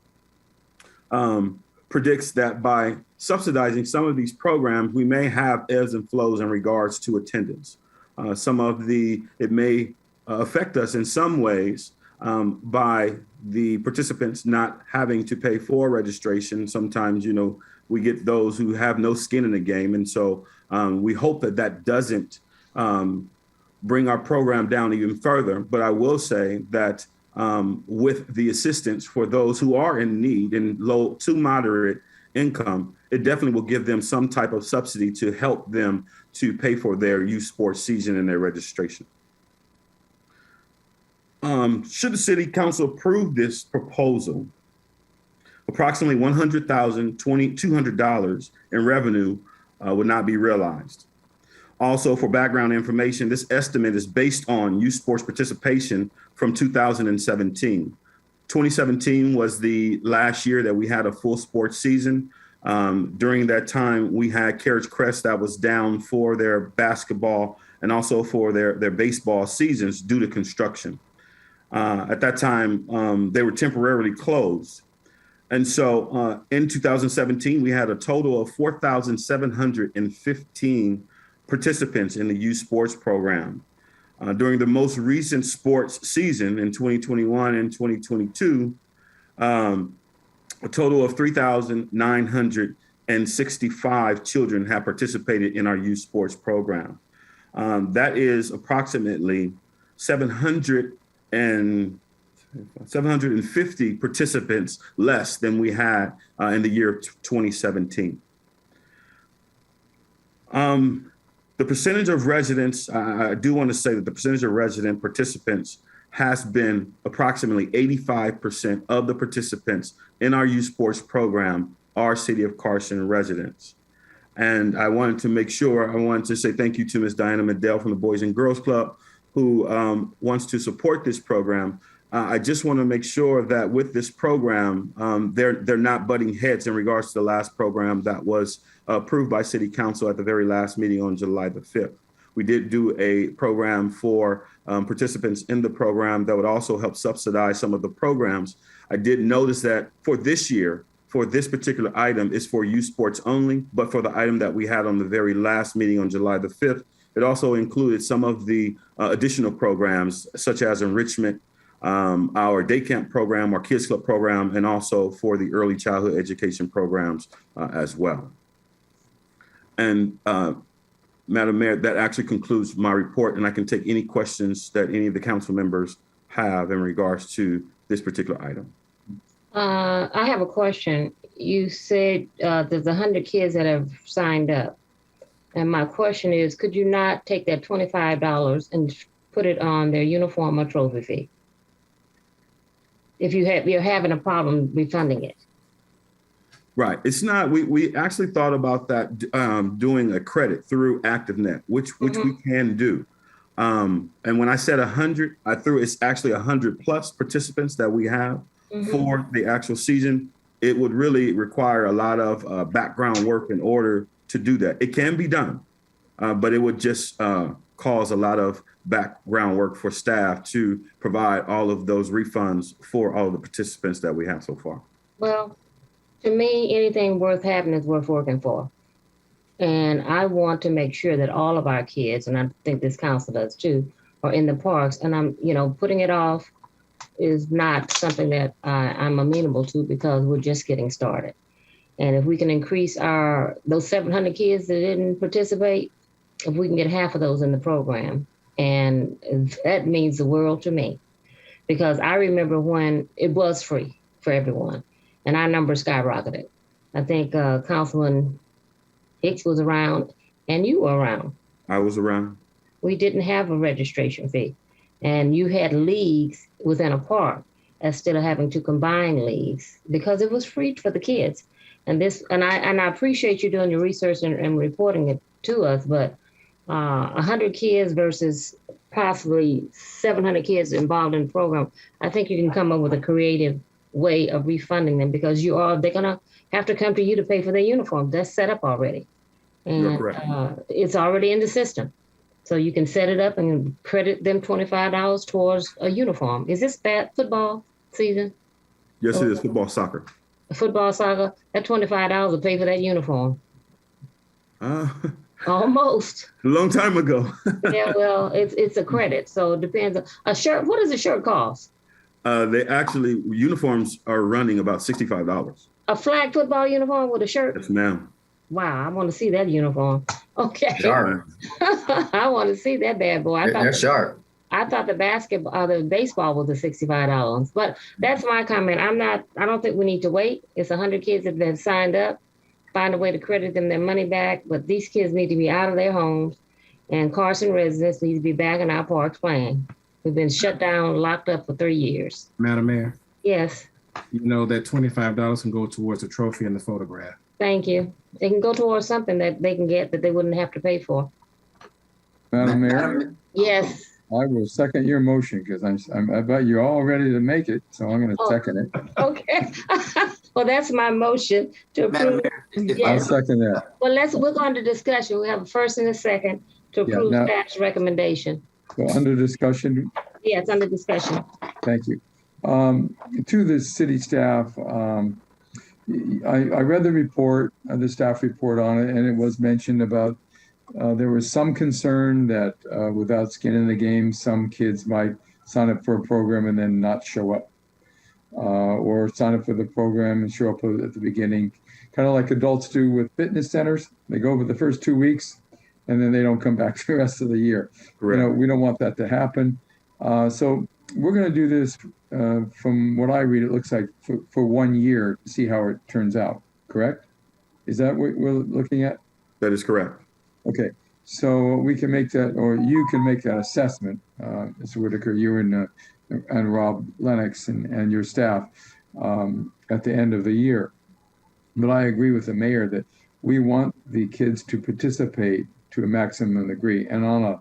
predicts that by subsidizing some of these programs, we may have ebbs and flows in regards to attendance. It may affect us in some ways by the participants not having to pay for registration. Sometimes, we get those who have no skin in the game. And so we hope that doesn't bring our program down even further. But I will say that with the assistance for those who are in need and low to moderate income, it definitely will give them some type of subsidy to help them to pay for their youth sports season and their registration. Should the city council approve this proposal, approximately $100,200 in revenue would not be realized. Also, for background information, this estimate is based on youth sports participation from 2017. 2017 was the last year that we had a full sports season. During that time, we had Carriage Crest that was down for their basketball and also for their baseball seasons due to construction. At that time, they were temporarily closed. And so in 2017, we had a total of 4,715 participants in the youth sports program. During the most recent sports season in 2021 and 2022, a total of 3,965 children have participated in our youth sports program. That is approximately 750 participants less than we had in the year of 2017. The percentage of residents, I do want to say that the percentage of resident participants has been approximately 85% of the participants in our youth sports program are City of Carson residents. And I wanted to say thank you to Ms. Diana Medell from the Boys and Girls Club, who wants to support this program. I just want to make sure that with this program, they're not butting heads in regards to the last program that was approved by City Council at the very last meeting on July the 5th. We did do a program for participants in the program that would also help subsidize some of the programs. I did notice that for this year, for this particular item is for youth sports only, but for the item that we had on the very last meeting on July the 5th, it also included some of the additional programs such as enrichment, our day camp program, our kids club program, and also for the early childhood education programs as well. And Madam Mayor, that actually concludes my report, and I can take any questions that any of the council members have in regards to this particular item. I have a question. You said there's 100 kids that have signed up. And my question is, could you not take that $25 and put it on their uniform or trophy fee? If you're having a problem refunding it. Right. It's not, we actually thought about that doing a credit through ActiveNet, which we can do. And when I said 100, I threw, it's actually 100 plus participants that we have for the actual season. It would really require a lot of background work in order to do that. It can be done, but it would just cause a lot of background work for staff to provide all of those refunds for all of the participants that we have so far. Well, to me, anything worth having is worth working for. And I want to make sure that all of our kids, and I think this council does too, are in the parks. And I'm, putting it off is not something that I'm amenable to because we're just getting started. And if we can increase those 700 kids that didn't participate, if we can get half of those in the program, and that means the world to me. Because I remember when it was free for everyone and our numbers skyrocketed. I think Councilman Hicks was around and you were around. I was around. We didn't have a registration fee. And you had leagues within a park instead of having to combine leagues because it was free for the kids. And I appreciate you doing your research and reporting it to us, but 100 kids versus possibly 700 kids involved in the program, I think you can come up with a creative way of refunding them because they're gonna have to come to you to pay for their uniform. That's set up already. And it's already in the system. So you can set it up and credit them $25 towards a uniform. Is this football season? Yes, it is football, soccer. Football, soccer, that $25 will pay for that uniform. Almost. A long time ago. Yeah, well, it's a credit. So it depends. A shirt, what does a shirt cost? Uniforms are running about $65. A flag football uniform with a shirt? Yes, ma'am. Wow, I want to see that uniform. Okay. Sharp. I want to see that bad boy. They're sharp. I thought the baseball was the $65, but that's my comment. I don't think we need to wait. It's 100 kids that have been signed up. Find a way to credit them their money back, but these kids need to be out of their homes and Carson residents need to be back in our parks playing. We've been shut down, locked up for 3 years. Madam Mayor. Yes. You know that $25 can go towards a trophy and the photograph. Thank you. They can go towards something that they can get that they wouldn't have to pay for. Madam Mayor? Yes. I will second your motion because I bet you're all ready to make it, so I'm going to second it. Okay. Well, that's my motion to approve. I'll second that. Well, we're going to discussion. We have a first and a second to approve staff's recommendation. So under discussion? Yeah, it's under discussion. Thank you. To the city staff, I read the report, the staff report on it, and it was mentioned about there was some concern that without skin in the game, some kids might sign up for a program and then not show up, or sign up for the program and show up at the beginning, kind of like adults do with fitness centers. They go over the first 2 weeks and then they don't come back the rest of the year. Correct. We don't want that to happen. So we're going to do this from what I read, it looks like for 1 year to see how it turns out, correct? Is that what we're looking at? That is correct. Okay, so we can make that, or you can make that assessment, Mr. Whitaker, you and Rob Lennox and your staff at the end of the year. But I agree with the mayor that we want the kids to participate to a maximum degree. And on a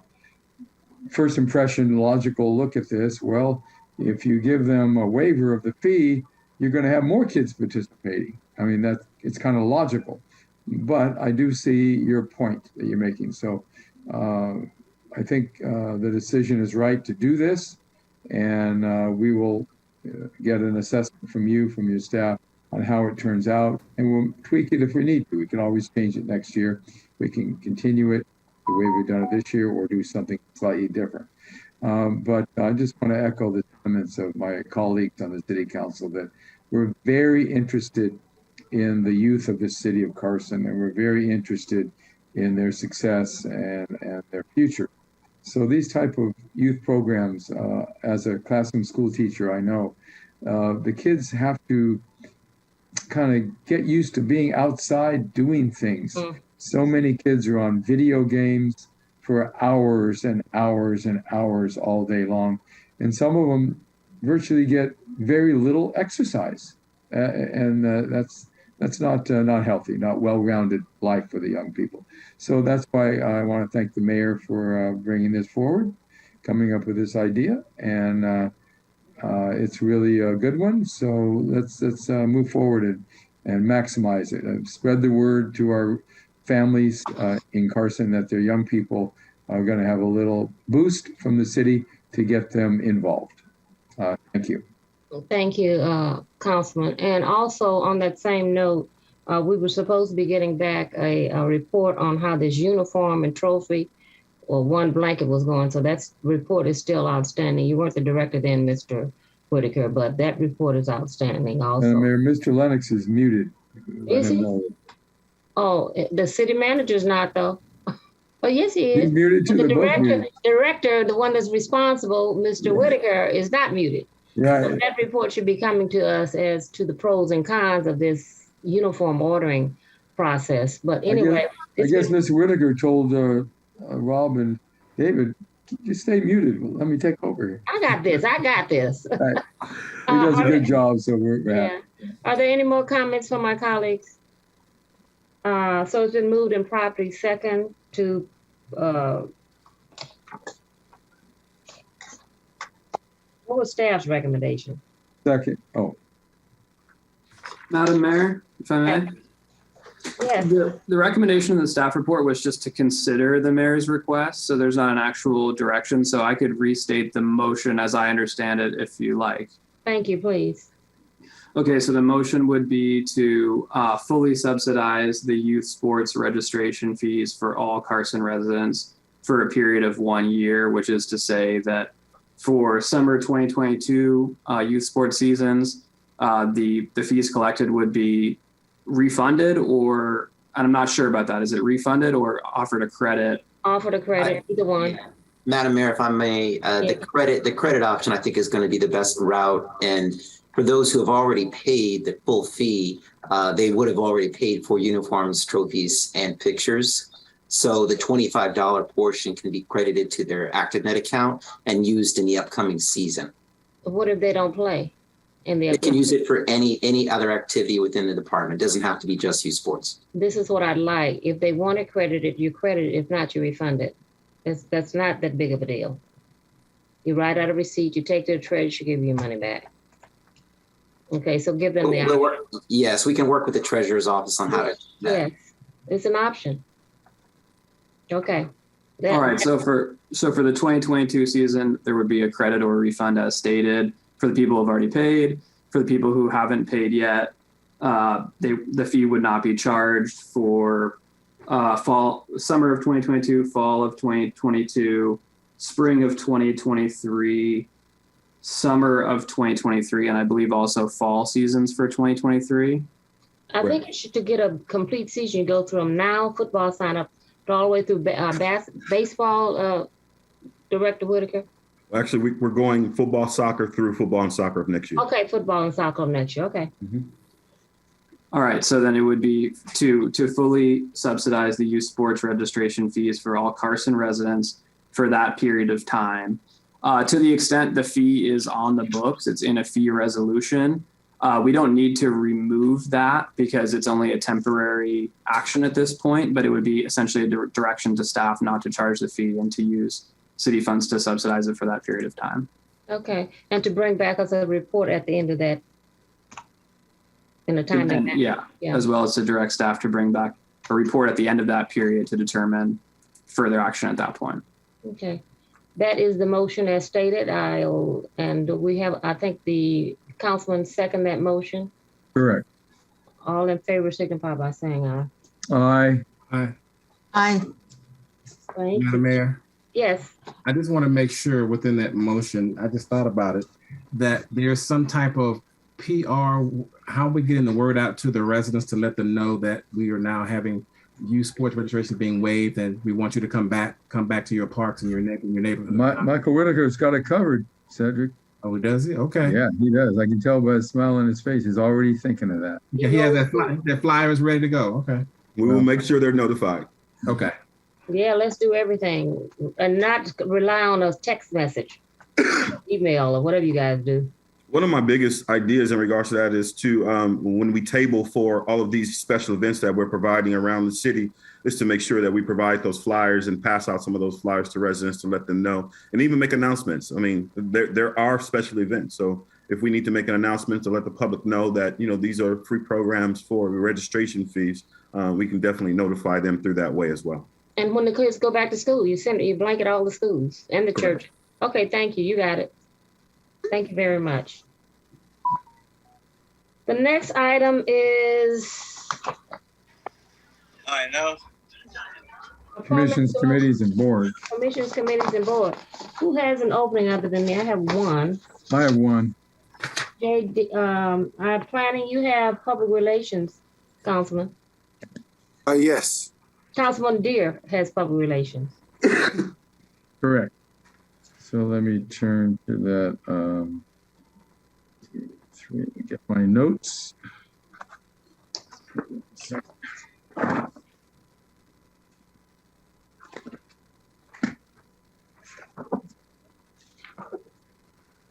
first impression, logical look at this, well, if you give them a waiver of the fee, you're going to have more kids participating. I mean, it's kind of logical. But I do see your point that you're making. So I think the decision is right to do this. And we will get an assessment from you, from your staff, on how it turns out, and we'll tweak it if we need to. We can always change it next year. We can continue it the way we've done it this year or do something slightly different. But I just want to echo the comments of my colleagues on the city council that we're very interested in the youth of the city of Carson, and we're very interested in their success and their future. So these type of youth programs, as a classroom school teacher, I know the kids have to kind of get used to being outside doing things. So many kids are on video games for hours and hours and hours all day long. And some of them virtually get very little exercise. And that's not healthy, not well-rounded life for the young people. So that's why I want to thank the mayor for bringing this forward, coming up with this idea. And it's really a good one. So let's move forward and maximize it and spread the word to our families in Carson that their young people are going to have a little boost from the city to get them involved. Thank you. Thank you, Councilman. And also on that same note, we were supposed to be getting back a report on how this uniform and trophy or one blanket was going. So that report is still outstanding. You weren't the director then, Mr. Whitaker, but that report is outstanding also. Mayor, Mr. Lennox is muted. Is he? Oh, the city manager's not though. Oh, yes, he is. He's muted too. The director, the one that's responsible, Mr. Whitaker, is not muted. Right. So that report should be coming to us as to the pros and cons of this uniform ordering process. But anyway. I guess Mr. Whitaker told Rob and David, just stay muted. Let me take over here. I got this. Right. He does a good job, so we're yeah. Are there any more comments from my colleagues? So it's been moved and properly second to what was staff's recommendation? Second. Oh. Madam Mayor, if I may. Yes. The recommendation in the staff report was just to consider the mayor's request. So there's not an actual direction. So I could restate the motion as I understand it if you like. Thank you, please. Okay, so the motion would be to fully subsidize the youth sports registration fees for all Carson residents for a period of 1 year, which is to say that for summer 2022 youth sports seasons, the fees collected would be refunded, or and I'm not sure about that. Is it refunded or offered a credit? Offered a credit, either one. Yeah. Madam Mayor, if I may, the credit option I think is going to be the best route. And for those who have already paid the full fee, they would have already paid for uniforms, trophies, and pictures. So the $25 portion can be credited to their ActiveNet account and used in the upcoming season. What if they don't play? They can use it for any other activity within the department. It doesn't have to be just youth sports. This is what I'd like. If they want it credited, you credit it. If not, you refund it. That's not that big of a deal. You write out a receipt, you take to the treasurer, she give you your money back. Okay, so give them the option. Yes, we can work with the treasurer's office on how to do that. Yes, it's an option. Okay. All right, so for the 2022 season, there would be a credit or a refund as stated for the people who have already paid. For the people who haven't paid yet, the fee would not be charged for summer of 2022, fall of 2022, spring of 2023, summer of 2023, and I believe also fall seasons for 2023. I think you should, to get a complete season, you go through them now, football sign up, all the way through baseball, Director Whitaker. Actually, we're going football, soccer through football and soccer of next year. Okay, football and soccer of next year. Okay. Mm-hmm. All right, so then it would be to fully subsidize the youth sports registration fees for all Carson residents for that period of time. To the extent the fee is on the books, it's in a fee resolution. We don't need to remove that because it's only a temporary action at this point, but it would be essentially a direction to staff not to charge the fee and to use city funds to subsidize it for that period of time. Okay, and to bring back us a report at the end of that in a timely manner. Yeah, as well as to direct staff to bring back a report at the end of that period to determine further action at that point. Okay, that is the motion as stated. I think the councilman second that motion. Correct. All in favor signify by saying aye. Aye. Aye. Aye. Thank Madam you. Mayor, Yes. I just want to make sure within that motion, I just thought about it, that there's some type of PR, how we getting the word out to the residents to let them know that we are now having youth sports registration being waived, and we want you to come back to your parks and your neighborhood. Michael Whitaker's got it covered, Cedric. Oh, does he? Okay. Yeah, he does. I can tell by the smile on his face. He's already thinking of that. Yeah, he has that flyer is ready to go. Okay. We will make sure they're notified. Okay. Yeah, let's do everything and not rely on a text message, email, or whatever you guys do. One of my biggest ideas in regards to that is to, when we table for all of these special events that we're providing around the city, is to make sure that we provide those flyers and pass out some of those flyers to residents to let them know, and even make announcements. I mean, there are special events. So if we need to make an announcement to let the public know that, these are free programs for registration fees, we can definitely notify them through that way as well. And when the kids go back to school, you blanket all the schools and the church. Okay, thank you. You got it. Thank you very much. The next item is I know. Commissions, committees, and boards. Commissions, committees, and board. Who has an opening other than me? I have one. I have one. Planning, you have public relations, Councilman. Yes. Councilman Deere has public relations. Correct. So let me turn to that. Get my notes.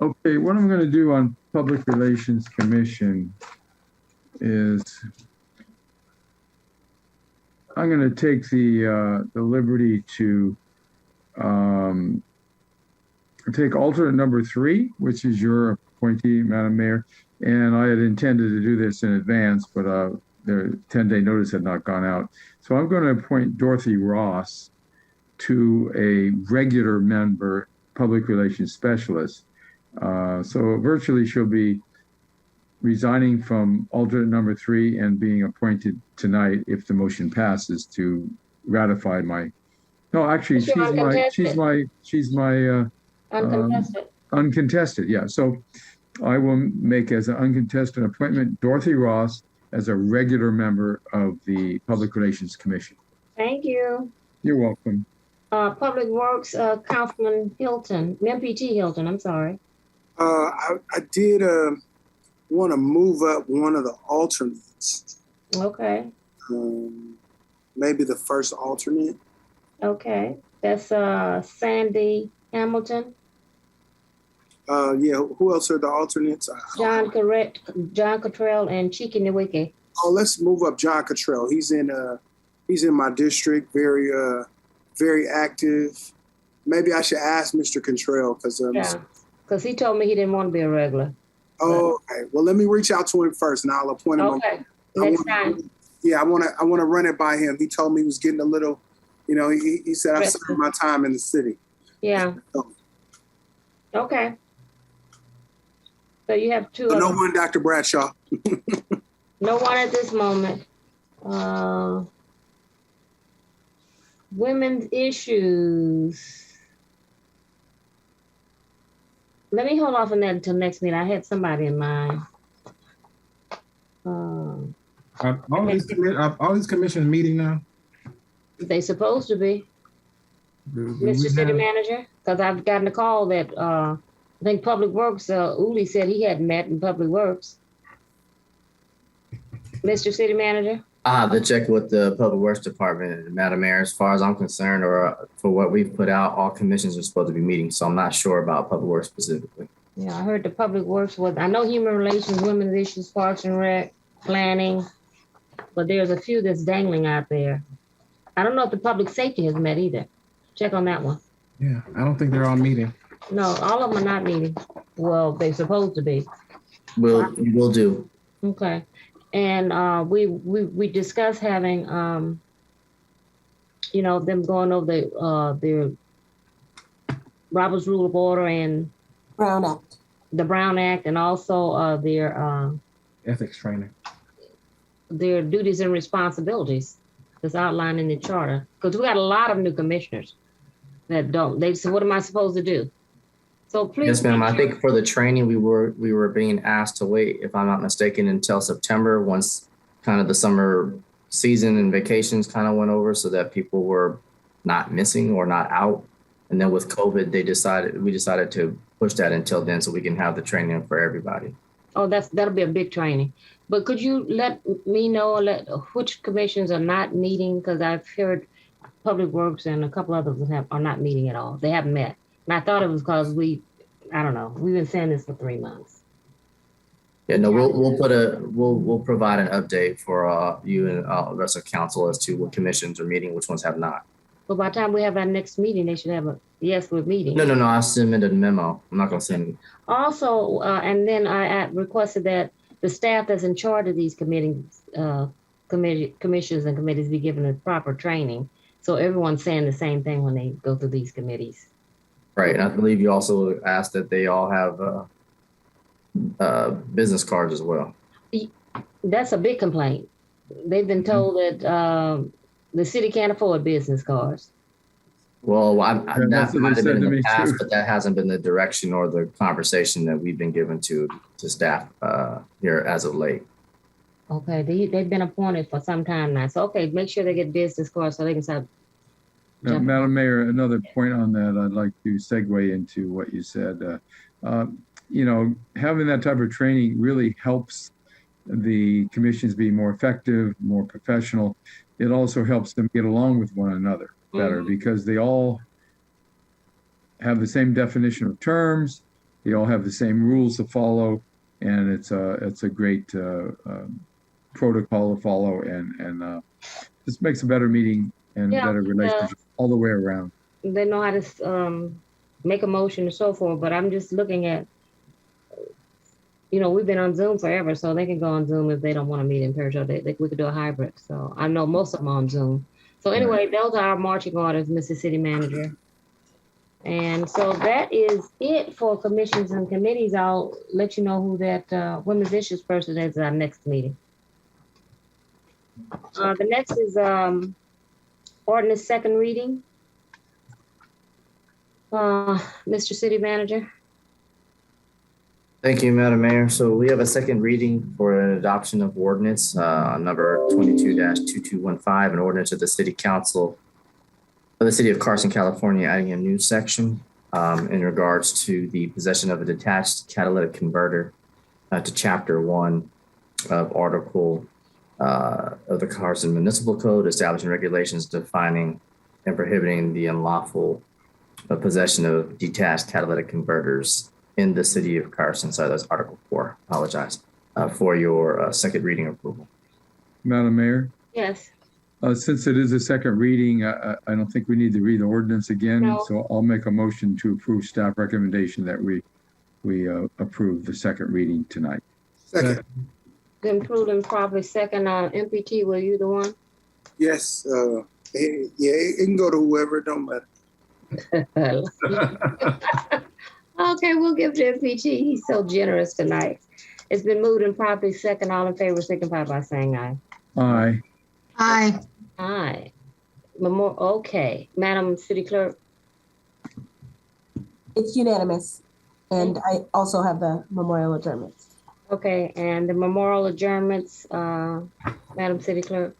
Okay, what I'm going to do on Public Relations Commission is I'm going to take the liberty to take alternate number 3, which is your appointee, Madam Mayor. And I had intended to do this in advance, but their 10-day notice had not gone out. So I'm going to appoint Dorothy Ross to a regular member, public relations specialist. So virtually she'll be resigning from alternate number 3 and being appointed tonight if the motion passes to ratify my. No, actually, she's my uncontested. Uncontested, yeah. So I will make as an uncontested appointment Dorothy Ross as a regular member of the Public Relations Commission. Thank you. You're welcome. Public Works, Councilman Hilton, MPT Hilton, I'm sorry. I did want to move up one of the alternates. Okay. Maybe the first alternate. Okay. That's Sandy Hamilton. Yeah, who else are the alternates? John Cottrell and Chiki Nweke. Oh, let's move up John Cottrell. He's in my district, very active. Maybe I should ask Mr. Cottrell because he told me he didn't want to be a regular. Oh, okay. Well, let me reach out to him first, and I'll appoint him. Okay. Next time. Yeah, I want to run it by him. He told me he was getting a little, he said I've spent my time in the city. Yeah. Okay. So you have 2. No one, Dr. Bradshaw. No one at this moment. Women's issues. Let me hold off on that until next meeting. I had somebody in mind. Are all these commissions meeting now? They supposed to be. Mr. City Manager? Because I've gotten a call that I think Public Works, Uli said he hadn't met in Public Works. Mr. City Manager? I have to check with the Public Works Department, Madam Mayor. As far as I'm concerned, or for what we've put out, all commissions are supposed to be meeting. So I'm not sure about Public Works specifically. Yeah, I heard the Public Works was, I know Human Relations, Women's Issues, Parks and Rec, Planning, but there's a few that's dangling out there. I don't know if the Public Safety has met either. Check on that one. Yeah, I don't think they're all meeting. No, all of them are not meeting. Well, they're supposed to be. We'll do. Okay. And we discussed having, them going over their Robert's Rule of Order and Brown Act. The Brown Act, and also their ethics training. their duties and responsibilities that's outlined in the charter. Because we got a lot of new commissioners that don't. They say, what am I supposed to do? So please. Yes, ma'am. I think for the training, we were being asked to wait, if I'm not mistaken, until September, once kind of the summer season and vacations kind of went over, so that people were not missing or not out. And then with COVID, we decided to push that until then, so we can have the training for everybody. Oh, that'll be a big training. But could you let me know which commissions are not meeting? Because I've heard Public Works and a couple others are not meeting at all. They haven't met. And I thought it was because I don't know. We've been saying this for 3 months. Yeah, no, we'll provide an update for you and the rest of council as to what commissions are meeting, which ones have not. But by the time we have our next meeting, they should have a yes with meeting. No, I submitted a memo. I'm not going to send it. Also, and then I requested that the staff that's in charge of these commissions and committees be given the proper training. So everyone's saying the same thing when they go through these committees. Right, and I believe you also asked that they all have business cards as well. That's a big complaint. They've been told that the city can't afford business cards. Well, that might have been in the past, but that hasn't been the direction or the conversation that we've been given to staff here as of late. Okay, they've been appointed for some time now. So, okay, make sure they get business cards so they can start. Madam Mayor, another point on that, I'd like to segue into what you said. Having that type of training really helps the commissions be more effective, more professional. It also helps them get along with one another better because they all have the same definition of terms. They all have the same rules to follow, and it's a great protocol to follow, and this makes a better meeting and better relationship all the way around. They know how to make a motion and so forth, but I'm just looking at, we've been on Zoom forever, so they can go on Zoom if they don't want to meet in person. We could do a hybrid. So I know most of them on Zoom. So anyway, those are our marching orders, Mr. City Manager. And so that is it for commissions and committees. I'll let you know who that women's issues person is at our next meeting. The next is ordinance second reading. Mr. City Manager. Thank you, Madam Mayor. So we have a second reading for an adoption of ordinance number 22-2215, an ordinance of the City Council of the City of Carson, California, adding a new section in regards to the possession of a detached catalytic converter to Chapter 1 of Article of the Carson Municipal Code, establishing regulations defining and prohibiting the unlawful possession of detached catalytic converters in the City of Carson. So that's Article 4. Apologize for your second reading approval. Madam Mayor? Yes. Since it is a second reading, I don't think we need to read the ordinance again. No. So I'll make a motion to approve staff recommendation that we approve the second reading tonight. Second. Then approved and probably second. MPT, were you the one? Yes. It can go to whoever. It don't matter. Okay, we'll give to MPT. He's so generous tonight. It's been moved and properly second. All in favor, signify by saying aye. Aye. Aye. Aye. Okay, Madam City Clerk. It's unanimous. And I also have the memorial adjournments. Okay, and the memorial adjournments, Madam City Clerk.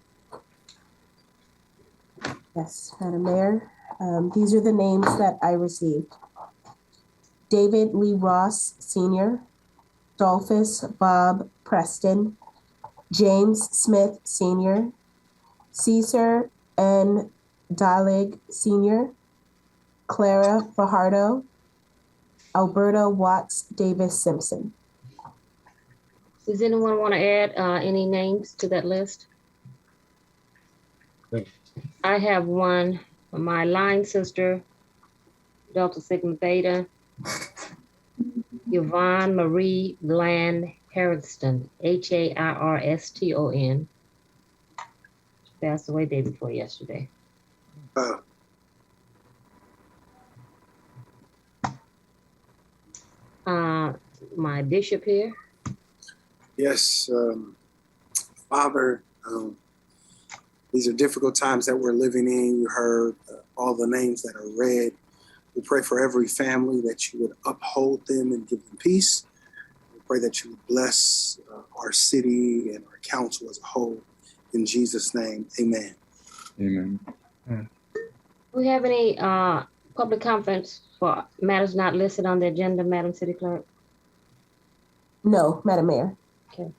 Yes, Madam Mayor. These are the names that I received. David Lee Ross, Sr., Dolphus Bob Preston, James Smith, Sr., Cesar N. Dalig, Sr., Clara Fajardo, Alberta Watts Davis Simpson. Does anyone want to add any names to that list? I have one, my line sister, Delta Sigma Theta, Yvonne Marie Bland Harriston, Harston. She passed away day before yesterday. My bishop here. Yes. Father, these are difficult times that we're living in. You heard all the names that are read. We pray for every family that you would uphold them and give them peace. We pray that you would bless our city and our council as a whole. In Jesus' name, amen. Amen. Do we have any public comments for matters not listed on the agenda, Madam City Clerk? No, Madam Mayor. Okay.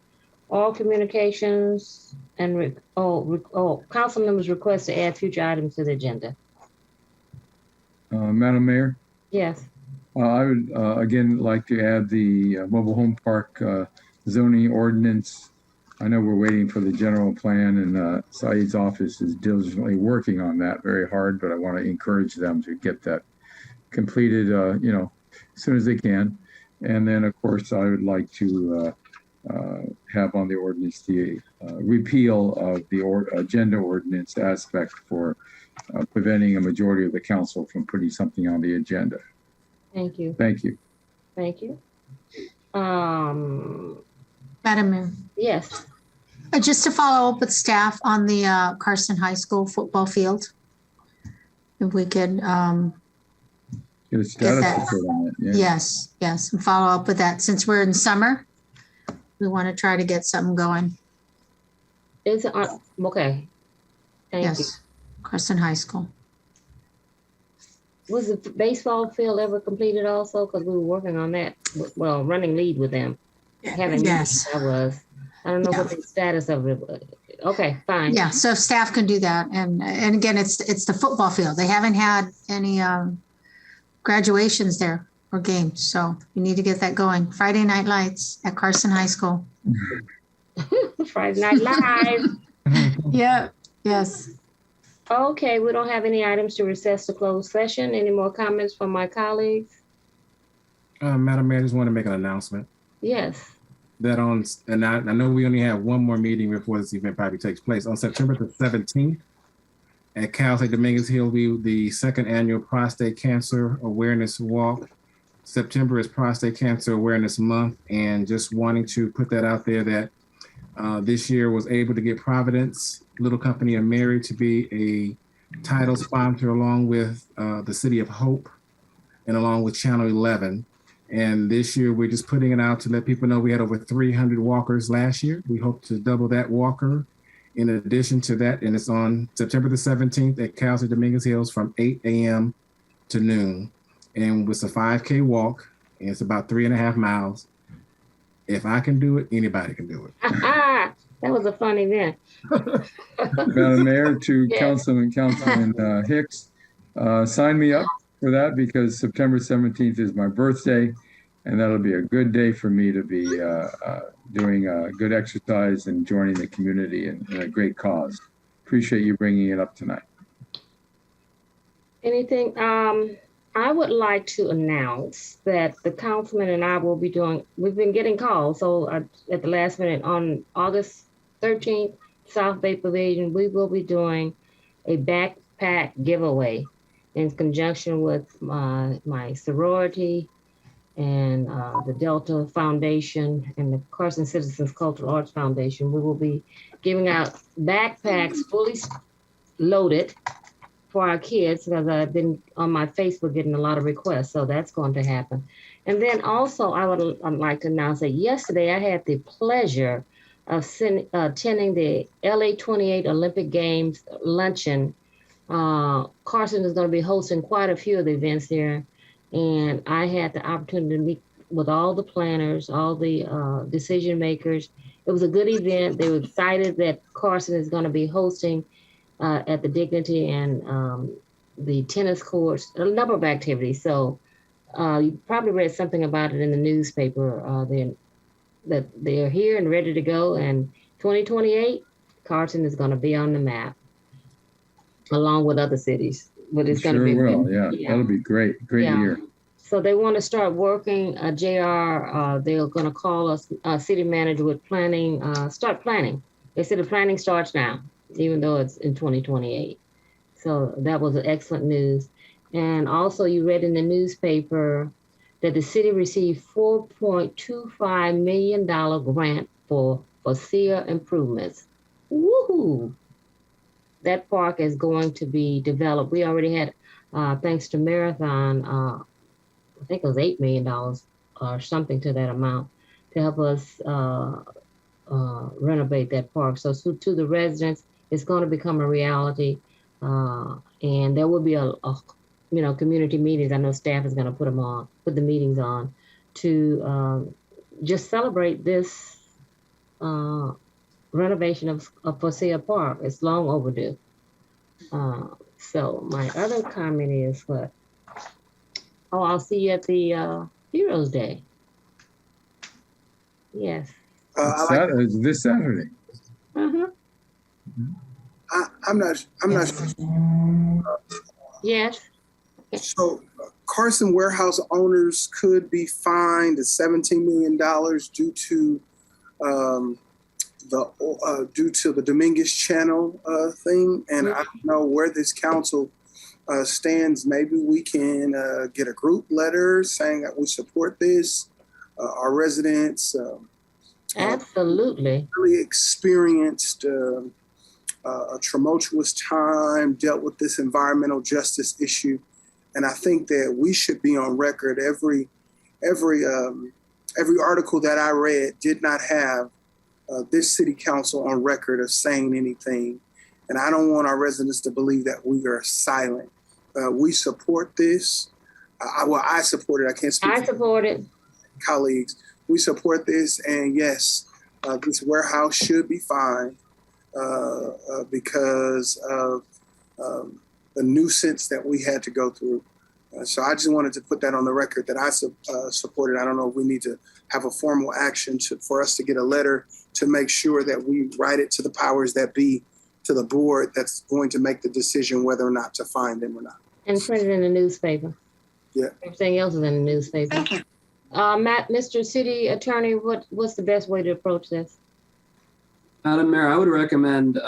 All communications and council members request to add future items to the agenda. Madam Mayor, Yes. I would again like to add the mobile home park zoning ordinance. I know we're waiting for the general plan, and Saeed's office is diligently working on that very hard, but I want to encourage them to get that completed, as soon as they can. And then, of course, I would like to have on the ordinance the repeal of the agenda ordinance aspect for preventing a majority of the council from putting something on the agenda. Thank you. Thank you. Thank you. Madam Mayor. Yes. Just to follow up with staff on the Carson High School football field. If we could Get a status report on it. Yeah. yes, and follow up with that. Since we're in summer, we want to try to get something going. Is it okay? Thank you. Carson High School. Was the baseball field ever completed also? Because we were working on that, well, running lead with them. Yes. I was. I don't know what the status of it was. Okay, fine. Yeah, so staff can do that. And again, it's the football field. They haven't had any graduations there or games. So we need to get that going. Friday Night Lights at Carson High School. Friday Night Live. Yeah, yes. Okay, we don't have any items to recess to closed session. Any more comments from my colleagues? Madam Mayor, I just want to make an announcement. Yes. That and I know we only have one more meeting before this event probably takes place. On September the 17th at Cal State Dominguez Hill, will be the second annual Prostate Cancer Awareness Walk. September is Prostate Cancer Awareness Month, and just wanting to put that out there that this year was able to get Providence Little Company of Mary to be a title sponsor along with the City of Hope and along with Channel 11. And this year we're just putting it out to let people know we had over 300 walkers last year. We hope to double that walker in addition to that. And it's on September the 17th at Cal State Dominguez Hills from 8 a.m. to noon. And it's a 5K walk, and it's about 3.5 miles. If I can do it, anybody can do it. That was a fun event. Madam Mayor, to Councilman Hicks, sign me up for that because September 17th is my birthday, and that'll be a good day for me to be doing good exercise and joining the community in a great cause. Appreciate you bringing it up tonight. Anything? I would like to announce that the councilman and I will be doing, we've been getting calls, so at the last minute on August 13th, South Bay Pavilion, we will be doing a backpack giveaway in conjunction with my sorority and the Delta Foundation and the Carson Citizens Cultural Arts Foundation. We will be giving out backpacks fully loaded for our kids, because I've been on my Facebook getting a lot of requests, so that's going to happen. And then also I'd like to announce that yesterday I had the pleasure of attending the LA 28 Olympic Games luncheon. Carson is going to be hosting quite a few of the events there, and I had the opportunity to meet with all the planners, all the decision makers. It was a good event. They were excited that Carson is going to be hosting at the Dignity and the tennis courts, a number of activities. So you probably read something about it in the newspaper, that they're here and ready to go. And 2028, Carson is going to be on the map along with other cities. But it's going to be will. Yeah, that'll be great. Great year. So they want to start working. JR, they're going to call us city manager with planning, start planning. They said the planning starts now, even though it's in 2028. So that was excellent news. And also you read in the newspaper that the city received $4.25 million grant for Fosia improvements. Woohoo! That park is going to be developed. We already had, thanks to Marathon, I think it was $8 million or something to that amount to help us renovate that park. So to the residents, it's going to become a reality. And there will be a community meetings. I know staff is going to put the meetings on to just celebrate this renovation of Fosia Park. It's long overdue. So my other comment is what? Oh, I'll see you at the Heroes Day. Yes. This Saturday. Uh-huh. I'm not sure. Yes. So Carson warehouse owners could be fined $17 million due to the Dominguez Channel thing, and I don't know where this council stands. Maybe we can get a group letter saying that we support this. Our residents absolutely really experienced a tumultuous time, dealt with this environmental justice issue, and I think that we should be on record. Every article that I read did not have this city council on record of saying anything, and I don't want our residents to believe that we are silent. We support this. I support it. I can't speak. I support it. Colleagues, we support this, and yes, this warehouse should be fined because of the nuisance that we had to go through. So I just wanted to put that on the record that I support it. I don't know if we need to have a formal action for us to get a letter to make sure that we write it to the powers that be, to the board that's going to make the decision whether or not to fine them or not. And print it in the newspaper. Yeah. Everything else is in the newspaper. Thank you. Matt, Mr. City Attorney, what's the best way to approach this? Madam Mayor, I would recommend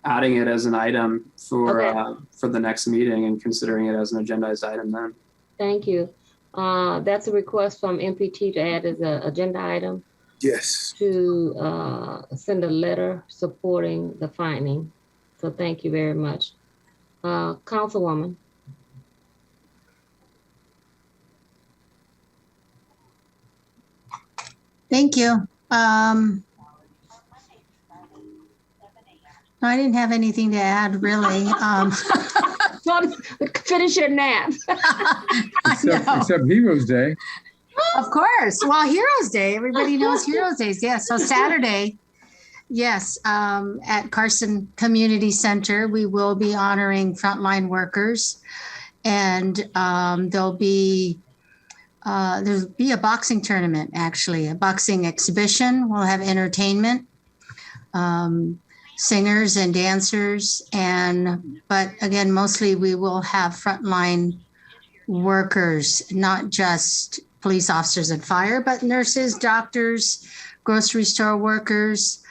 adding it as an item for the next meeting and considering it as an agendized item then. Thank you. That's a request from MPT to add as an agenda item. Yes. To send a letter supporting the finding. So thank you very much. Councilwoman. Thank you. I didn't have anything to add, really. Finish your nap. Except Heroes Day. Of course. Well, Heroes Day. Everybody knows Heroes Days. Yes. So Saturday, yes, at Carson Community Center, we will be honoring frontline workers, and there'll be a boxing tournament, actually, a boxing exhibition. We'll have entertainment, singers and dancers, but again, mostly we will have frontline workers, not just police officers and fire, but nurses, doctors, grocery store workers.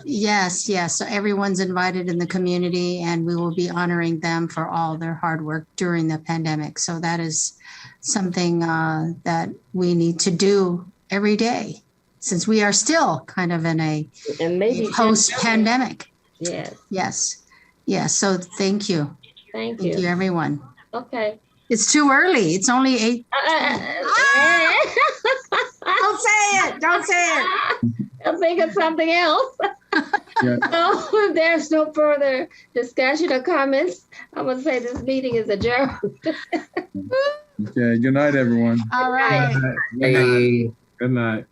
Yes. So everyone's invited in the community, and we will be honoring them for all their hard work during the pandemic. So that is something that we need to do every day, since we are still kind of in a post-pandemic. Yes. Yes. So thank you. Thank you. Thank you, everyone. Okay. It's too early. It's only 8. Don't say it. I'll think of something else. Yeah. So if there's no further discussion or comments, I'm going to say this meeting is adjourned. Okay. Good night, everyone. All right. Good night. Good night.